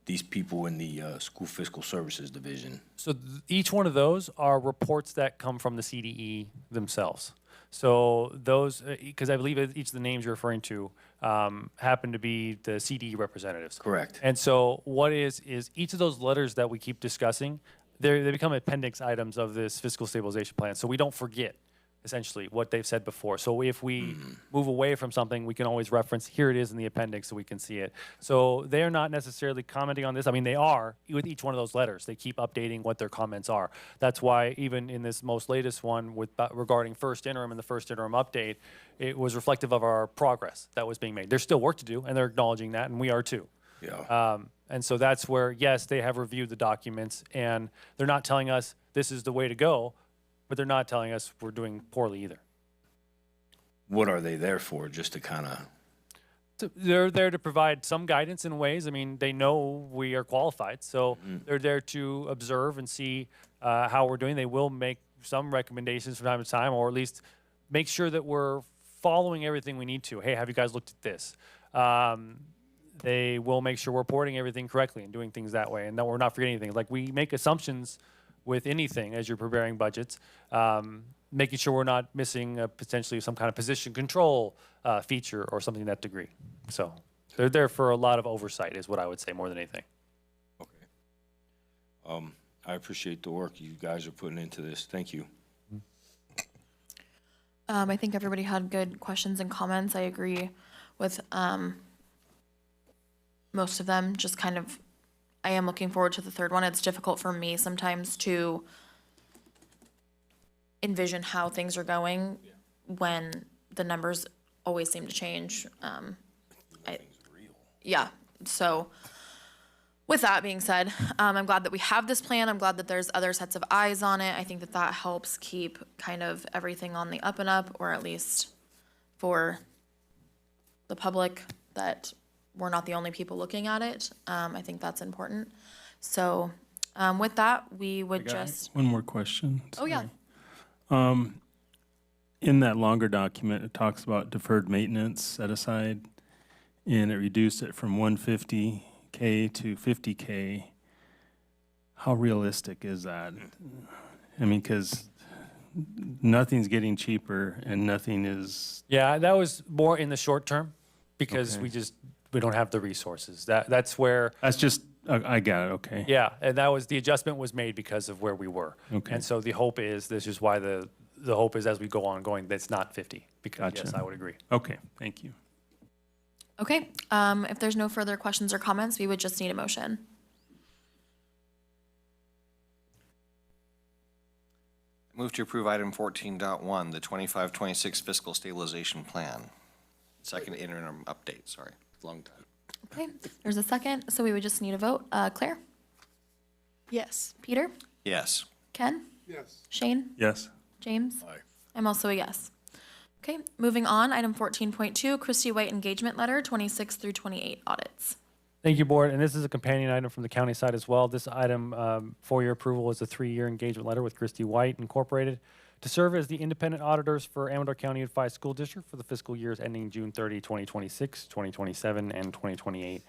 These people in the School Fiscal Services Division. So each one of those are reports that come from the CDE themselves. So those, because I believe each of the names you're referring to happen to be the CDE representatives. Correct. And so what is each of those letters that we keep discussing, they become appendix items of this fiscal stabilization plan. So we don't forget, essentially, what they've said before. So if we move away from something, we can always reference, here it is in the appendix so we can see it. So they're not necessarily commenting on this. I mean, they are with each one of those letters. They keep updating what their comments are. That's why even in this most latest one regarding first interim and the first interim update, it was reflective of our progress that was being made. There's still work to do, and they're acknowledging that, and we are too. Yeah. And so that's where, yes, they have reviewed the documents, and they're not telling us this is the way to go, but they're not telling us we're doing poorly either. What are they there for? Just to kind of... They're there to provide some guidance in ways. I mean, they know we are qualified, so they're there to observe and see how we're doing. They will make some recommendations from time to time, or at least make sure that we're following everything we need to. Hey, have you guys looked at this? They will make sure we're reporting everything correctly and doing things that way, and that we're not forgetting anything. Like, we make assumptions with anything as you're preparing budgets, making sure we're not missing potentially some kind of position control feature or something to that degree. So they're there for a lot of oversight is what I would say more than anything. Okay. I appreciate the work you guys are putting into this. Thank you. I think everybody had good questions and comments. I agree with most of them. Just kind of, I am looking forward to the third one. It's difficult for me sometimes to envision how things are going when the numbers always seem to change. Yeah, so with that being said, I'm glad that we have this plan. I'm glad that there's other sets of eyes on it. I think that that helps keep kind of everything on the up and up, or at least for the public, that we're not the only people looking at it. I think that's important. So with that, we would just... One more question. Oh, yeah. In that longer document, it talks about deferred maintenance set aside, and it reduced it from 150K to 50K. How realistic is that? I mean, because nothing's getting cheaper and nothing is... Yeah, that was more in the short term because Okay. we don't have the resources. That's where... That's just, I got it, okay. Yeah, and that was, the adjustment was made because of where we were. Okay. And so the hope is, this is why the hope is as we go on going, that's not 50, because yes, Gotcha. I would agree. Okay, thank you. Okay, if there's no further questions or comments, we would just need a motion. Move to approve item 14.1, the 25-26 fiscal stabilization plan. Second interim update, sorry, long time. Okay, there's a second, so we would just need a vote. Claire? Yes. Peter? Yes. Ken? Yes. Shane? Yes. James? Aye. I'm also a yes. Okay, moving on, item 14.2, Christy White engagement letter, 26 through 28 audits. Thank you, Board. And this is a companion item from the county side as well. This item for your approval is a 3-year engagement letter with Christy White Incorporated to serve as the independent auditors for Amador County Unified School District for the fiscal years ending June 30, 2026, 2027, and 2028.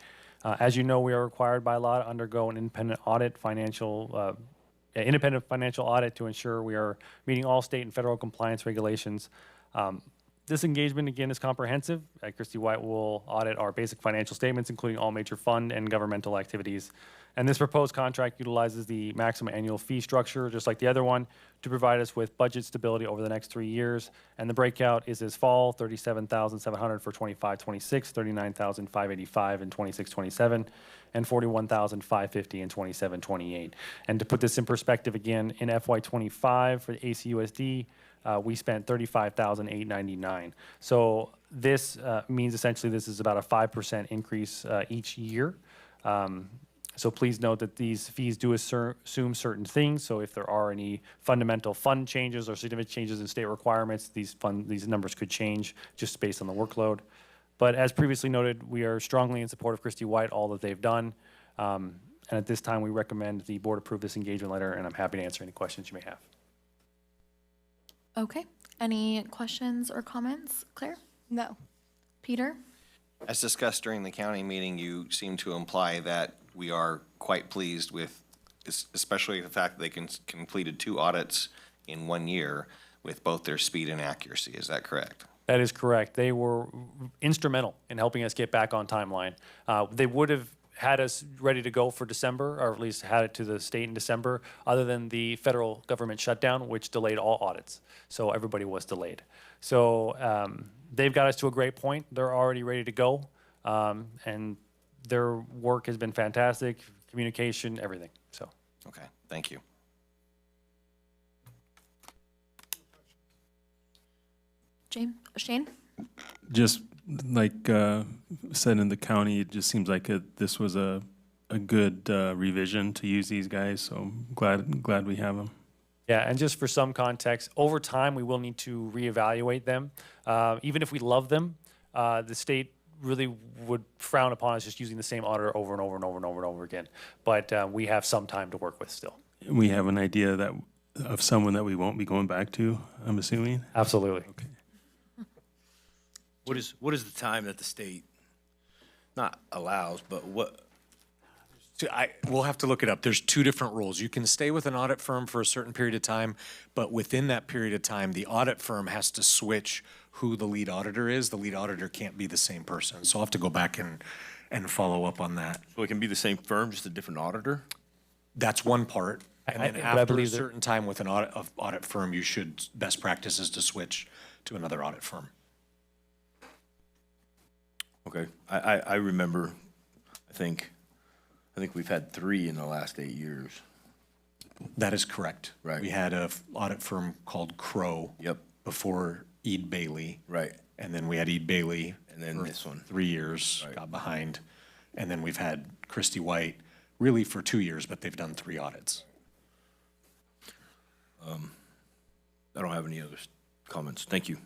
As you know, we are required by law to undergo an independent financial audit to ensure we are meeting all state and federal compliance regulations. This engagement, again, is comprehensive. Christy White will audit our basic financial statements, including all major fund and governmental activities. And this proposed contract utilizes the maximum annual fee structure, just like the other one, to provide us with budget stability over the next 3 years. And the breakout is as follows: $37,700 for 25-26, $39,585 in 26-27, and $41,550 in 27-28. And to put this in perspective again, in FY25 for the ACUSD, we spent $35,899. So this means essentially this is about a 5% increase each year. So please note that these fees do assume certain things. So if there are any fundamental fund changes or significant changes in state requirements, these numbers could change just based on the workload. But as previously noted, we are strongly in support of Christy White, all that they've done. And at this time, we recommend the board approve this engagement letter, and I'm happy to answer any questions you may have. Okay, any questions or comments? Claire? No. Peter? As discussed during the county meeting, you seem to imply that we are quite pleased with, especially the fact that they completed 2 audits in 1 year with both their speed and accuracy. Is that correct? That is correct. They were instrumental in helping us get back on timeline. They would have had us ready to go for December, or at least had it to the state in December, other than the federal government shutdown, which delayed all audits. So everybody was delayed. So they've got us to a great point. They're already ready to go. And their work has been fantastic, communication, everything. So. Okay, thank you. Shane? Just like said in the county, it just seems like this was a good revision to use these guys. So glad we have them. Yeah, and just for some context, over time we will need to reevaluate them. Even if we love them, the state really would frown upon us just using the same auditor over and over and over and over and over again. But we have some time to work with still. We have an idea of someone that we won't be going back to, I'm assuming? Absolutely. Okay. What is the time that the state not allows, but what? We'll have to look it up. There's 2 different rules. You can stay with an audit firm for a certain period of time, but within that period of time, the audit firm has to switch who the lead auditor is. The lead auditor can't be the same person. So I'll have to go back and follow up on that. So it can be the same firm, just a different auditor? That's one part. And then I after a believe that- certain time with an audit firm, best practice is to switch to another audit firm. Okay, I remember, I think we've had 3 in the last 8 years. That is correct. Right. We had a audit firm called Crow. Yep. Before Ede Bailey. Right. And then we had Ede Bailey. And then this one. 3 years, Right. got behind. And then we've had Christy White, really for 2 years, but they've done 3 audits. I don't have any other comments. Thank you.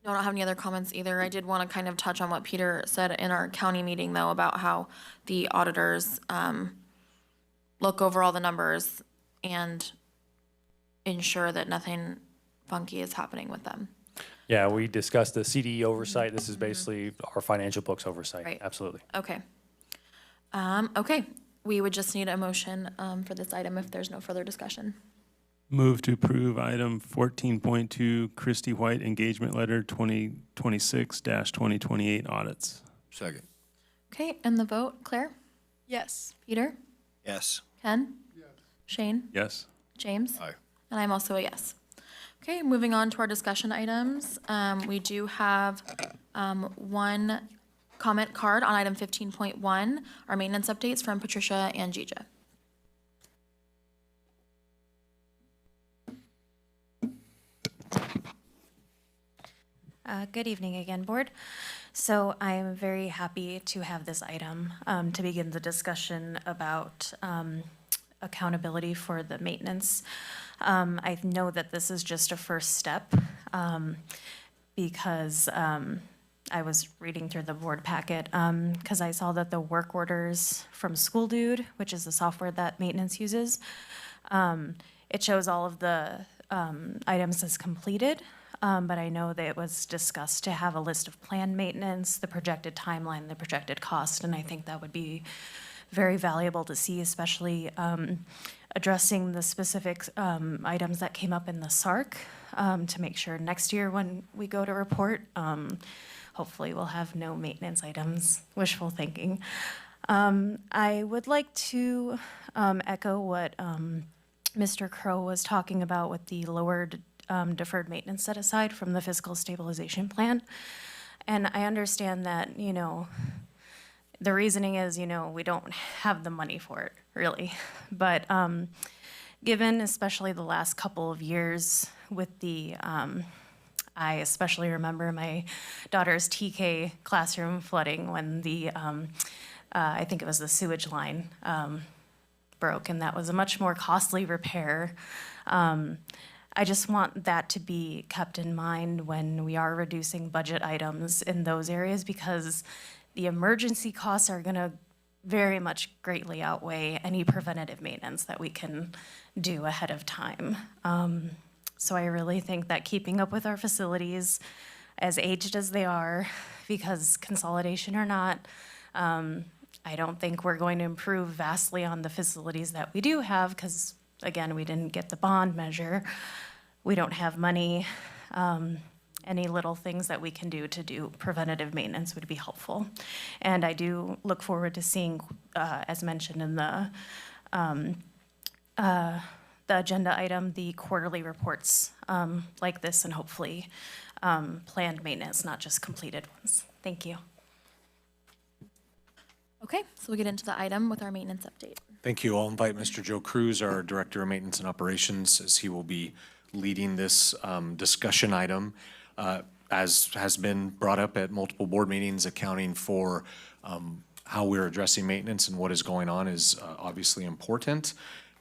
No, I don't have any other comments either. I did want to kind of touch on what Peter said in our county meeting, though, about how the auditors look over all the numbers and ensure that nothing funky is happening with them. Yeah, we discussed the CDE oversight. This is basically our financial books oversight. Right. Absolutely. Okay. Okay, we would just need a motion for this item if there's no further discussion. Move to approve item 14.2, Christy White engagement letter 2026-2028 audits. Second. Okay, and the vote, Claire? Yes. Peter? Yes. Ken? Yes. Shane? Yes. James? Aye. And I'm also a yes. Okay, moving on to our discussion items. We do have one comment card on item 15.1, our maintenance updates from Patricia and Gija. Good evening again, Board. So I am very happy to have this item to begin the discussion about accountability for the maintenance. I know that this is just a first step. because I was reading through the board packet because I saw that the work orders from School Dude, which is the software that maintenance uses, it shows all of the items as completed. But I know that it was discussed to have a list of planned maintenance, the projected timeline, the projected cost, and I think that would be very valuable to see, especially addressing the specific items that came up in the SARC to make sure next year when we go to report, hopefully we'll have no maintenance items, wishful thinking. I would like to echo what Mr. Crow was talking about with the lowered deferred maintenance set aside from the fiscal stabilization plan. And I understand that, you know, the reasoning is, you know, we don't have the money for it, really. But given especially the last couple of years with the, I especially remember my daughter's TK classroom flooding when the, I think it was the sewage line broke, and that was a much more costly repair. I just want that to be kept in mind when we are reducing budget items in those areas, because the emergency costs are going to very much greatly outweigh any preventative maintenance that we can do ahead of time. So I really think that keeping up with our facilities, as aged as they are, because consolidation or not, I don't think we're going to improve vastly on the facilities that we do have, because again, we didn't get the bond measure. We don't have money. Any little things that we can do to do preventative maintenance would be helpful. And I do look forward to seeing, as mentioned in the agenda item, the quarterly reports like this, and hopefully planned maintenance, not just completed ones. Thank you. Okay, so we'll get into the item with our maintenance update. Thank you. I'll invite Mr. Joe Cruz, our Director of Maintenance and Operations, as he will be leading this discussion item. As has been brought up at multiple board meetings, accounting for how we're addressing maintenance and what is going on is obviously important.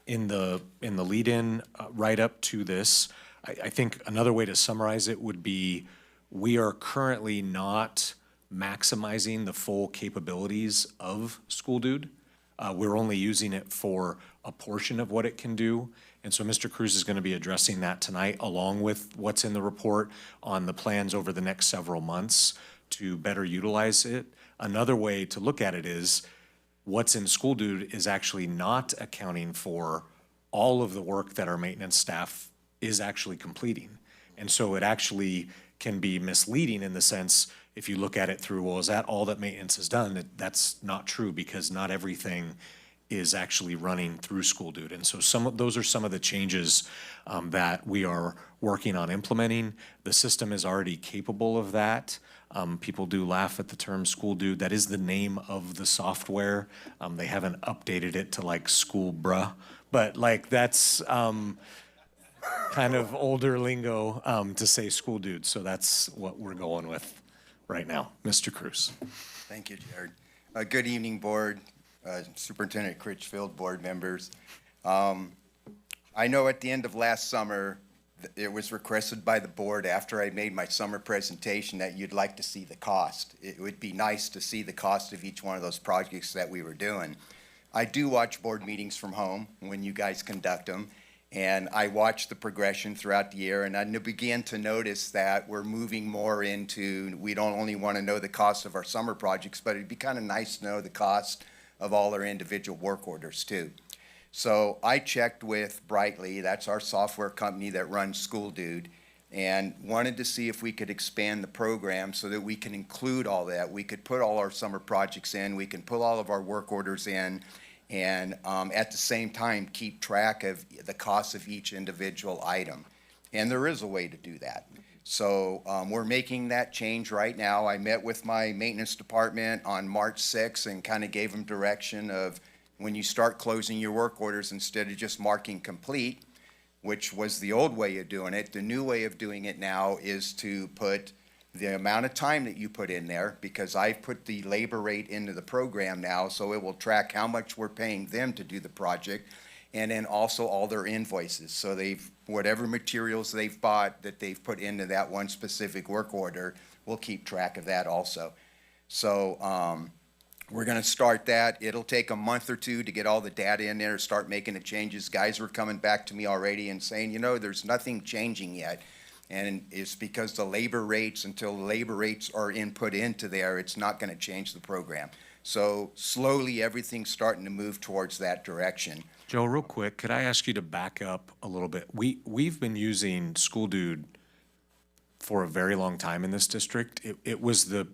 In the lead-in right up to this, I think another way to summarize it would be we are currently not maximizing the full capabilities of School Dude. We're only using it for a portion of what it can do. And so Mr. Cruz is going to be addressing that tonight, along with what's in the report on the plans over the next several months to better utilize it. Another way to look at it is what's in School Dude is actually not accounting for all of the work that our maintenance staff is actually completing. And so it actually can be misleading in the sense, if you look at it through, well, is that all that maintenance has done? That's not true, because not everything is actually running through School Dude. And so those are some of the changes that we are working on implementing. The system is already capable of that. People do laugh at the term School Dude. That is the name of the software. They haven't updated it to like School Bruh, but like that's kind of older lingo to say School Dude. So that's what we're going with right now. Mr. Cruz. Thank you, Jared. Good evening, board, Superintendent Critchfield, board members. I know at the end of last summer, it was requested by the board after I made my summer presentation that you'd like to see the cost. It would be nice to see the cost of each one of those projects that we were doing. I do watch board meetings from home when you guys conduct them, and I watch the progression throughout the year, and I began to notice that we're moving more into, we don't only want to know the cost of our summer projects, but it'd be kind of nice to know the cost of all our individual work orders too. So I checked with Brightly, that's our software company that runs School Dude, and wanted to see if we could expand the program so that we can include all that. We could put all our summer projects in, we can put all of our work orders in, and at the same time keep track of the cost of each individual item. And there is a way to do that. So we're making that change right now. I met with my maintenance department on March 6th and kind of gave them direction of when you start closing your work orders, instead of just marking complete, which was the old way of doing it, the new way of doing it now is to put the amount of time that you put in there, because I've put the labor rate into the program now, so it will track how much we're paying them to do the project. and then also all their invoices. So whatever materials they've bought that they've put into that one specific work order, we'll keep track of that also. So we're gonna start that. It'll take a month or two to get all the data in there, start making the changes. Guys were coming back to me already and saying, there's nothing changing yet. And it's because the labor rates, until the labor rates are input into there, it's not gonna change the program. So slowly, everything's starting to move towards that direction. Joe, real quick, could I ask you to back up a little bit? We've been using School Dude for a very long time in this district. It was the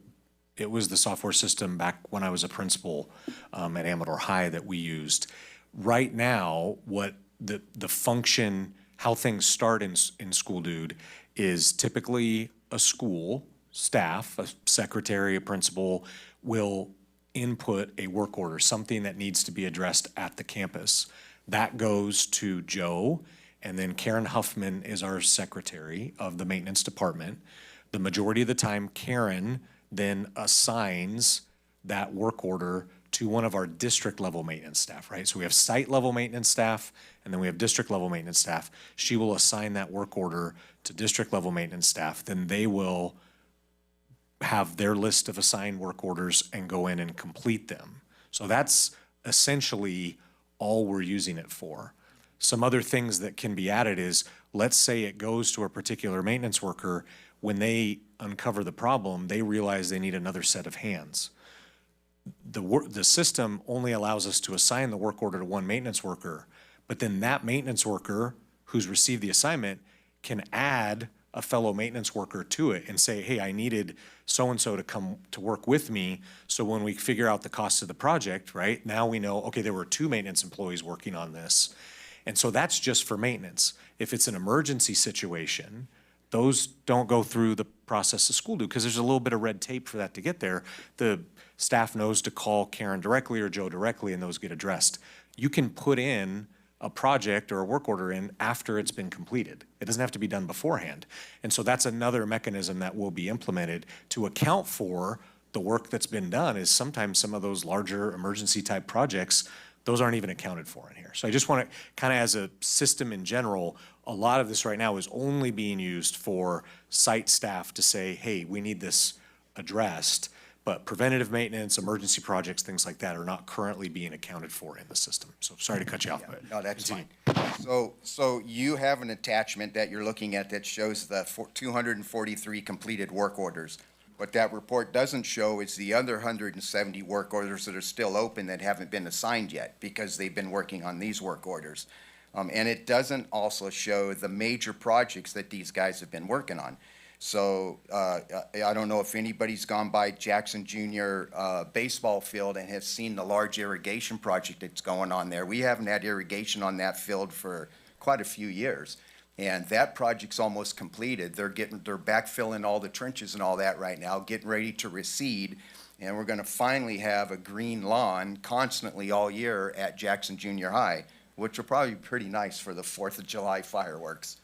software system back when I was a principal at Amador High that we used. Right now, what the function, how things start in School Dude is typically a school staff, a secretary, a principal will input a work order, something that needs to be addressed at the campus. That goes to Joe, and then Karen Huffman is our secretary of the maintenance department. The majority of the time, Karen then assigns that work order to one of our district level maintenance staff, right? So we have site level maintenance staff, and then we have district level maintenance staff. She will assign that work order to district level maintenance staff. Then they will have their list of assigned work orders and go in and complete them. So that's essentially all we're using it for. Some other things that can be added is, let's say it goes to a particular maintenance worker. When they uncover the problem, they realize they need another set of hands. The system only allows us to assign the work order to one maintenance worker, but then that maintenance worker who's received the assignment can add a fellow maintenance worker to it and say, hey, I needed so-and-so to come to work with me. So when we figure out the cost of the project, right, now we know, okay, there were 2 maintenance employees working on this. And so that's just for maintenance. If it's an emergency situation, those don't go through the process of School Dude because there's a little bit of red tape for that to get there. The staff knows to call Karen directly or Joe directly, and those get addressed. You can put in a project or a work order in after it's been completed. It doesn't have to be done beforehand. And so that's another mechanism that will be implemented to account for the work that's been done. Is sometimes some of those larger emergency type projects, those aren't even accounted for in here. So I just want to kind of, as a system in general, a lot of this right now is only being used for site staff to say, hey, we need this addressed. But preventative maintenance, emergency projects, things like that are not currently being accounted for in the system. So sorry to cut you off, but No, that's continue. fine. So you have an attachment that you're looking at that shows the 243 completed work orders. What that report doesn't show is the other 170 work orders that are still open that haven't been assigned yet because they've been working on these work orders. And it doesn't also show the major projects that these guys have been working on. So I don't know if anybody's gone by Jackson Junior baseball field and has seen the large irrigation project that's going on there. We haven't had irrigation on that field for quite a few years. And that project's almost completed. They're backfilling all the trenches and all that right now, getting ready to reseed. And we're gonna finally have a green lawn constantly all year at Jackson Junior High, which will probably be pretty nice for the 4th of July fireworks.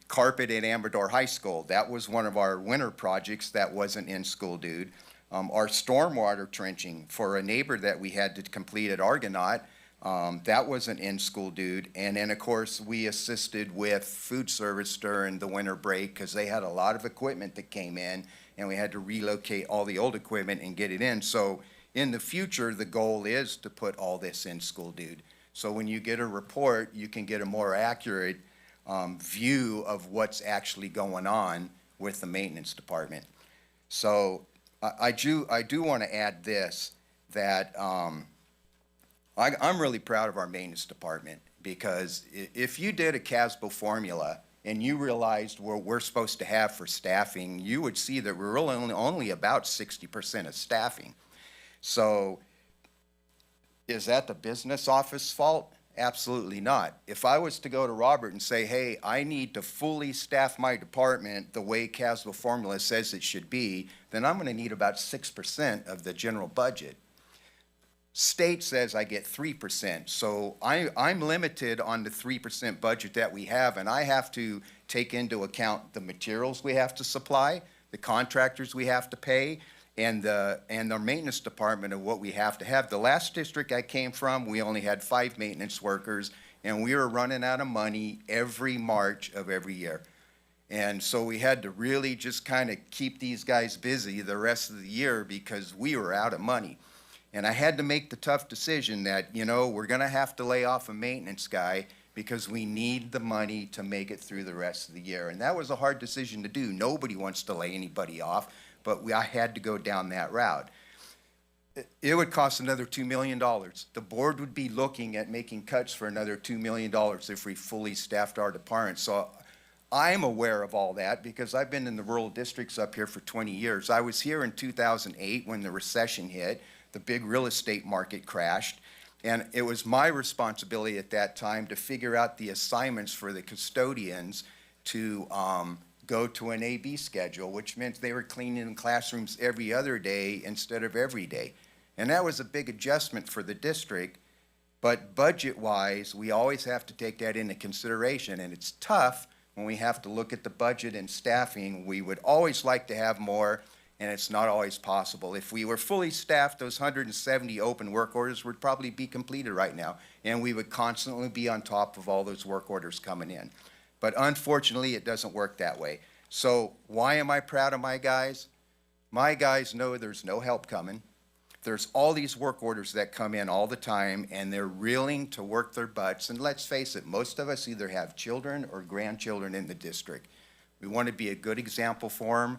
Carpet at Amador High School, that was one of our winter projects that wasn't in School Dude. Our stormwater trenching for a neighbor that we had to complete at Argonaut, that wasn't in School Dude. And then, of course, we assisted with food service during the winter break because they had a lot of equipment that came in and we had to relocate all the old equipment and get it in. So in the future, the goal is to put all this in School Dude. So when you get a report, you can get a more accurate view of what's actually going on with the maintenance department. So I do want to add this, that I'm really proud of our maintenance department because if you did a CASBO formula and you realized what we're supposed to have for staffing, you would see that we're really only about 60% of staffing. So is that the business office fault? Absolutely not. If I was to go to Robert and say, hey, I need to fully staff my department the way CASBO formula says it should be, then I'm going to need about 6% of the general budget. State says I get 3%, so I'm limited on the 3% budget that we have, and I have to take into account the materials we have to supply, the contractors we have to pay, and our maintenance department of what we have to have. The last district I came from, we only had 5 maintenance workers, and we were running out of money every March of every year. And so we had to really just kind of keep these guys busy the rest of the year because we were out of money. And I had to make the tough decision that, you know, we're going to have to lay off a maintenance guy because we need the money to make it through the rest of the year. And that was a hard decision to do. Nobody wants to lay anybody off, but I had to go down that route. It would cost another $2 million. The board would be looking at making cuts for another $2 million if we fully staffed our department. So I'm aware of all that because I've been in the rural districts up here for 20 years. I was here in 2008 when the recession hit, the big real estate market crashed, and it was my responsibility at that time to figure out the assignments for the custodians to go to an AB schedule, which meant they were cleaning classrooms every other day instead of every day. And that was a big adjustment for the district, but budget-wise, we always have to take that into consideration, and it's tough when we have to look at the budget and staffing. We would always like to have more, and it's not always possible. If we were fully staffed, those 170 open work orders would probably be completed right now, and we would constantly be on top of all those work orders coming in. But unfortunately, it doesn't work that way. So why am I proud of my guys? My guys know there's no help coming. There's all these work orders that come in all the time, and they're willing to work their butts. And let's face it, most of us either have children or grandchildren in the district. We want to be a good example for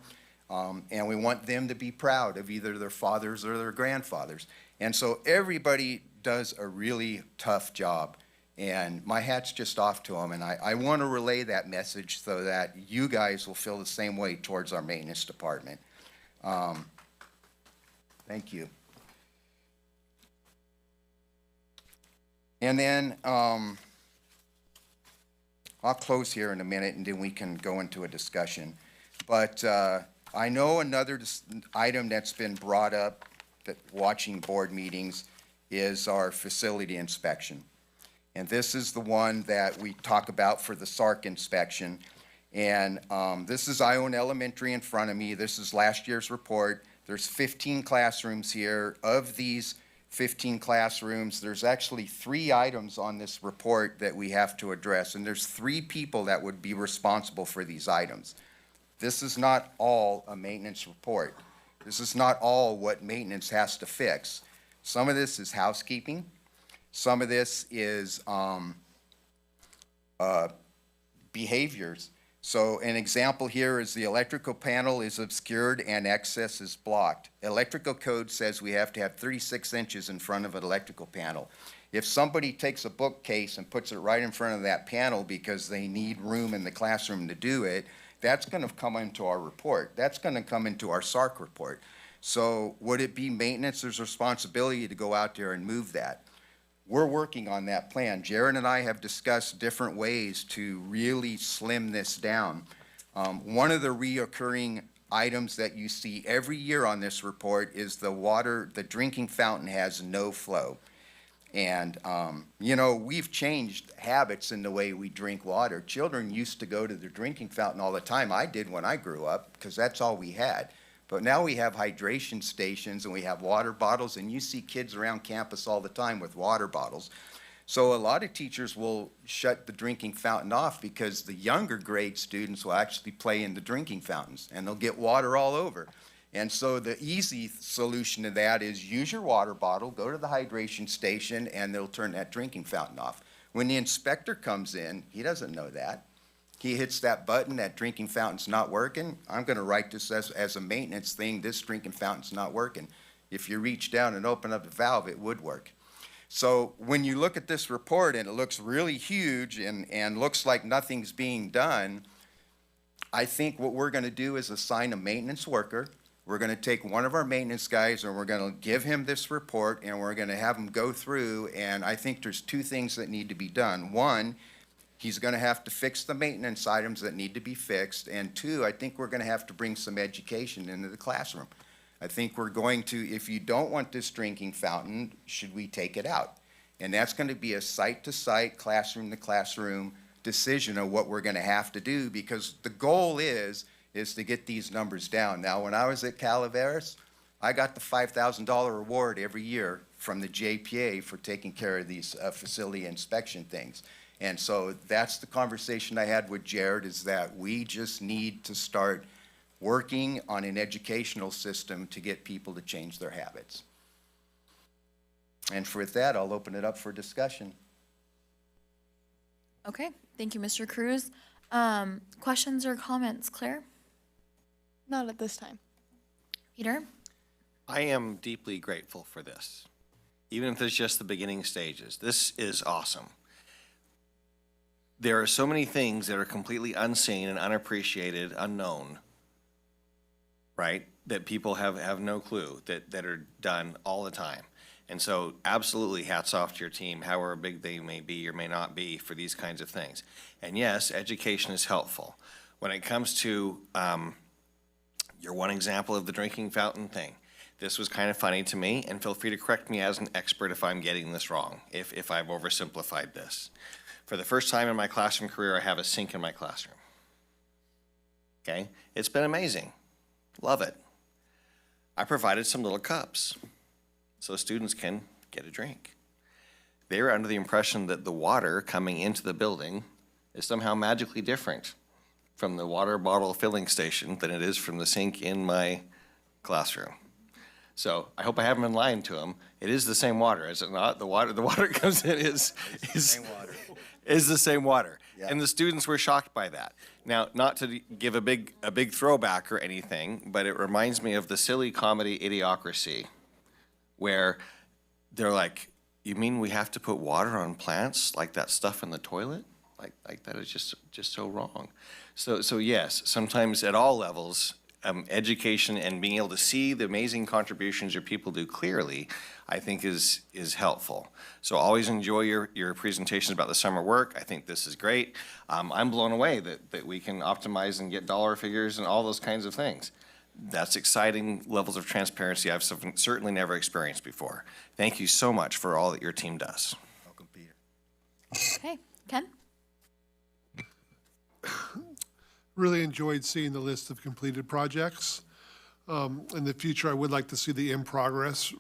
them, and we want them to be proud of either their fathers or their grandfathers. And so everybody does a really tough job, and my hat's just off to them. And I want to relay that message so that you guys will feel the same way towards our maintenance department. Thank you. And then I'll close here in a minute, and then we can go into a discussion. But I know another item that's been brought up that watching board meetings is our facility inspection. And this is the one that we talk about for the SARC inspection. And this is Ione Elementary in front of me. This is last year's report. There's 15 classrooms here. Of these 15 classrooms, there's actually 3 items on this report that we have to address, and there's 3 people that would be responsible for these items. This is not all a maintenance report. This is not all what maintenance has to fix. Some of this is housekeeping. Some of this is behaviors. So an example here is the electrical panel is obscured and access is blocked. Electrical code says we have to have 36 inches in front of an electrical panel. If somebody takes a bookcase and puts it right in front of that panel because they need room in the classroom to do it, that's going to come into our report. That's going to come into our SARC report. So would it be maintenance's responsibility to go out there and move that? We're working on that plan. Jared and I have discussed different ways to really slim this down. One of the reoccurring items that you see every year on this report is the drinking fountain has no flow. And, you know, we've changed habits in the way we drink water. Children used to go to the drinking fountain all the time. I did when I grew up because that's all we had. But now we have hydration stations and we have water bottles, and you see kids around campus all the time with water bottles. So a lot of teachers will shut the drinking fountain off because the younger grade students will actually play in the drinking fountains and they'll get water all over. And so the easy solution to that is use your water bottle, go to the hydration station, and they'll turn that drinking fountain off. When the inspector comes in, he doesn't know that. He hits that button, that drinking fountain's not working. I'm going to write this as a maintenance thing. This drinking fountain's not working. If you reach down and open up the valve, it would work. So when you look at this report and it looks really huge and looks like nothing's being done, I think what we're going to do is assign a maintenance worker. We're going to take one of our maintenance guys and we're going to give him this report and we're going to have him go through, and I think there's 2 things that need to be done. One, he's going to have to fix the maintenance items that need to be fixed. And 2, I think we're going to have to bring some education into the classroom. I think we're going to, if you don't want this drinking fountain, should we take it out? And that's going to be a site-to-site, classroom-to-classroom decision of what we're going to have to do, because the goal is to get these numbers down. Now, when I was at Calaveras, I got the $5,000 award every year from the JPA for taking care of these facility inspection things. And so that's the conversation I had with Jared, is that we just need to start working on an educational system to get people to change their habits. And for that, I'll open it up for discussion. Okay, thank you, Mr. Cruz. Questions or comments, Claire? Not at this time. Peter? I am deeply grateful for this, even if it's just the beginning stages. This is awesome. There are so many things that are completely unseen and unappreciated, unknown, right? That people have no clue that are done all the time. And so absolutely hats off to your team, however big they may be or may not be, for these kinds of things. And yes, education is helpful. When it comes to your one example of the drinking fountain thing, this was kind of funny to me, and feel free to correct me as an expert if I'm getting this wrong, if I've oversimplified this. For the first time in my classroom career, I have a sink in my classroom. Okay? It's been amazing. Love it. I provided some little cups so students can get a drink. They were under the impression that the water coming into the building is somehow magically different from the water bottle filling station than it is from the sink in my classroom. So I hope I haven't been lying to them. It is the same water, is it not? The water comes in is the same water. Yeah. And the students were shocked by that. Now, not to give a big throwback or anything, but it reminds me of the silly comedy Idiocracy, where they're like, "You mean we have to put water on plants like that stuff in the toilet? Like that is just so wrong." So yes, sometimes at all levels, education and being able to see the amazing contributions your people do clearly, I think is helpful. So always enjoy your presentations about the summer work. I think this is great. I'm blown away that we can optimize and get dollar figures and all those kinds of things. That's exciting levels of transparency I've certainly never experienced before. Thank you so much for all that your team does. Welcome, Peter. Okay, Ken? Really enjoyed seeing the list of completed projects. In the future, I would like to see the in-progress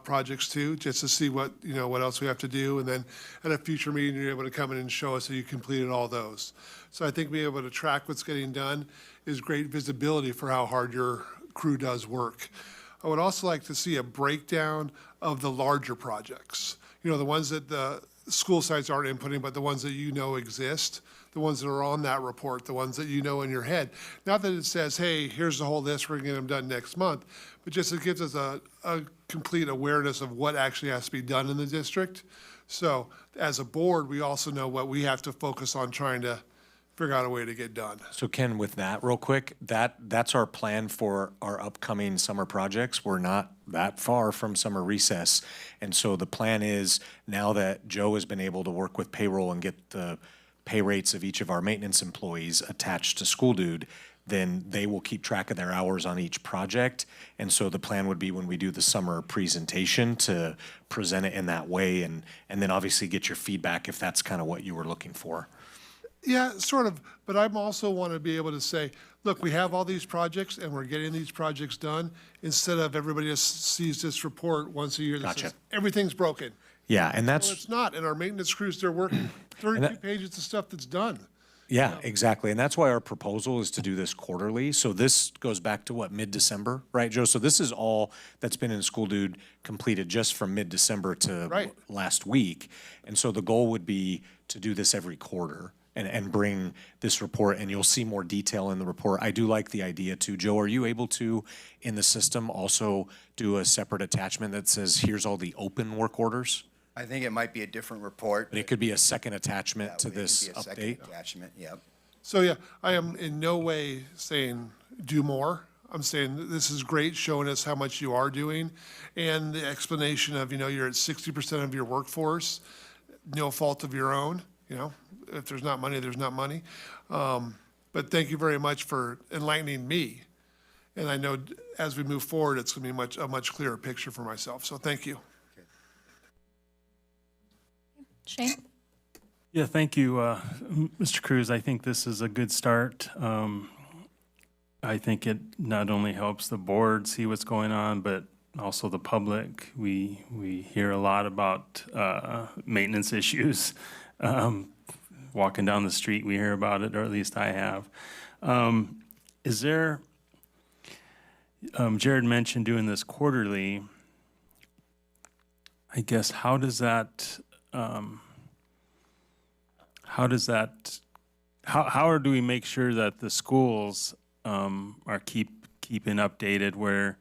projects too, just to see what else we have to do. And then at a future meeting, you're able to come in and show us that you completed all those. So I think being able to track what's getting done is great visibility for how hard your crew does work. I would also like to see a breakdown of the larger projects. The ones that the school sites aren't inputting, but the ones that exist, the ones that are on that report, the ones that in your head. Not that it says, hey, here's the whole list, we're gonna get them done next month, but just it gives us a complete awareness of what actually has to be done in the district. So as a board, we also know what we have to focus on trying to figure out a way to get done. So Ken, with that real quick, that's our plan for our upcoming summer projects. We're not that far from summer recess. And so the plan is, now that Joe has been able to work with payroll and get the pay rates of each of our maintenance employees attached to School Dude, then they will keep track of their hours on each project. And so the plan would be, when we do the summer presentation, to present it in that way, and then obviously get your feedback if that's kind of what you were looking for. Yeah, sort of, but I'm also want to be able to say, look, we have all these projects and we're getting these projects done, instead of everybody just sees this report once a year that says everything's broken. Yeah, and Well, that's, it's not. And our maintenance crews, they're working 32 pages of stuff that's done. yeah, exactly. And that's why our proposal is to do this quarterly. So this goes back to what, mid-December, right, Joe? So this is all that's been in School Dude completed just from mid-December to last week. And so the goal would be to do this every quarter and bring this report, and you'll see more detail in the report. I do like the idea too. Joe, are you able to, in the system, also do a separate attachment that says, here's all the open work orders? I think it might be a different report. But it could be a second attachment to It could this be a second update? attachment, yep. So yeah, I am in no way saying do more. I'm saying this is great, showing us how much you are doing, and the explanation of, you're at 60% of your workforce, no fault of your own. If there's not money, there's not money. But thank you very much for enlightening me. And I know as we move forward, it's going to be a much clearer picture for myself. So thank you. Shane? Yeah, thank you, Mr. Cruz. I think this is a good start. I think it not only helps the board see what's going on, but also the public. We hear a lot about maintenance issues. Walking down the street, we hear about it, or at least I have. Is there, Jared mentioned doing this quarterly. I guess, how do we make sure that the schools are keeping updated, where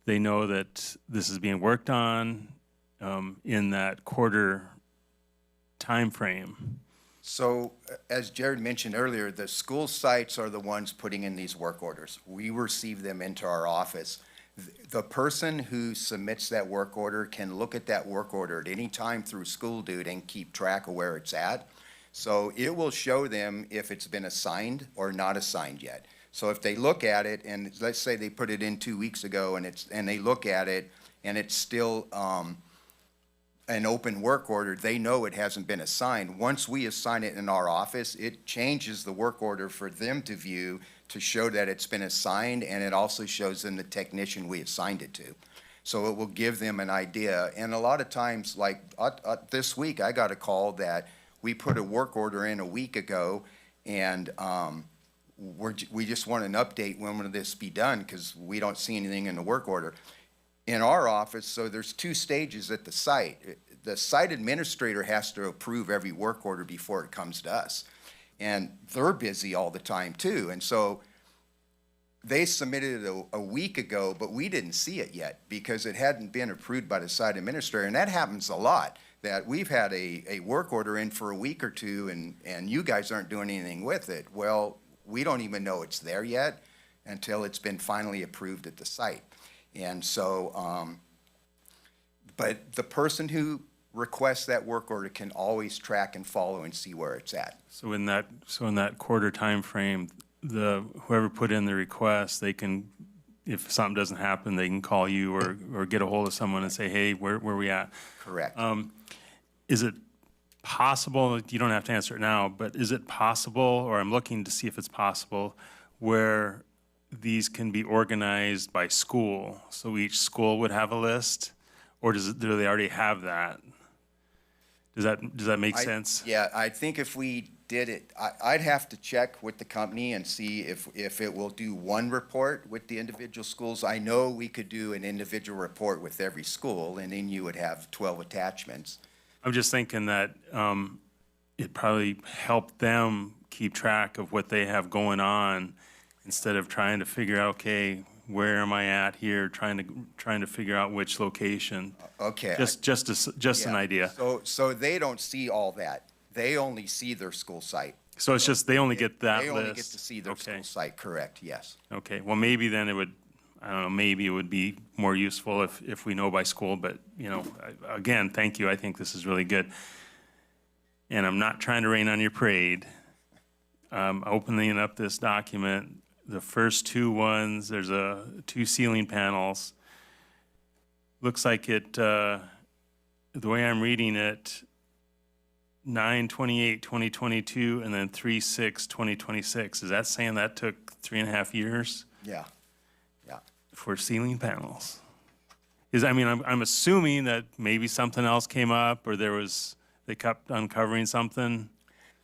they know that this is being worked on in that quarter time frame? So, as Jared mentioned earlier, the school sites are the ones putting in these work orders. We receive them into our office. The person who submits that work order can look at that work order at any time through School Dude and keep track of where it's at. So it will show them if it's been assigned or not assigned yet. So if they look at it, and let's say they put it in 2 weeks ago, and they look at it, and it's still an open work order, they know it hasn't been assigned. Once we assign it in our office, it changes the work order for them to view to show that it's been assigned, and it also shows them the technician we assigned it to. So it will give them an idea. And a lot of times, like this week, I got a call that we put a work order in a week ago, and we just want an update, when will this be done, because we don't see anything in the work order. In our office, so there's 2 stages at the site. The site administrator has to approve every work order before it comes to us. And they're busy all the time too. And so they submitted it a week ago, but we didn't see it yet because it hadn't been approved by the site administrator. And that happens a lot, that we've had a work order in for a week or two, and you guys aren't doing anything with it. Well, we don't even know it's there yet until it's been finally approved at the site. And so, but the person who requests that work order can always track and follow and see where it's at. So in that quarter time frame, whoever put in the request, they can, if something doesn't happen, they can call you or get a hold of someone and say, hey, where we at? Correct. Is it possible, you don't have to answer it now, but is it possible, or I'm looking to see if it's possible, where these can be organized by school? So each school would have a list, or do they already have that? Does that make sense? Yeah, I think if we did it, I'd have to check with the company and see if it will do one report with the individual schools. I know we could do an individual report with every school, and then you would have 12 attachments. I'm just thinking that it probably helped them keep track of what they have going on, instead of trying to figure out, okay, where am I at here, trying to figure out which location. Okay. Just an idea. So they don't see all that. They only see their school site. So it's just, they only get that list? They only get to see their school site, correct, yes. Okay, well, maybe then it would, I don't know, maybe it would be more useful if we know by school, but, again, thank you, I think this is really good. And I'm not trying to rain on your parade. Opening up this document, the first 2 ones, there's 2 ceiling panels. Looks like it, the way I'm reading it, 9/28/2022 and then 3/6/2026. Is that saying that took 3.5 years? Yeah. For ceiling panels? I'm assuming that maybe something else came up, or they kept uncovering something.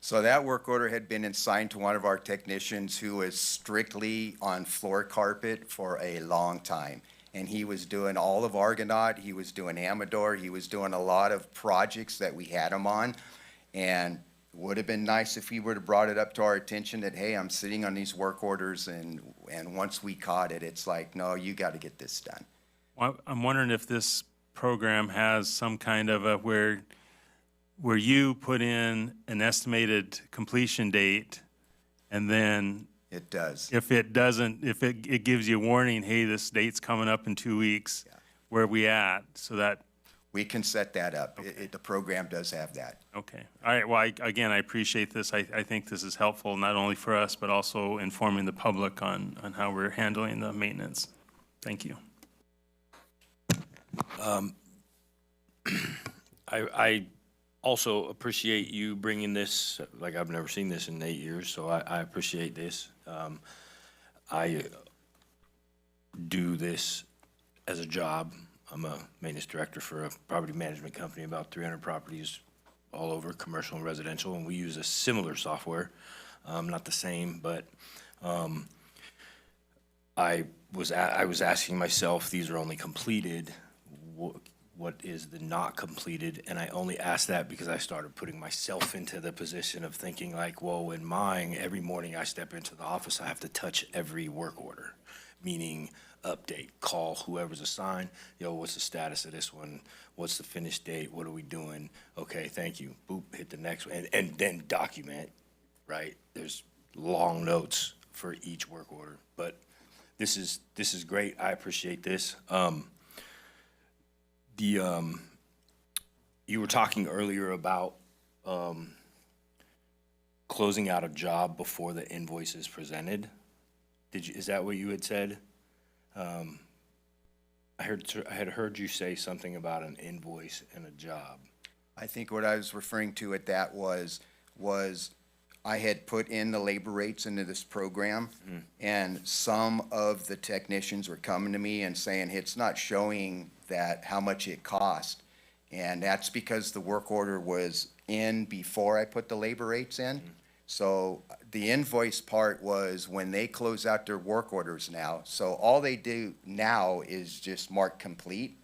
So that work order had been assigned to one of our technicians who was strictly on floor carpet for a long time. And he was doing all of Argonaut, he was doing Amador, he was doing a lot of projects that we had him on. And would have been nice if he would have brought it up to our attention that, hey, I'm sitting on these work orders, and once we caught it, it's like, no, you got to get this done. Well, I'm wondering if this program has some kind of where you put in an estimated completion date, and then it does. If it doesn't, if it gives you a warning, hey, this date's coming up in 2 weeks, where are we at? So that we can set that up. Okay. The program does have that. Okay. All right. Well, again, I appreciate this. I think this is helpful, not only for us, but also informing the public on how we're handling the maintenance. Thank you. I also appreciate you bringing this, like I've never seen this in 8 years, so I appreciate this. I do this as a job. I'm a maintenance director for a property management company, about 300 properties all over, commercial and residential, and we use a similar software, not the same, but I was asking myself, these are only completed, what is the not completed? And I only asked that because I started putting myself into the position of thinking like, whoa, in mine, every morning I step into the office, I have to touch every work order, meaning update, call whoever's assigned, yo, what's the status of this one? What's the finish date? What are we doing? Okay, thank you. Boop, hit the next one, and then document, right? There's long notes for each work order, but this is great. I appreciate this. You were talking earlier about closing out a job before the invoice is presented. Is that what you had said? I had heard you say something about an invoice and a job. I think what I was referring to at that was I had put in the labor rates into this program, and some of the technicians were coming to me and saying, it's not showing that how much it cost. And that's because the work order was in before I put the labor rates in. So the invoice part was when they close out their work orders now. So all they do now is just mark complete.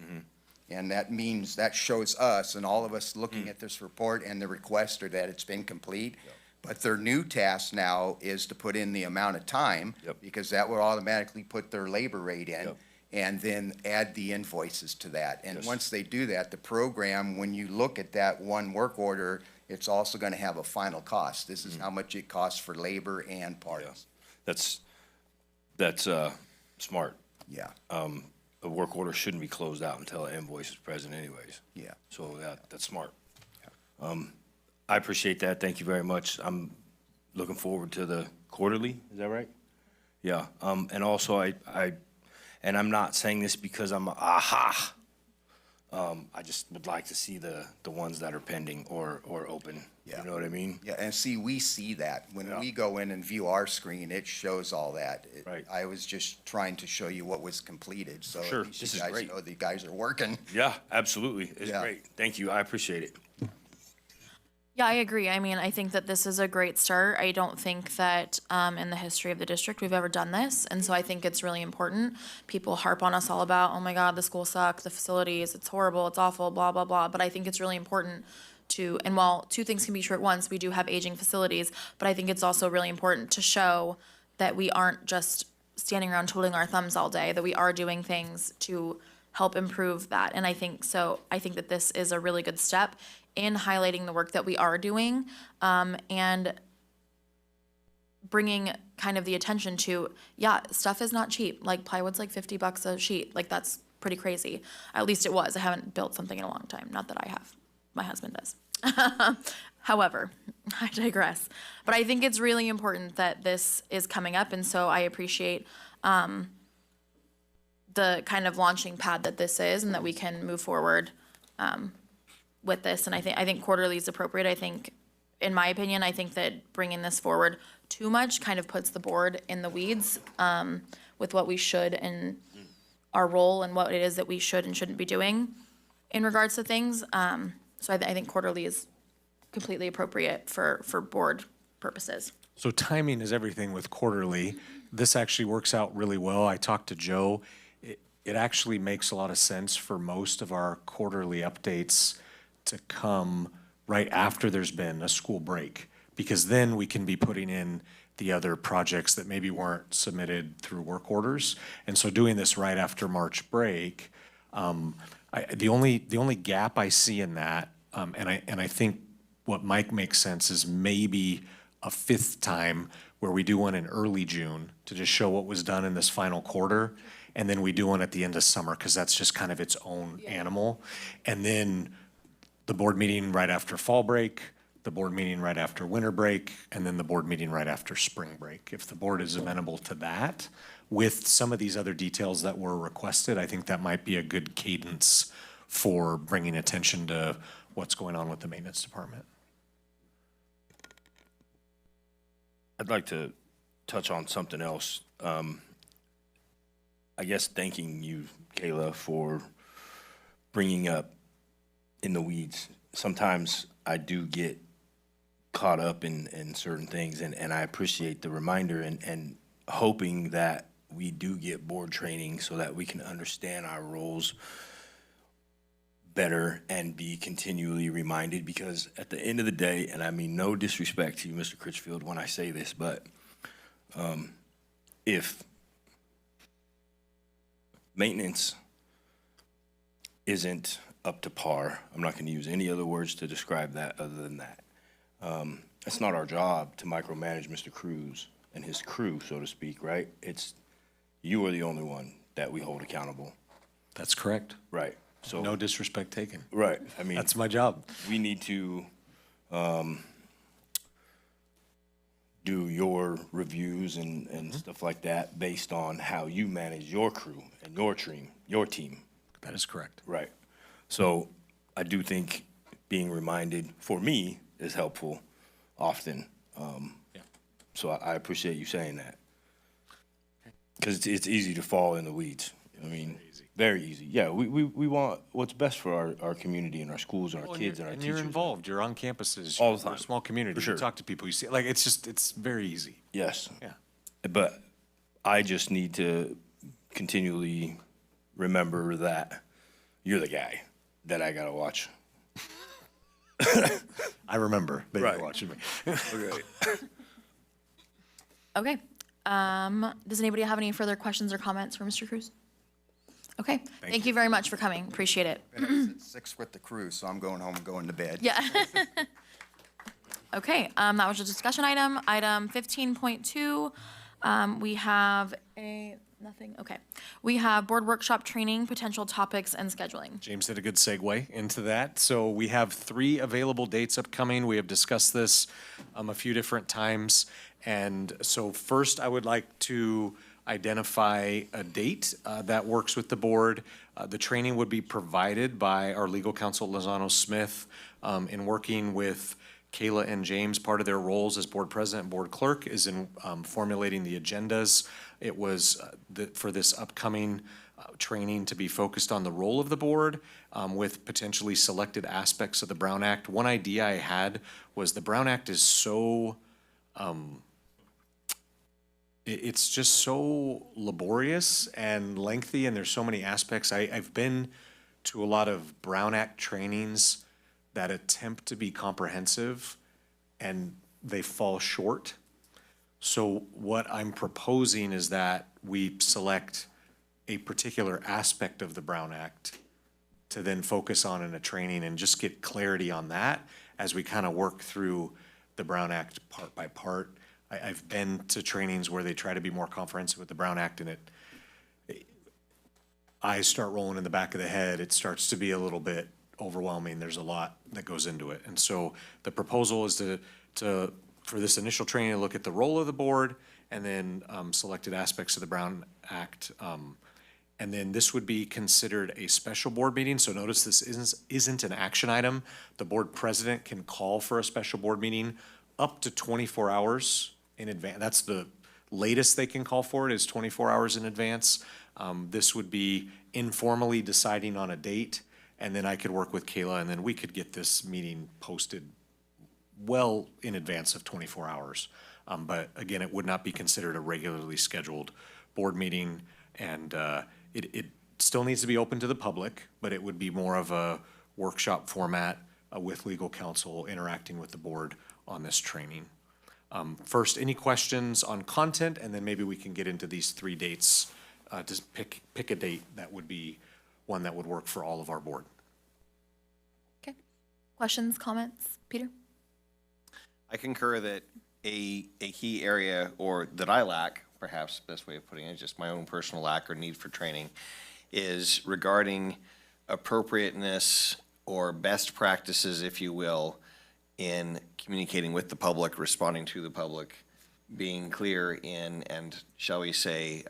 And that means, that shows us and all of us looking at this report and the requester that it's been complete. But their new task now is to put in the amount of time, because that will automatically put their labor rate in, and then add the invoices to that. And once they do that, the program, when you look at that one work order, it's also gonna have a final cost. This is how much it costs for labor and parts. That's smart. Yeah. A work order shouldn't be closed out until an invoice is present anyways. Yeah. So that's smart. I appreciate that. Thank you very much. I'm looking forward to the quarterly. Is that right? Yeah. And also and I'm not saying this because I'm aha. I just would like to see the ones that are pending or open. Yeah. You know what I mean? Yeah, and see, we see that. When we go in and view our screen, it shows all that. Right. I was just trying to show you what was completed, so Sure. at least This you is guys great. know the guys are working. Yeah, absolutely. It's Yeah. great. Thank you. I appreciate it. Yeah, I agree. I mean, I think that this is a great start. I don't think that in the history of the district we've ever done this. And so I think it's really important. People harp on us all about, oh my God, the school sucks, the facilities, it's horrible, it's awful, blah, blah, blah. But I think it's really important and while two things can be true at once, we do have aging facilities, but I think it's also really important to show that we aren't just standing around twiddling our thumbs all day, that we are doing things to help improve that. And I think that this is a really good step in highlighting the work that we are doing, and bringing kind of the attention to, yeah, stuff is not cheap. Like plywood's like $50 a sheet. Like that's pretty crazy. At least it was. I haven't built something in a long time. Not that I have. My husband does. However, I digress. But I think it's really important that this is coming up, and so I appreciate the kind of launching pad that this is, and that we can move forward with this. And I think quarterly is appropriate. I think, in my opinion, I think that bringing this forward too much kind of puts the board in the weeds with what we should and our role and what it is that we should and shouldn't be doing in regards to things. So I think quarterly is completely appropriate for board purposes. So timing is everything with quarterly. This actually works out really well. I talked to Joe. It actually makes a lot of sense for most of our quarterly updates to come right after there's been a school break, because then we can be putting in the other projects that maybe weren't submitted through work orders. And so doing this right after March break, the only gap I see in that, and I think what Mike makes sense is maybe a fifth time where we do one in early June to just show what was done in this final quarter, and then we do one at the end of summer because that's just kind of its own animal. And then the board meeting right after fall break, the board meeting right after winter break, and then the board meeting right after spring break. If the board is amenable to that, with some of these other details that were requested, I think that might be a good cadence for bringing attention to what's going on with the maintenance department. I'd like to touch on something else. I guess thanking you, Kayla, for bringing up in the weeds. Sometimes I do get caught up in certain things, and I appreciate the reminder and hoping that we do get board training so that we can understand our roles better and be continually reminded, because at the end of the day, and I mean no disrespect to you, Mr. Critchfield, when I say this, but if maintenance isn't up to par, I'm not going to use any other words to describe that other than that. It's not our job to micromanage Mr. Cruz and his crew, so to speak, right? It's, you are the only one that we hold accountable. That's correct. Right. So No disrespect taken. right. I mean, That's my job. we need to do your reviews and stuff like that based on how you manage your crew and your team. That is correct. Right. So I do think being reminded for me is helpful often. So I appreciate you saying that. Because it's easy to fall in the weeds. I mean, very easy. Yeah, we want what's best for our community and our schools and our kids and our And teachers. you're involved. You're on campuses. All the We're a time. small community. For sure. You talk to people. You see, like, it's very easy. Yes. Yeah. But I just need to continually remember that you're the guy that I gotta watch. I remember that Right. you're watching me. Okay. Okay. Does anybody have any further questions or comments for Mr. Cruz? Okay. Thank you very much for coming. Appreciate it. And I was at 6 with the crew, so I'm going home and going to bed. Yeah. Okay, that was a discussion item. Item 15.2, we have nothing, okay. We have board workshop training, potential topics, and scheduling. James did a good segue into that. So we have 3 available dates upcoming. We have discussed this a few different times. And so first, I would like to identify a date that works with the board. The training would be provided by our legal counsel, Lozano Smith, in working with Kayla and James. Part of their roles as board president and board clerk is in formulating the agendas. It was for this upcoming training to be focused on the role of the board with potentially selected aspects of the Brown Act. One idea I had was the Brown Act is so it's just so laborious and lengthy, and there's so many aspects. I've been to a lot of Brown Act trainings that attempt to be comprehensive, and they fall short. So what I'm proposing is that we select a particular aspect of the Brown Act to then focus on in a training and just get clarity on that as we kind of work through the Brown Act part by part. I've been to trainings where they try to be more comprehensive with the Brown Act, and eyes start rolling in the back of the head. It starts to be a little bit overwhelming. There's a lot that goes into it. And so the proposal is to for this initial training, to look at the role of the board and then selected aspects of the Brown Act. And then this would be considered a special board meeting. So notice this isn't an action item. The board president can call for a special board meeting up to 24 hours in advance. That's the latest they can call for it, is 24 hours in advance. This would be informally deciding on a date, and then I could work with Kayla, and then we could get this meeting posted well in advance of 24 hours. But again, it would not be considered a regularly scheduled board meeting, and it still needs to be open to the public, but it would be more of a workshop format with legal counsel interacting with the board on this training. First, any questions on content, and then maybe we can get into these 3 dates. Just pick a date that would be one that would work for all of our board. Okay. Questions, comments? Peter? I concur that a key area, or that I lack, perhaps the best way of putting it, just my own personal lack or need for training, is regarding appropriateness or best practices, if you will, in communicating with the public, responding to the public, being clear in, and shall we say,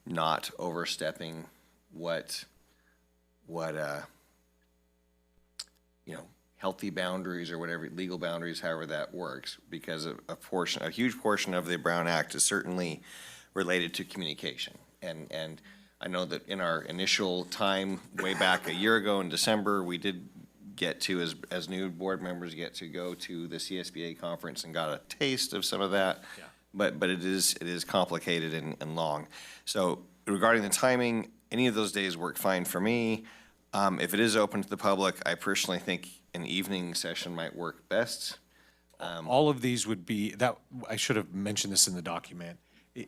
not overstepping what healthy boundaries or whatever, legal boundaries, however that works, because a huge portion of the Brown Act is certainly related to communication. And I know that in our initial time, way back a year ago in December, we did get to, as new board members, get to go to the CSBA conference and got a taste of some of that. Yeah. But it is complicated and long. So regarding the timing, any of those days work fine for me. If it is open to the public, I personally think an evening session might work best. All of these would be, that, I should have mentioned this in the document,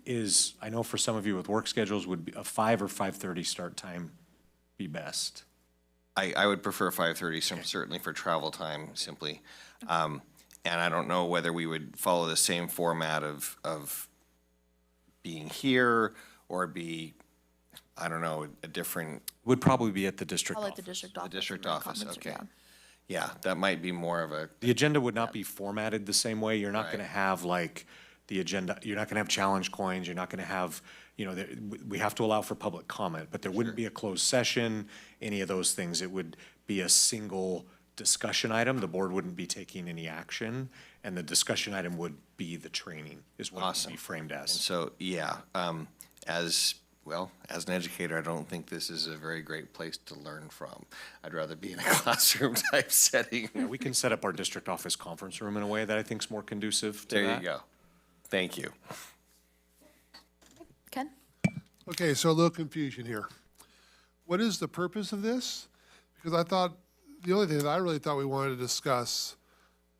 is, I know for some of you with work schedules, would be a 5 or 5:30 start time be best? I would prefer 5:30, certainly for travel time, simply. And I don't know whether we would follow the same format of being here or be, I don't know, a different. Would probably be at the district Probably office. at the district office. The district and then office, conference room, okay. yeah. Yeah, that might be more of a. The agenda would not be formatted the same way. You're not Right. going to have like the agenda, you're not going to have challenge coins, you're not going to have, you know, we have to allow for public comment, but there wouldn't be a closed session, any of those things. It would be a single discussion item. The board wouldn't be taking any action, and the discussion item would be the training, is what it would be framed as. And so, yeah, as an educator, I don't think this is a very great place to learn from. I'd rather be in a classroom type setting. Yeah, we can set up our district office conference room in a way that I think is more conducive to that. There you go. Thank you. Ken? Okay, so a little confusion here. What is the purpose of this? Because I thought, the only thing that I really thought we wanted to discuss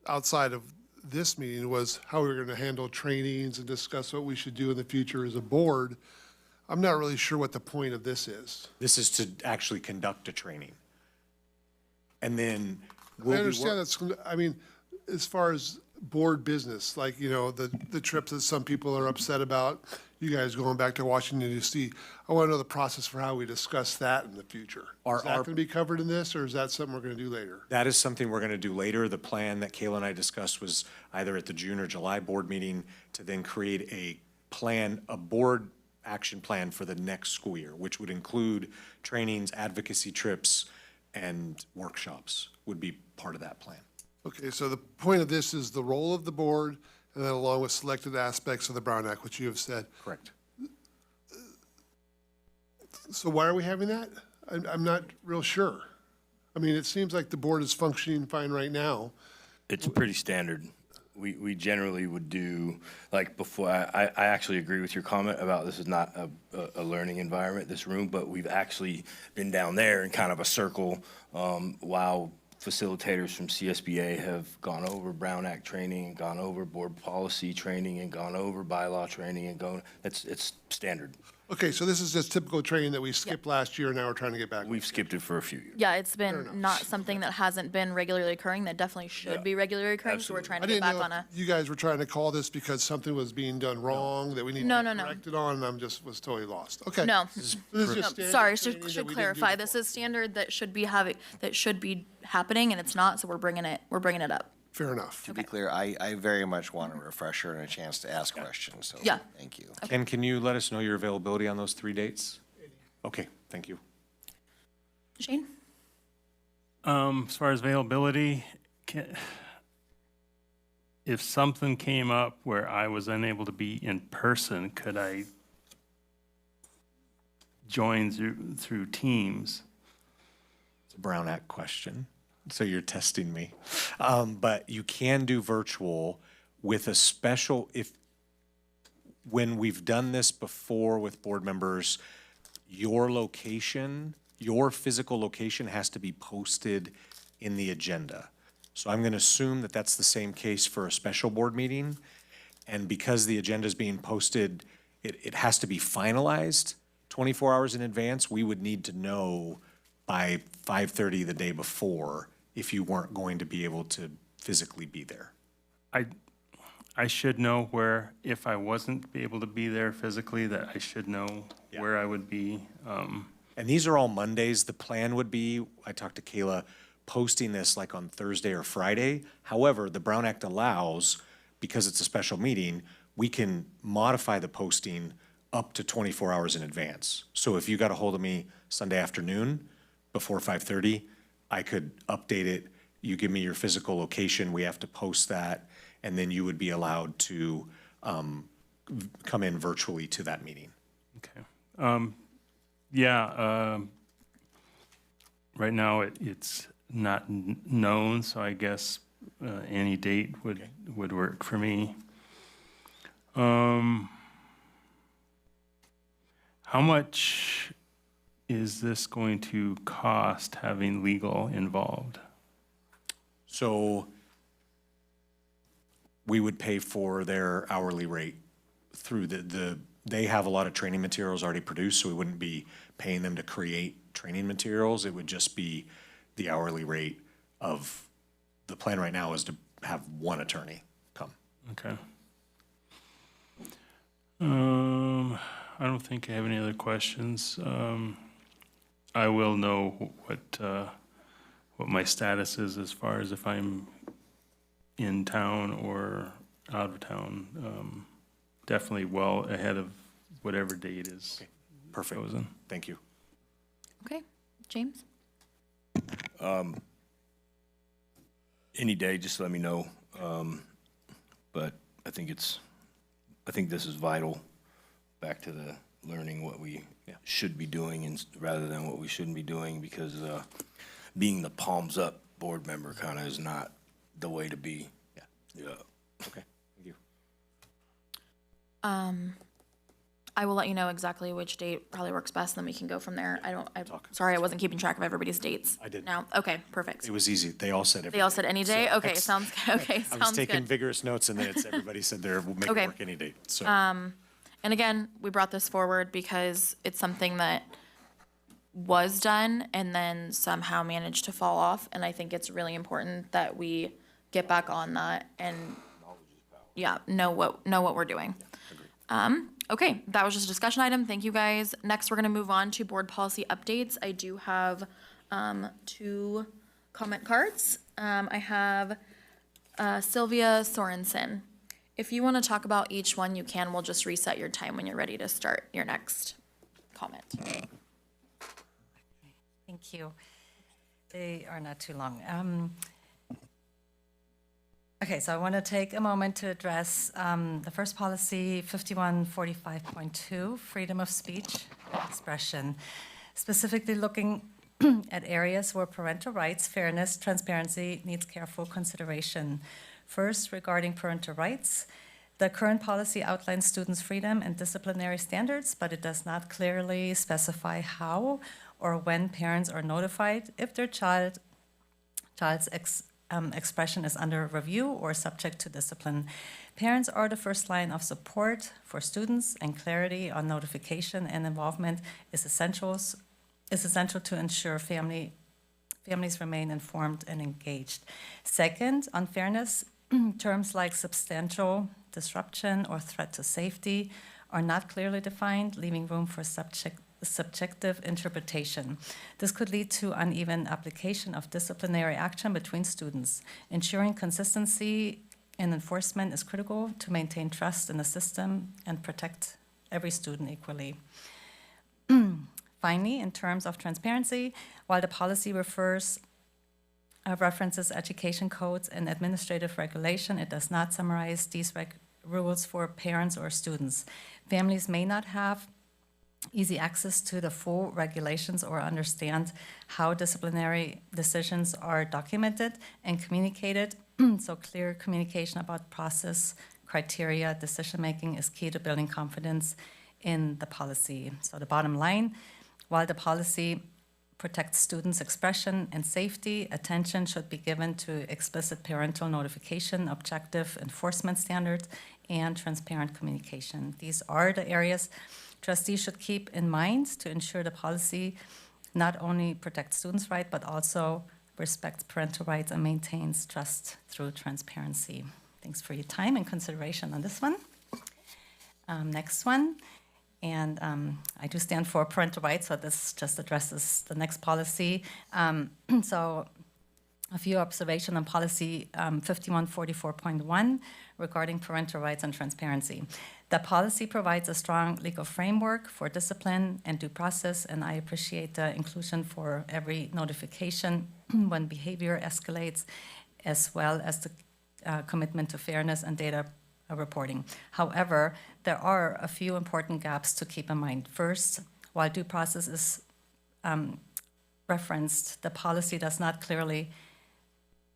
outside of this meeting was how we were going to handle trainings and discuss what we should do in the future as a board. I'm not really sure what the point of this is. This is to actually conduct a training. And then I we'll be understand that's, I mean, as far as board business, like, you know, the trips that some people are upset about, you guys going back to Washington DC. I want to know the process for how we discuss that in the future. Is that going to be covered in this, or is that something we're going to do later? That is something we're going to do later. The plan that Kayla and I discussed was either at the June or July board meeting to then create a plan, a board action plan for the next school year, which would include trainings, advocacy trips, and workshops would be part of that plan. Okay, so the point of this is the role of the board, and then along with selected aspects of the Brown Act, which you have said. Correct. So why are we having that? I'm not real sure. I mean, it seems like the board is functioning fine right now. It's pretty standard. We generally would do, like before, I actually agree with your comment about this is not a learning environment, this room, but we've actually been down there in kind of a circle while facilitators from CSBA have gone over Brown Act training, gone over board policy training, and gone over bylaw training, and it's standard. Okay, so this is just typical training that we skipped last year, and now we're trying to get back. We've skipped it for a few years. Yeah, it's been not something that hasn't been regularly occurring, that definitely should be regularly occurring, so we're trying to get back on a. You guys were trying to call this because something was being done wrong that we need No, to no, be no. corrected on, and No. was totally lost. Okay. No, This is no, just standard sorry, training that should we didn't do clarify, this is standard that should be happening, and it's not, so we're bringing it up. Fair enough. To be clear, I very much want a refresher and a chance to ask questions, so Yeah. thank you. Ken, can you let us know your availability on those 3 dates? Okay, thank you. Shane? As far as availability, if something came up where I was unable to be in person, could I join through Teams? It's a Brown Act question, so you're testing me. But you can do virtual with a special, when we've done this before with board members, your location, your physical location has to be posted in the agenda. So I'm going to assume that that's the same case for a special board meeting. And because the agenda is being posted, it has to be finalized 24 hours in advance. We would need to know by 5:30 the day before if you weren't going to be able to physically be there. I should know where, if I wasn't be able to be there physically, that I should know where I would be. And these are all Mondays. The plan would be, I talked to Kayla, posting this like on Thursday or Friday. However, the Brown Act allows, because it's a special meeting, we can modify the posting up to 24 hours in advance. So if you got a hold of me Sunday afternoon before 5:30, I could update it you give me your physical location, we have to post that, and then you would be allowed to come in virtually to that meeting. Okay. Yeah, right now it's not known, so I guess any date would work for me. How much is this going to cost having legal involved? So we would pay for their hourly rate through they have a lot of training materials already produced, so we wouldn't be paying them to create training materials. It would just be the hourly rate of, the plan right now is to have one attorney come. Okay. I don't think I have any other questions. I will know what my status is as far as if I'm in town or out of town. Definitely well ahead of whatever date is Perfect. chosen. Thank you. Okay, James? Any day, just let me know. But I think this is vital, back to the learning what we should be doing and rather than what we shouldn't be doing, because being the palms up board member kind of is not the way to be. Yeah. Okay, thank you. I will let you know exactly which date probably works best, and then we can go from there. Sorry, I wasn't keeping track of everybody's dates. I did. Now, okay, perfect. It was easy. They all said They all said any day? Okay, sounds good. Okay, I was sounds taking good. vigorous notes, and then everybody said we'll make Okay. it work any date. So And again, we brought this forward because it's something that was done and then somehow managed to fall off. And I think it's really important that we get back on that and, know what we're doing. Okay, that was just a discussion item. Thank you, guys. Next, we're gonna move on to board policy updates. I do have 2 comment cards. I have Sylvia Sorensen. If you want to talk about each one, you can. We'll just reset your time when you're ready to start your next comment. Thank you. They are not too long. Okay, so I want to take a moment to address the first policy, 5145.2, freedom of speech and expression, specifically looking at areas where parental rights, fairness, transparency needs careful consideration. First, regarding parental rights, the current policy outlines students' freedom and disciplinary standards, but it does not clearly specify how or when parents are notified if their child's expression is under review or subject to discipline. Parents are the first line of support for students, and clarity on notification and involvement is essential to ensure families remain informed and engaged. Second, on fairness, terms like substantial disruption or threat to safety are not clearly defined, leaving room for subjective interpretation. This could lead to uneven application of disciplinary action between students. Ensuring consistency in enforcement is critical to maintain trust in the system and protect every student equally. Finally, in terms of transparency, while the policy references education codes and administrative regulation, it does not summarize these rules for parents or students. Families may not have easy access to the full regulations or understand how disciplinary decisions are documented and communicated, so clear communication about process, criteria, decision-making is key to building confidence in the policy. So the bottom line, while the policy protects students' expression and safety, attention should be given to explicit parental notification, objective enforcement standards, and transparent communication. These are the areas trustees should keep in mind to ensure the policy not only protects students' rights, but also respects parental rights and maintains trust through transparency. Thanks for your time and consideration on this one. Next one. And I do stand for parental rights, so this just addresses the next policy. So a few observations on policy 5144.1 regarding parental rights and transparency. The policy provides a strong legal framework for discipline and due process, and I appreciate the inclusion for every notification when behavior escalates, as well as the commitment to fairness and data reporting. However, there are a few important gaps to keep in mind. First, while due process is referenced, the policy does not clearly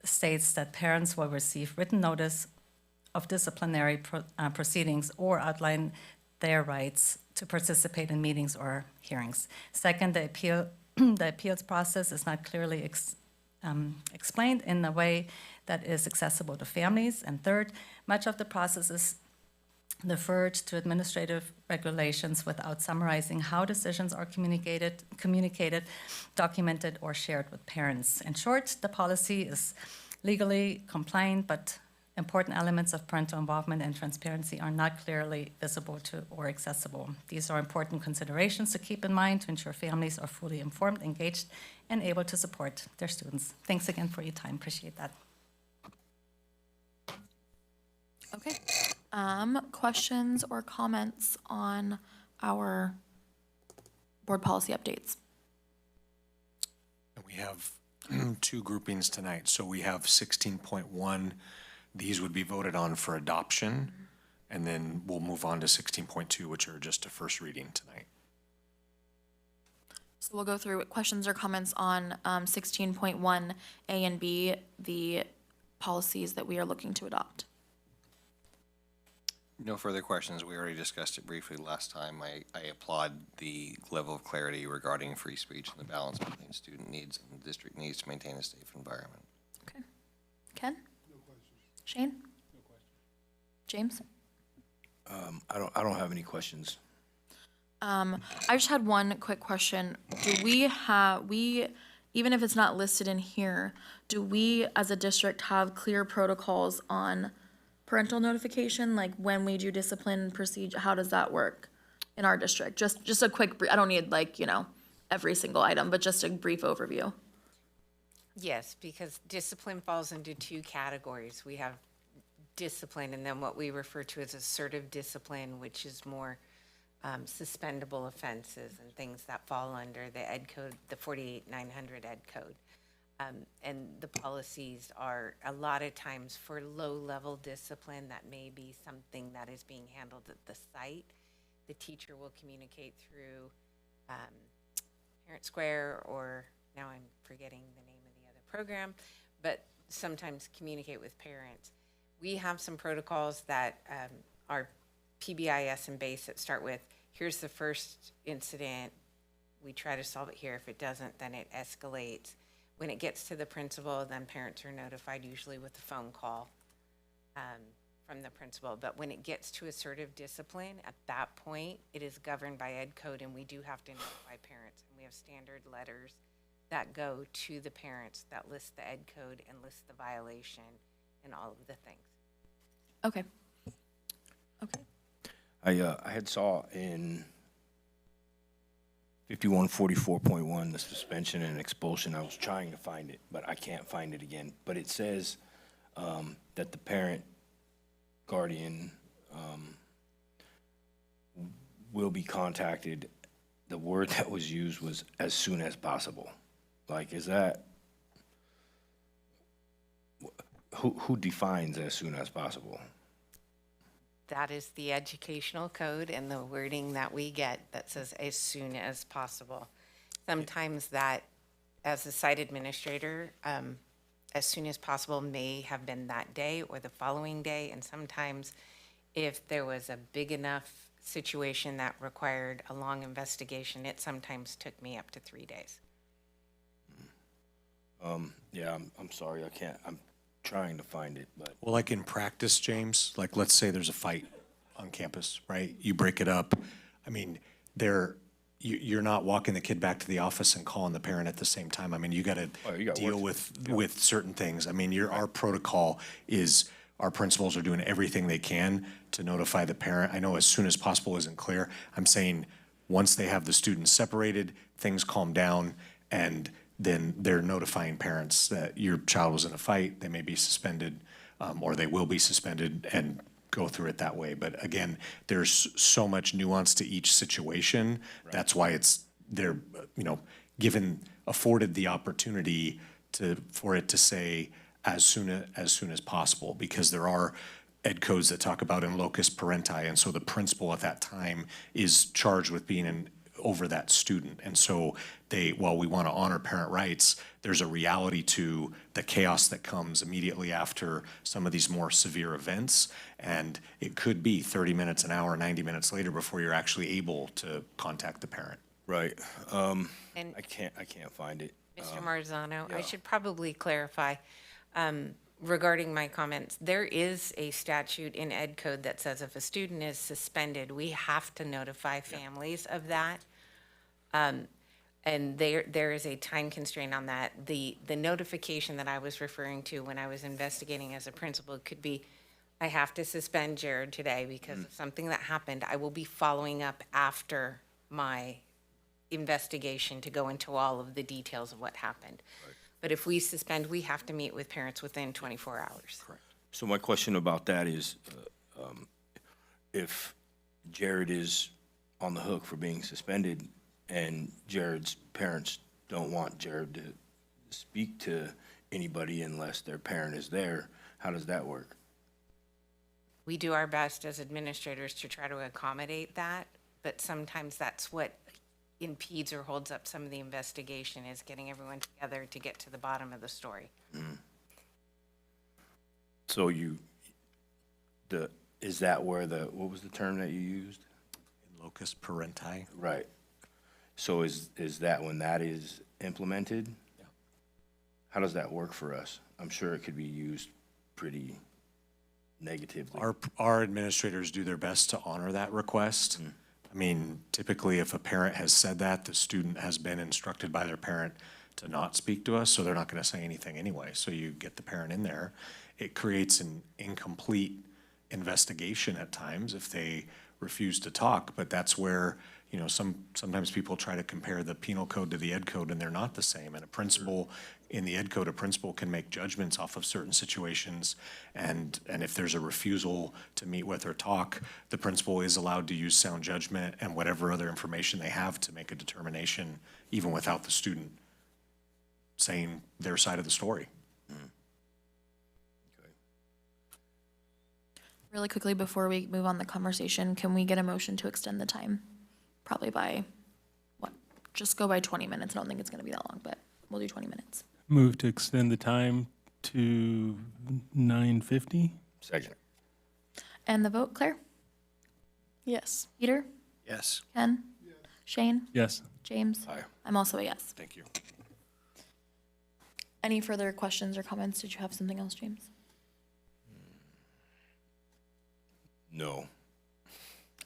states that parents will receive written notice of disciplinary proceedings or outline their rights to participate in meetings or hearings. Second, the appeals process is not clearly explained in a way that is accessible to families. And third, much of the process is deferred to administrative regulations without summarizing how decisions are communicated, documented, or shared with parents. In short, the policy is legally compliant, but important elements of parental involvement and transparency are not clearly visible to or accessible. These are important considerations to keep in mind to ensure families are fully informed, engaged, and able to support their students. Thanks again for your time. Appreciate that. Okay. Questions or comments on our board policy updates? And we have two groupings tonight. So we have 16.1. These would be voted on for adoption, and then we'll move on to 16.2, which are just a first reading tonight. So we'll go through questions or comments on 16.1 A and B, the policies that we are looking to adopt. No further questions. We already discussed it briefly last time. I applaud the level of clarity regarding free speech and the balance between student needs and the district needs to maintain a safe environment. Okay. Ken? No questions. Shane? No questions. James? I don't have any questions. I just had one quick question. Do we, even if it's not listed in here, do we as a district have clear protocols on parental notification, like when we do discipline procedure? How does that work in our district? Just a quick, I don't need every single item, but just a brief overview. Yes, because discipline falls into two categories. We have discipline and then what we refer to as assertive discipline, which is more suspendable offenses and things that fall under the ed code, the 48900 ed code. And the policies are a lot of times for low-level discipline that may be something that is being handled at the site. The teacher will communicate through Parent Square, or now I'm forgetting the name of the other program, but sometimes communicate with parents. We have some protocols that are PBIS and BASE that start with, here's the first incident, we try to solve it here. If it doesn't, then it escalates. When it gets to the principal, then parents are notified, usually with a phone call from the principal. But when it gets to assertive discipline, at that point, it is governed by ed code, and we do have to notify parents. And we have standard letters that go to the parents that list the ed code and list the violation and all of the things. Okay. Okay. I had saw in 5144.1, the suspension and expulsion. I was trying to find it, but I can't find it again. But it says that the parent, guardian, will be contacted. The word that was used was as soon as possible. Like, is that, who defines as soon as possible? That is the educational code and the wording that we get that says as soon as possible. Sometimes that, as a site administrator, as soon as possible may have been that day or the following day. And sometimes if there was a big enough situation that required a long investigation, it sometimes took me up to 3 days. Yeah, I'm sorry, I can't, I'm trying to find it, but. Well, like in practice, James, like let's say there's a fight on campus, right? You break it up. I mean, you're not walking the kid back to the office and calling the parent at the same time. I mean, you got to deal with certain things. I mean, our protocol is our principals are doing everything they can to notify the parent. I know as soon as possible isn't clear. I'm saying once they have the students separated, things calm down, and then they're notifying parents that your child was in a fight, they may be suspended, or they will be suspended, and go through it that way. But again, there's so much nuance to each situation. Right. That's why they're afforded the opportunity for it to say as soon as possible, because there are ed codes that talk about in locus parenti, and so the principal at that time is charged with being over that student. And so while we want to honor parent rights, there's a reality to the chaos that comes immediately after some of these more severe events. And it could be 30 minutes, an hour, 90 minutes later before you're actually able to contact the parent. Right. And I can't find it. Mr. Marzano, I yeah. should probably clarify regarding my comments. There is a statute in Ed Code that says if a student is suspended, we have to notify families of that. And there is a time constraint on that. The notification that I was referring to when I was investigating as a principal could be, I have to suspend Jared today because of something that happened. I will be following up after my investigation to go into all of the details of what happened. But if we suspend, we have to meet with parents within 24 hours. Correct. So my question about that is, if Jared is on the hook for being suspended and Jared's parents don't want Jared to speak to anybody unless their parent is there, how does that work? We do our best as administrators to try to accommodate that, but sometimes that's what impedes or holds up some of the investigation, is getting everyone together to get to the bottom of the story. So is that where what was the term that you used? Locus parenti. Right. So is that when that is implemented? Yeah. How does that work for us? I'm sure it could be used pretty negatively. Our administrators do their best to honor that request. I mean, typically if a parent has said that, the student has been instructed by their parent to not speak to us, so they're not going to say anything anyway. So you get the parent in there. It creates an incomplete investigation at times if they refuse to talk, but that's where, you know, sometimes people try to compare the penal code to the ed code, and they're not the same. And a principal in the ed code, a principal can make judgments off of certain situations, and if there's a refusal to meet with or talk, the principal is allowed to use sound judgment and whatever other information they have to make a determination, even without the student saying their side of the story. Really quickly, before we move on the conversation, can we get a motion to extend the time? Probably by, just go by 20 minutes. I don't think it's gonna be that long, but we'll do 20 minutes. Move to extend the time to 9:50. Second. And the vote, Claire? Yes. Peter? Yes. Ken? Shane? Yes. James? Aye. I'm also a yes. Thank you. Any further questions or comments? Did you have something else, James? No.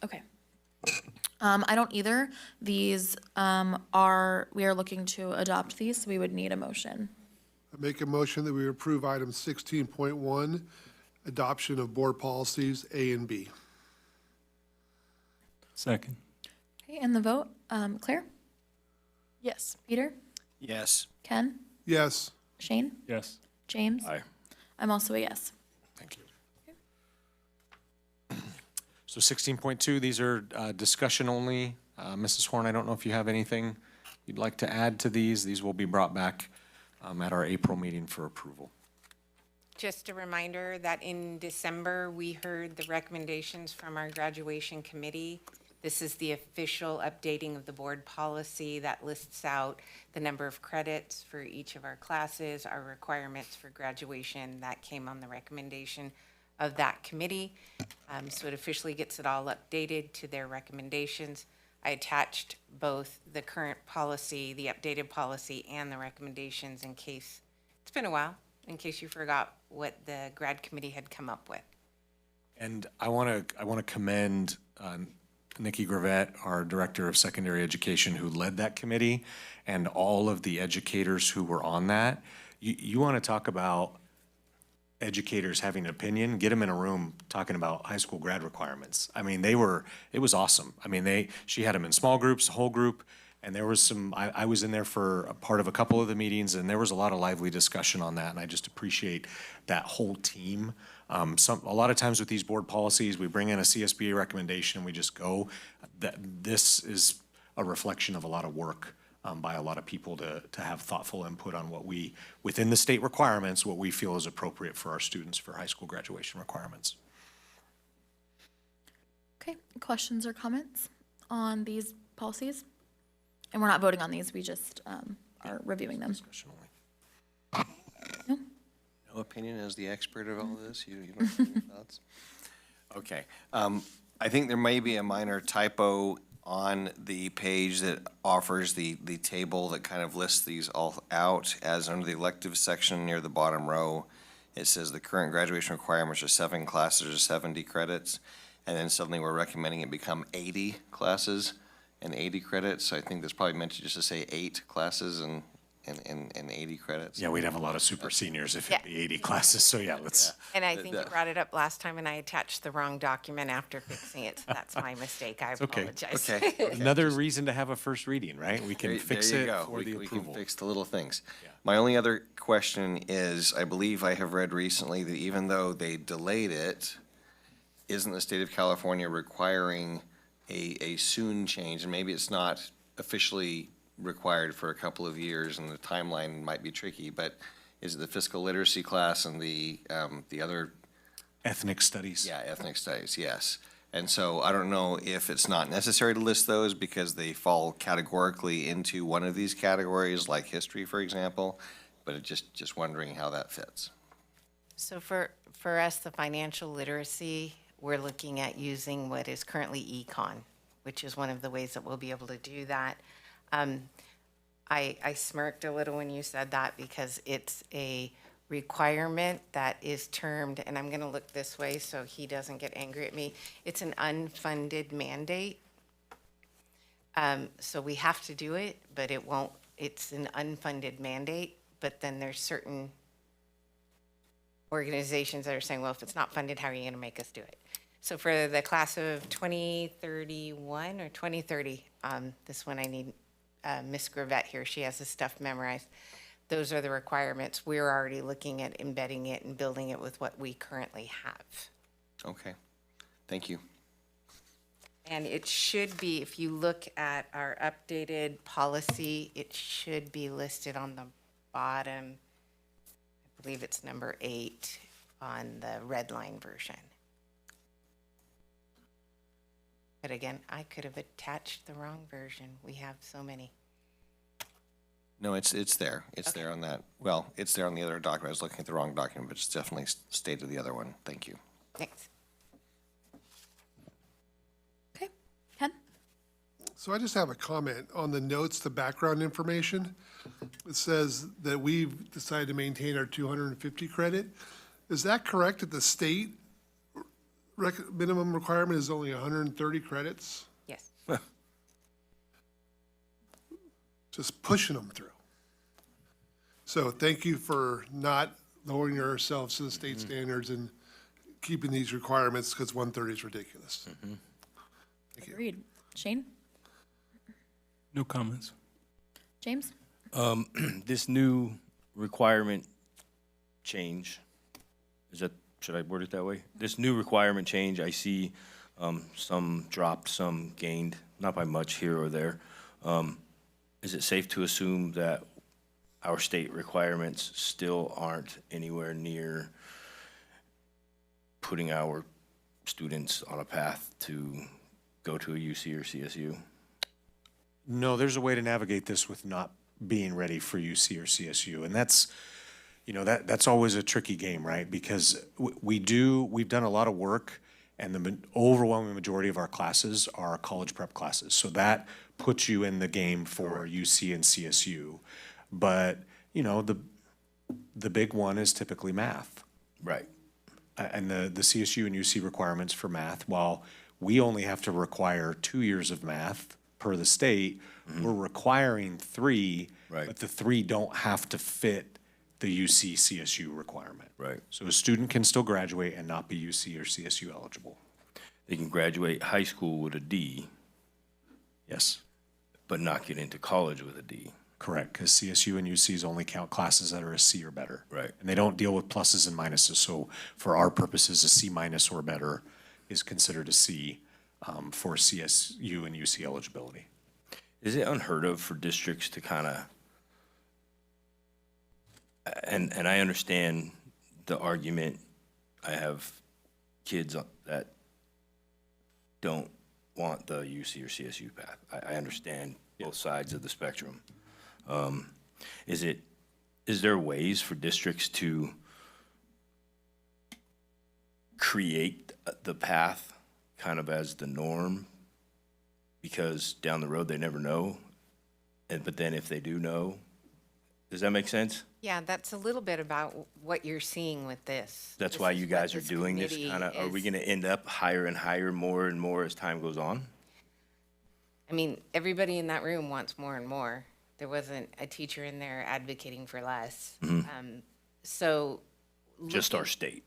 Okay. I don't either. These we are looking to adopt these, so we would need a motion. I make a motion that we approve item 16.1, adoption of board policies A and B. Second. Okay, and the vote, Claire? Yes. Peter? Yes. Ken? Yes. Shane? Yes. James? Aye. I'm also a yes. Thank you. So 16.2, these are discussion only. Mrs. Horn, I don't know if you have anything you'd like to add to these. These will be brought back at our April meeting for approval. Just a reminder that in December, we heard the recommendations from our graduation committee. This is the official updating of the board policy that lists out the number of credits for each of our classes, our requirements for graduation. That came on the recommendation of that committee. So it officially gets it all updated to their recommendations. I attached both the current policy, the updated policy, and the recommendations in case, it's been a while, in case you forgot what the grad committee had come up with. And I want to commend Nikki Gravett, our Director of Secondary Education, who led that committee, and all of the educators who were on that. You want to talk about educators having an opinion, get them in a room talking about high school grad requirements. I mean, it was awesome. I mean, she had them in small groups, whole group, and there was I was in there for a part of a couple of the meetings, and there was a lot of lively discussion on that, and I just appreciate that whole team. A lot of times with these board policies, we bring in a CSBA recommendation and we just go. This is a reflection of a lot of work by a lot of people to have thoughtful input on what we, within the state requirements, what we feel is appropriate for our students for high school graduation requirements. Okay, questions or comments on these policies? And we're not voting on these, we just are reviewing them. No? No opinion as the expert of all this? You don't have any thoughts? Okay. I think there may be a minor typo on the page that offers the table that kind of lists these all out as under the elective section near the bottom row. It says the current graduation requirements are 7 classes or 70 credits. And then suddenly we're recommending it become 80 classes and 80 credits. So I think that's probably meant to just to say 8 classes and 80 credits. Yeah, we'd have a lot of super seniors if it'd be 80 classes, so yeah, let's. And I think you brought it up last time, and I attached the wrong document after fixing it, so that's my mistake. I apologize. Okay. Another reason to have a first reading, right? We can fix There you it go. for the We approval. can fix the little things. My only other question is, I believe I have read recently that even though they delayed it, isn't the state of California requiring a soon change? And maybe it's not officially required for a couple of years and the timeline might be tricky, but is it the fiscal literacy class and the other? Ethnic studies. Yeah, ethnic studies, yes. And so I don't know if it's not necessary to list those because they fall categorically into one of these categories, like history, for example, but just wondering how that fits. So for us, the financial literacy, we're looking at using what is currently econ, which is one of the ways that we'll be able to do that. I smirked a little when you said that because it's a requirement that is termed, and I'm going to look this way so he doesn't get angry at me. It's an unfunded mandate. So we have to do it, but it's an unfunded mandate, but then there's certain organizations that are saying, well, if it's not funded, how are you going to make us do it? So for the class of 2031 or 2030, this one I need Miss Gravette here. She has this stuff memorized. Those are the requirements. We're already looking at embedding it and building it with what we currently have. Okay, thank you. And it should be, if you look at our updated policy, it should be listed on the bottom. I believe it's number 8 on the red line version. But again, I could have attached the wrong version. We have so many. No, it's there. It's there on that. Well, it's there on the other document. I was looking at the wrong document, but it's definitely stated the other one. Thank you. Thanks. Okay, Ken? So I just have a comment on the notes, the background information. It says that we've decided to maintain our 250 credit. Is that correct that the state minimum requirement is only 130 credits? Yes. Just pushing them through. So thank you for not lowering ourselves to the state standards and keeping these requirements because 130 is ridiculous. Thank you. Agreed. Shane? No comments. James? This new requirement change, should I word it that way? This new requirement change, I see some dropped, some gained, not by much here or there. Is it safe to assume that our state requirements still aren't anywhere near putting our students on a path to go to a UC or CSU? No, there's a way to navigate this with not being ready for UC or CSU. And that's, that's always a tricky game, right? Because we've done a lot of work and the overwhelming majority of our classes are college prep classes. So that puts you in the game for UC and CSU. But, the big one is typically math. Right. And the CSU and UC requirements for math, while we only have to require 2 years of math per the state, we're requiring 3, but the 3 don't have to fit the UC CSU requirement. Right. So a student can still graduate and not be UC or CSU eligible. They can graduate high school with a D. Yes. But not get into college with a D. Correct, because CSU and UCs only count classes that are a C or better. Right. And they don't deal with pluses and minuses. So for our purposes, a C minus or better is considered a C for CSU and UC eligibility. Is it unheard of for districts to kind of, and I understand the argument, I have kids that don't want the UC or CSU path. I understand both sides of the spectrum. Is there ways for districts to create the path kind of as the norm? Because down the road, they never know. But then if they do know, does that make sense? Yeah, that's a little bit about what you're seeing with this. That's This why is you what guys are this doing this committee kind of, are we is- going to end up higher and higher, more and more as time goes on? I mean, everybody in that room wants more and more. There wasn't a teacher in there advocating for less. So. Just our looking- state.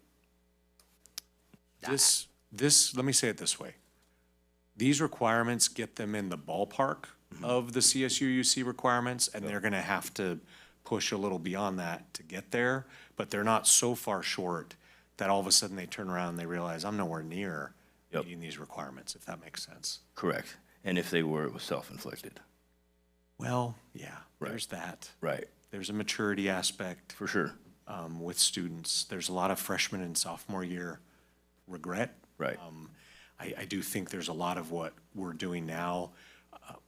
This, let me say it this way. These requirements get them in the ballpark of the CSU UC requirements, and they're gonna have to push a little beyond that to get there, but they're not so far short that all of a sudden they turn around and they realize, I'm nowhere near meeting these requirements, if that makes sense. Correct. And if they were, it was self-inflicted. Well, yeah, Right. there's that. Right. There's a maturity aspect. For sure. With students. There's a lot of freshman and sophomore year regret. Right. I do think there's a lot of what we're doing now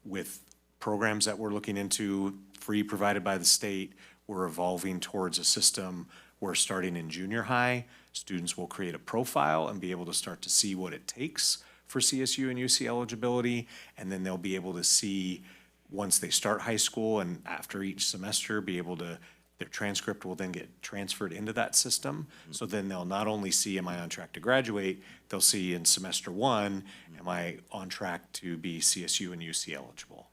with programs that we're looking into, free provided by the state. We're evolving towards a system where starting in junior high, students will create a profile and be able to start to see what it takes for CSU and UC eligibility. And then they'll be able to see, once they start high school and after each semester, be able to, their transcript will then get transferred into that system. So then they'll not only see, am I on track to graduate, they'll see in semester one, am I on track to be CSU and UC eligible?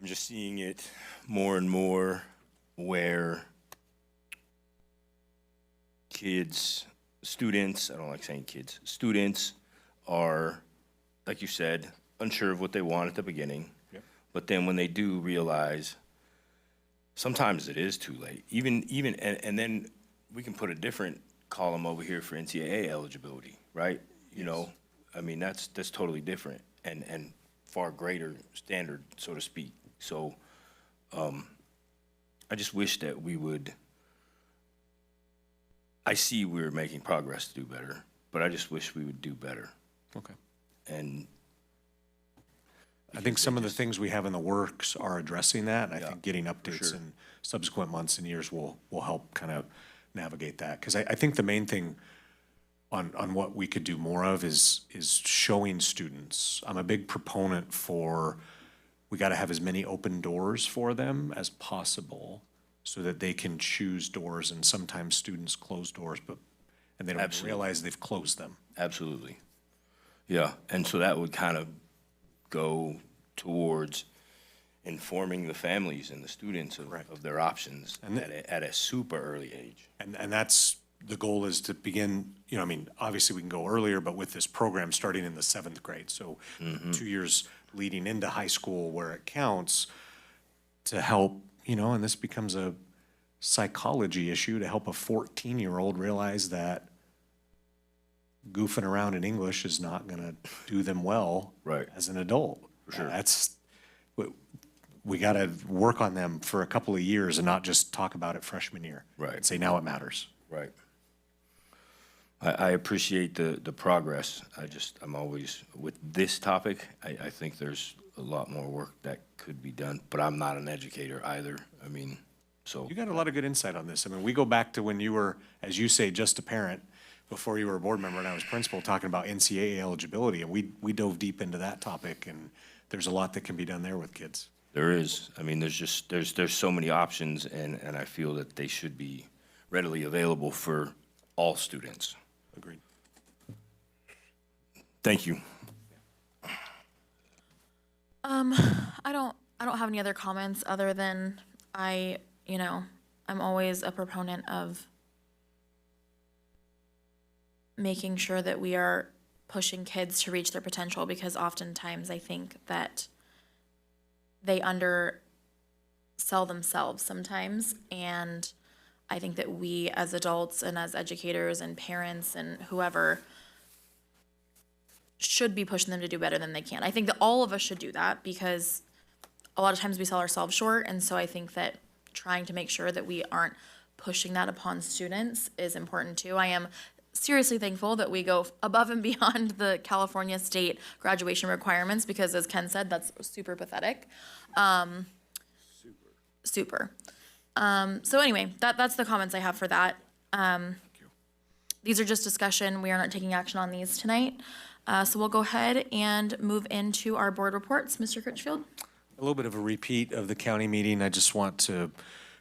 I'm just seeing it more and more where kids, students, I don't like saying kids, students are, like you said, unsure of what they want at the beginning. Yep. But then when they do realize, sometimes it is too late. And then we can put a different column over here for NCAA eligibility, right? You know, I mean, that's totally different and far greater standard, so to speak. So, I just wish that we would, I see we're making progress to do better, but I just wish we would do better. Okay. And I think some of the things we have in the works are addressing that, and I Yeah, think getting updates sure. in subsequent months and years will help kind of navigate that. Because I think the main thing on what we could do more of is showing students. I'm a big proponent for, we got to have as many open doors for them as possible so that they can choose doors, and sometimes students close doors, and they don't Absolutely. realize they've closed them. Absolutely. Yeah, and so that would kind of go towards informing the families and the students of their options And at a super early age. And that's, the goal is to begin, you know, I mean, obviously we can go earlier, but with this program starting in the 7th grade, so 2 years leading into high school where it counts, to help, you know, and this becomes a psychology issue, to help a 14-year-old realize that goofing around in English is not gonna do them well as an adult. For sure. That's, we gotta work on them for a couple of years and not just talk about it freshman year. Right. And say, now it matters. Right. I appreciate the progress. I'm always, with this topic, I think there's a lot more work that could be done, but I'm not an educator either. I mean, so. You got a lot of good insight on this. I mean, we go back to when you were, as you say, just a parent, before you were a board member and I was principal, talking about NCAA eligibility, and we dove deep into that topic, and there's a lot that can be done there with kids. There is. I mean, there's so many options, and I feel that they should be readily available for all students. Agreed. Thank you. I don't have any other comments other than I'm always a proponent of making sure that we are pushing kids to reach their potential, because oftentimes I think that they undersell themselves sometimes, and I think that we as adults and as educators and parents and whoever should be pushing them to do better than they can. I think that all of us should do that because a lot of times we sell ourselves short. And so I think that trying to make sure that we aren't pushing that upon students is important too. I am seriously thankful that we go above and beyond the California state graduation requirements because, as Ken said, that's super pathetic. Super. So anyway, that's the comments I have for that. These are just discussion. We are not taking action on these tonight. So we'll go ahead and move into our board reports. Mr. Critchfield? A little bit of a repeat of the county meeting. I just want to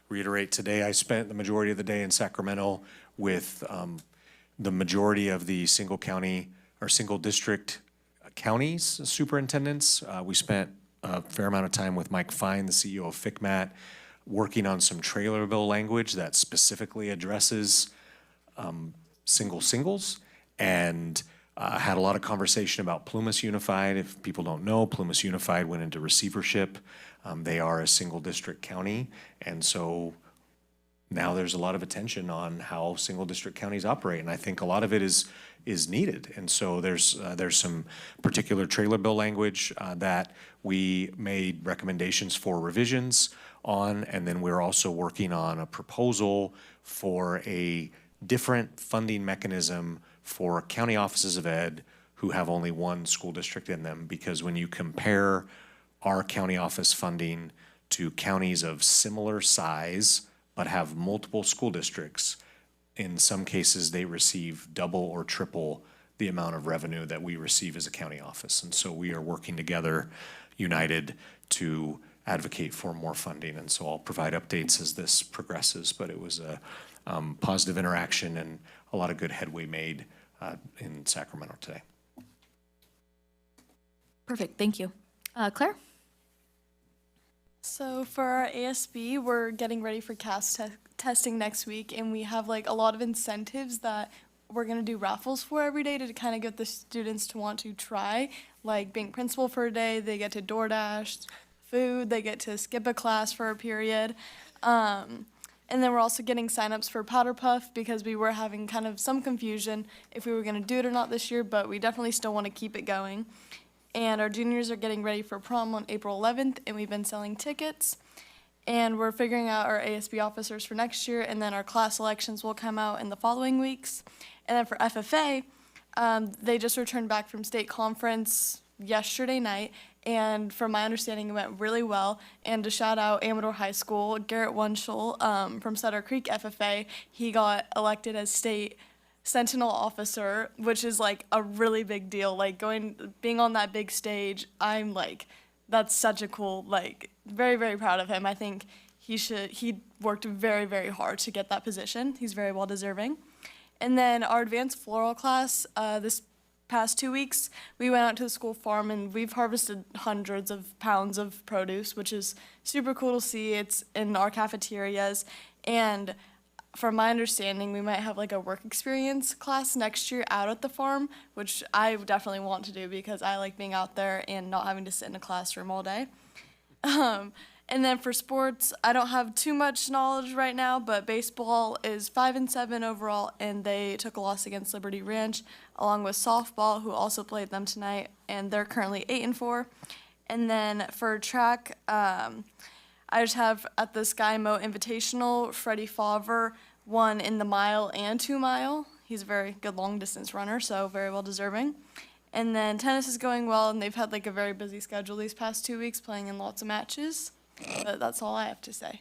reiterate today, I spent the majority of the day in Sacramento with the majority of the single county or single district counties superintendents. We spent a fair amount of time with Mike Fine, the CEO of FICMAT, working on some trailer bill language that specifically addresses singles, and had a lot of conversation about Plumas Unified. If people don't know, Plumas Unified went into receivership. They are a single district county, and so now there's a lot of attention on how single district counties operate, and I think a lot of it is needed. And so there's some particular trailer bill language that we made recommendations for revisions on, and then we're also working on a proposal for a different funding mechanism for county offices of ed who have only one school district in them, because when you compare our county office funding to counties of similar size but have multiple school districts, in some cases they receive double or triple the amount of revenue that we receive as a county office. And so we are working together, united, to advocate for more funding. And so I'll provide updates as this progresses, but it was a positive interaction and a lot of good headway made in Sacramento today. Perfect, thank you. Claire? So for our ASB, we're getting ready for CAS testing next week, and we have like a lot of incentives that we're gonna do raffles for every day to kind of get the students to want to try, like being principal for a day, they get to DoorDash food, they get to skip a class for a period. And then we're also getting signups for Powder Puff because we were having kind of some confusion if we were gonna do it or not this year, but we definitely still wanna keep it going. And our juniors are getting ready for prom on April 11th, and we've been selling tickets. And we're figuring out our ASB officers for next year, and then our class elections will come out in the following weeks. And then for FFA, they just returned back from state conference yesterday night, and from my understanding, it went really well. And to shout out Amador High School, Garrett Wunschel from Sutter Creek FFA, he got elected as state Sentinel officer, which is like a really big deal. Like being on that big stage, I'm like, that's such a cool, like, very, very proud of him. I think he worked very, very hard to get that position. He's very well deserving. And then our advanced floral class, this past 2 weeks, we went out to the school farm and we've harvested hundreds of pounds of produce, which is super cool to see. It's in our cafeterias, and from my understanding, we might have like a work experience class next year out at the farm, which I definitely want to do because I like being out there and not having to sit in a classroom all day. And then for sports, I don't have too much knowledge right now, but baseball is 5-7 overall, and they took a loss against Liberty Ranch, along with softball, who also played them tonight, and they're currently 8-4. And then for track, I just have at the Sky Moat Invitational, Freddie Favre won in the mile and 2 mile. He's a very good long distance runner, so very well deserving. And then tennis is going well, and they've had like a very busy schedule these past 2 weeks, playing in lots of matches. But that's all I have to say.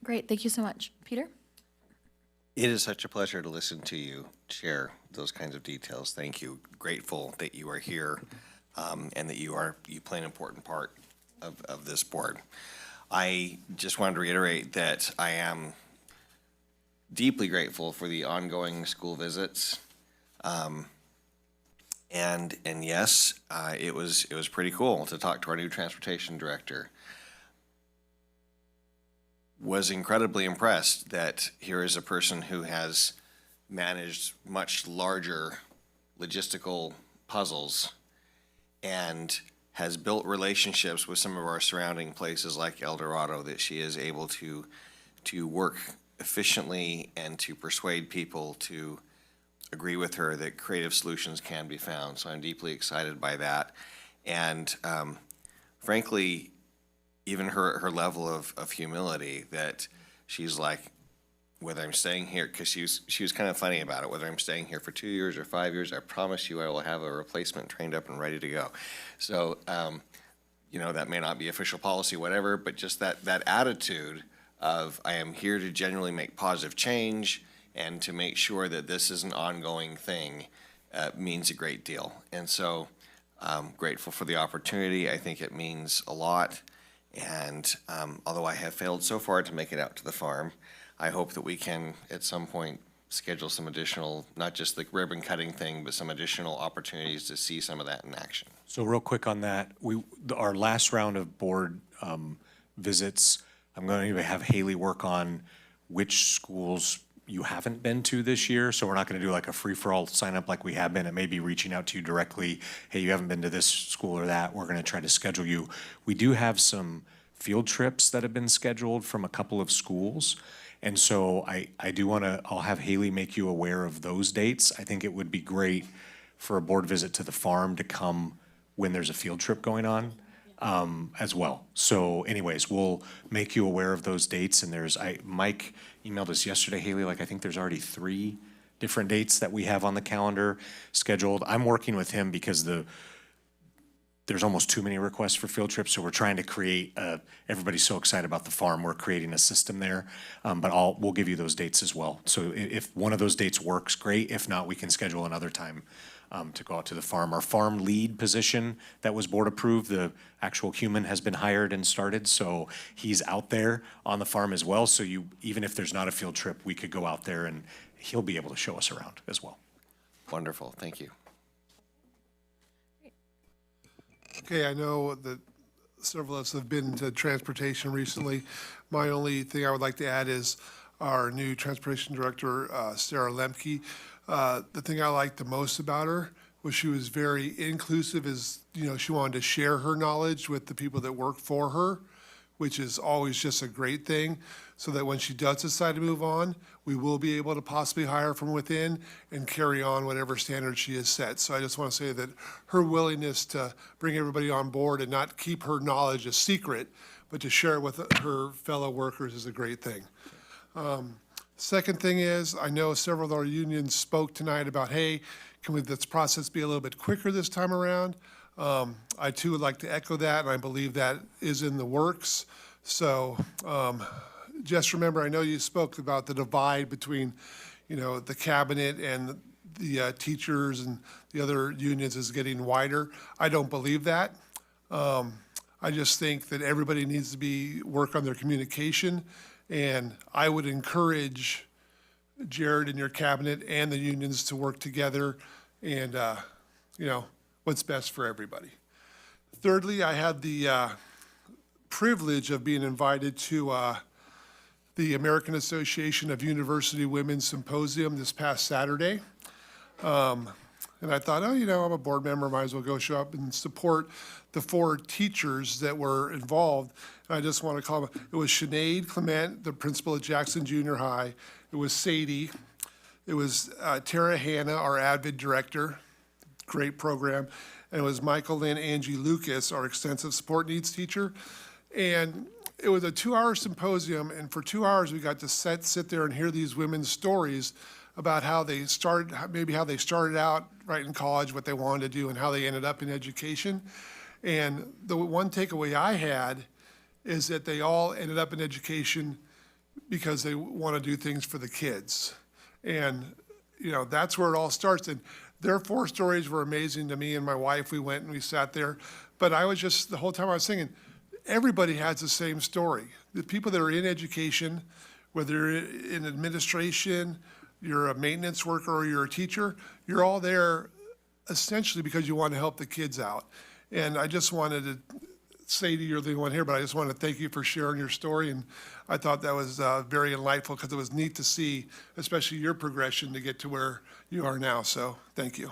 Great, thank you so much. Peter? It is such a pleasure to listen to you share those kinds of details. Thank you. Grateful that you are here and that you play an important part of this board. I just wanted to reiterate that I am deeply grateful for the ongoing school visits. And yes, it was pretty cool to talk to our new transportation director. Was incredibly impressed that here is a person who has managed much larger logistical puzzles and has built relationships with some of our surrounding places like El Dorado, that she is able to work efficiently and to persuade people to agree with her that creative solutions can be found. So I'm deeply excited by that. And frankly, even her level of humility, that she's like, whether I'm staying here, because she was kind of funny about it, whether I'm staying here for 2 years or 5 years, I promise you I will have a replacement trained up and ready to go. So, you know, that may not be official policy, whatever, but just that attitude of I am here to genuinely make positive change and to make sure that this is an ongoing thing means a great deal. And so I'm grateful for the opportunity. I think it means a lot. And although I have failed so far to make it out to the farm, I hope that we can at some point schedule some additional, not just the ribbon cutting thing, but some additional opportunities to see some of that in action. So real quick on that, our last round of board visits, I'm going to have Haley work on which schools you haven't been to this year. So we're not going to do like a free-for-all sign up like we have been. It may be reaching out to you directly. Hey, you haven't been to this school or that. We're going to try to schedule you. We do have some field trips that have been scheduled from a couple of schools. And so I do want to, I'll have Haley make you aware of those dates. I think it would be great for a board visit to the farm to come when there's a field trip going on as well. So anyways, we'll make you aware of those dates. And Mike emailed us yesterday, Haley, like I think there's already 3 different dates that we have on the calendar scheduled. I'm working with him because there's almost too many requests for field trips, so we're trying to create, everybody's so excited about the farm, we're creating a system there, but we'll give you those dates as well. So if one of those dates works, great. If not, we can schedule another time to go out to the farm. Our farm lead position that was board approved, the actual human has been hired and started, so he's out there on the farm as well. So even if there's not a field trip, we could go out there and he'll be able to show us around as well. Wonderful, thank you. Okay, I know that several of us have been to transportation recently. My only thing I would like to add is our new transportation director, Sarah Lemke. The thing I liked the most about her was she was very inclusive, she wanted to share her knowledge with the people that work for her, which is always just a great thing, so that when she does decide to move on, we will be able to possibly hire from within and carry on whatever standard she has set. So I just want to say that her willingness to bring everybody on board and not keep her knowledge a secret, but to share it with her fellow workers is a great thing. Second thing is, I know several of our unions spoke tonight about, hey, can this process be a little bit quicker this time around? I too would like to echo that, and I believe that is in the works. So just remember, I know you spoke about the divide between, the cabinet and the teachers and the other unions is getting wider. I don't believe that. I just think that everybody needs to work on their communication, and I would encourage Jared and your cabinet and the unions to work together and, what's best for everybody. Thirdly, I had the privilege of being invited to the American Association of University Women Symposium this past Saturday. And I thought, I'm a board member, might as well go show up and support the 4 teachers that were involved. And I just want to call them, it was Sinead Clement, the principal at Jackson Junior High. It was Sadie. It was Tara Hanna, our ADVID director, great program. And it was Michael Lynn Angie Lucas, our extensive support needs teacher. And it was a 2-hour symposium, and for 2 hours we got to sit there and hear these women's stories about how they started out right in college, what they wanted to do, and how they ended up in education. And the one takeaway I had is that they all ended up in education because they want to do things for the kids. And, that's where it all starts. And their 4 stories were amazing to me and my wife. We went and we sat there. But I was just, the whole time I was thinking, everybody has the same story. The people that are in education, whether you're in administration, you're a maintenance worker, or you're a teacher, you're all there essentially because you want to help the kids out. And I just wanted to say to you, you're the one here, but I just want to thank you for sharing your story. And I thought that was very enlightful because it was neat to see, especially your progression to get to where you are now. So thank you.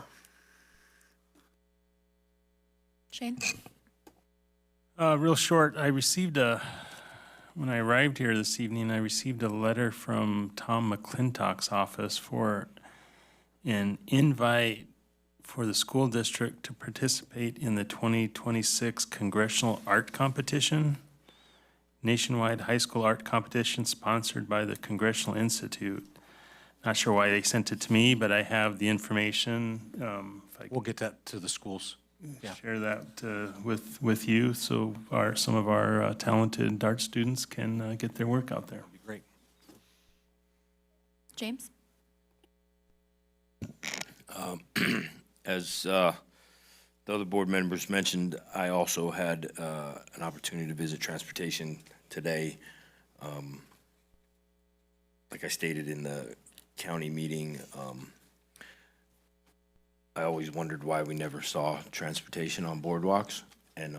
Shane? Real short, when I arrived here this evening, I received a letter from Tom McClintock's office for an invite for the school district to participate in the 2026 Congressional Art Competition, nationwide high school art competition sponsored by the Congressional Institute. Not sure why they sent it to me, but I have the information. If I We'll get that to the schools. Yeah. share that with you, so some of our talented art students can get their work out there. Great. James? As the other board members mentioned, I also had an opportunity to visit transportation today. Like I stated in the county meeting, I always wondered why we never saw transportation on boardwalks. And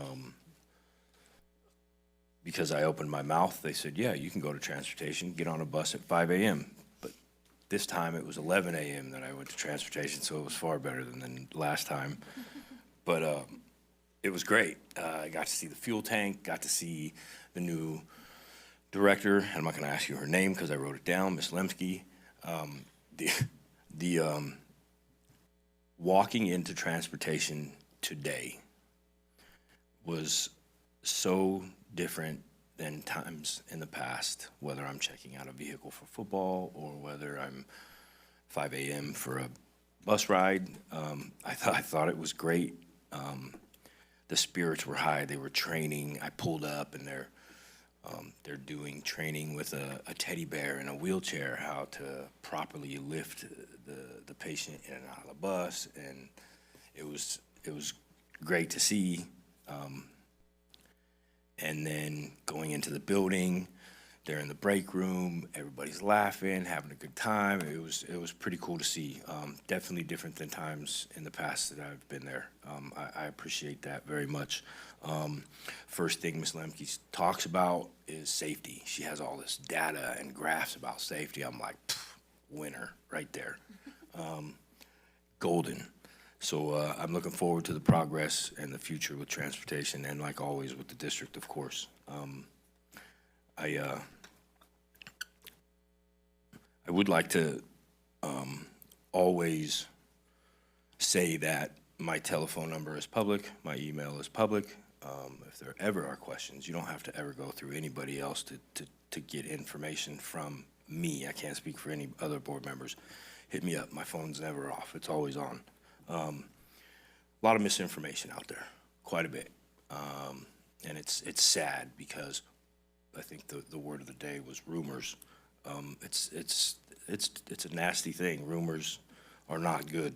because I opened my mouth, they said, yeah, you can go to transportation, get on a bus at 5 a.m. But this time it was 11 a.m. that I went to transportation, so it was far better than the last time. But it was great. I got to see the fuel tank, got to see the new director. I'm not going to ask you her name because I wrote it down, Miss Lemsky. Walking into transportation today was so different than times in the past, whether I'm checking out a vehicle for football or whether I'm 5 a.m. for a bus ride. I thought it was great. The spirits were high. They were training. I pulled up and they're doing training with a teddy bear in a wheelchair, how to properly lift the patient in and out of the bus, and it was great to see. And then going into the building, they're in the break room, everybody's laughing, having a good time. It was pretty cool to see. Definitely different than times in the past that I've been there. I appreciate that very much. First thing Ms. Lemke talks about is safety. She has all this data and graphs about safety. I'm like, winner right there. Golden. So I'm looking forward to the progress and the future with transportation, and like always with the district, of course. I would like to always say that my telephone number is public, my email is public. If there ever are questions, you don't have to ever go through anybody else to get information from me. I can't speak for any other board members. Hit me up. My phone's never off. It's always on. A lot of misinformation out there, quite a bit. And it's sad because I think the word of the day was rumors. It's a nasty thing. Rumors are not good.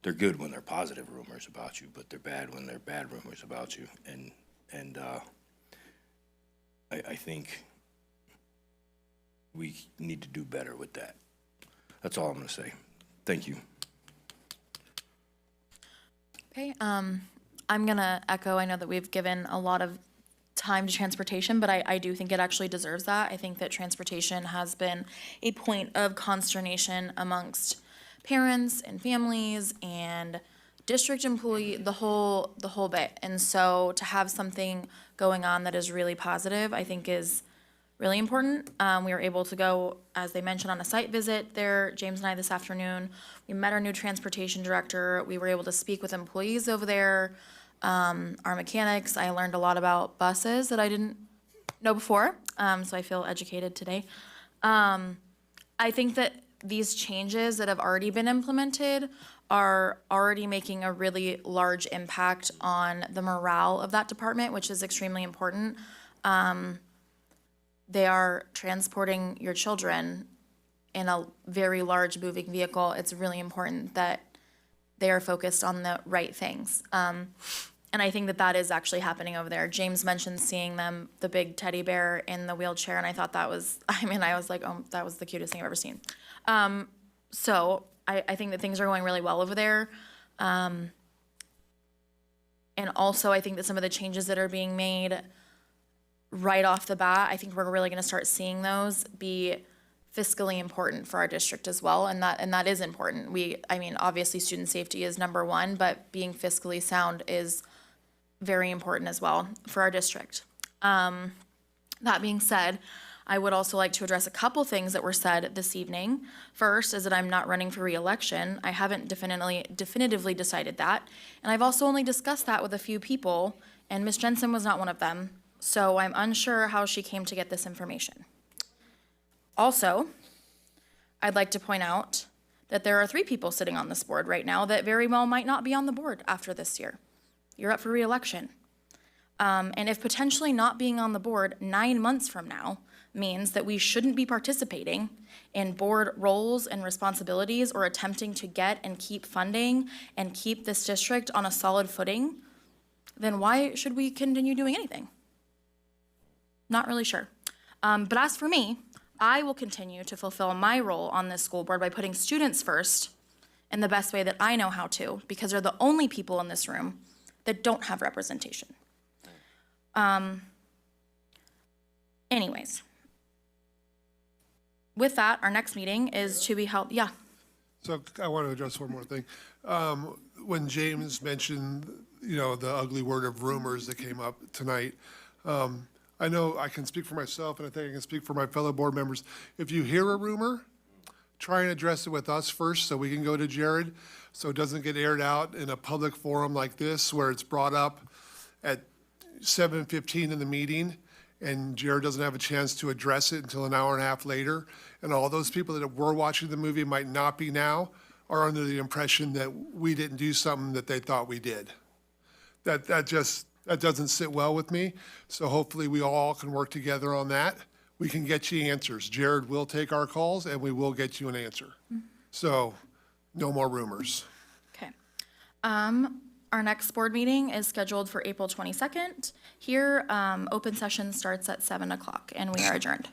They're good when they're positive rumors about you, but they're bad when they're bad rumors about you. And I think we need to do better with that. That's all I'm going to say. Thank you. Okay, I'm gonna echo, I know that we've given a lot of time to transportation, but I do think it actually deserves that. I think that transportation has been a point of consternation amongst parents and families and district employee, the whole bit. And so to have something going on that is really positive, I think is really important. We were able to go, as they mentioned, on a site visit there, James and I this afternoon. We met our new transportation director. We were able to speak with employees over there, our mechanics. I learned a lot about buses that I didn't know before, so I feel educated today. I think that these changes that have already been implemented are already making a really large impact on the morale of that department, which is extremely important. They are transporting your children in a very large moving vehicle. It's really important that they are focused on the right things. And I think that that is actually happening over there. James mentioned seeing them, the big teddy bear in the wheelchair, and I thought that was, I was like, oh, that was the cutest thing I've ever seen. So I think that things are going really well over there. And also I think that some of the changes that are being made right off the bat, I think we're really gonna start seeing those be fiscally important for our district as well, and that is important. Obviously student safety is number one, but being fiscally sound is very important as well for our district. That being said, I would also like to address a couple things that were said this evening. First is that I'm not running for re-election. I haven't definitively decided that. And I've also only discussed that with a few people, and Ms. Jensen was not one of them. So I'm unsure how she came to get this information. Also, I'd like to point out that there are 3 people sitting on this board right now that very well might not be on the board after this year. You're up for re-election. And if potentially not being on the board 9 months from now means that we shouldn't be participating in board roles and responsibilities or attempting to get and keep funding and keep this district on a solid footing, then why should we continue doing anything? Not really sure. But as for me, I will continue to fulfill my role on this school board by putting students first in the best way that I know how to, because they're the only people in this room that don't have representation. Anyways, with that, our next meeting is to be held, yeah. So I want to address one more thing. When James mentioned, the ugly word of rumors that came up tonight, I know I can speak for myself, and I think I can speak for my fellow board members. If you hear a rumor, try and address it with us first so we can go to Jared, so it doesn't get aired out in a public forum like this where it's brought up at 7:15 in the meeting, and Jared doesn't have a chance to address it until an hour and a half later. And all those people that were watching the movie might not be now, are under the impression that we didn't do something that they thought we did. That doesn't sit well with me. So hopefully we all can work together on that. We can get you answers. Jared will take our calls and we will get you an answer. So no more rumors. Okay. Our next board meeting is scheduled for April 22nd. Here, open session starts at 7 o'clock and we are adjourned.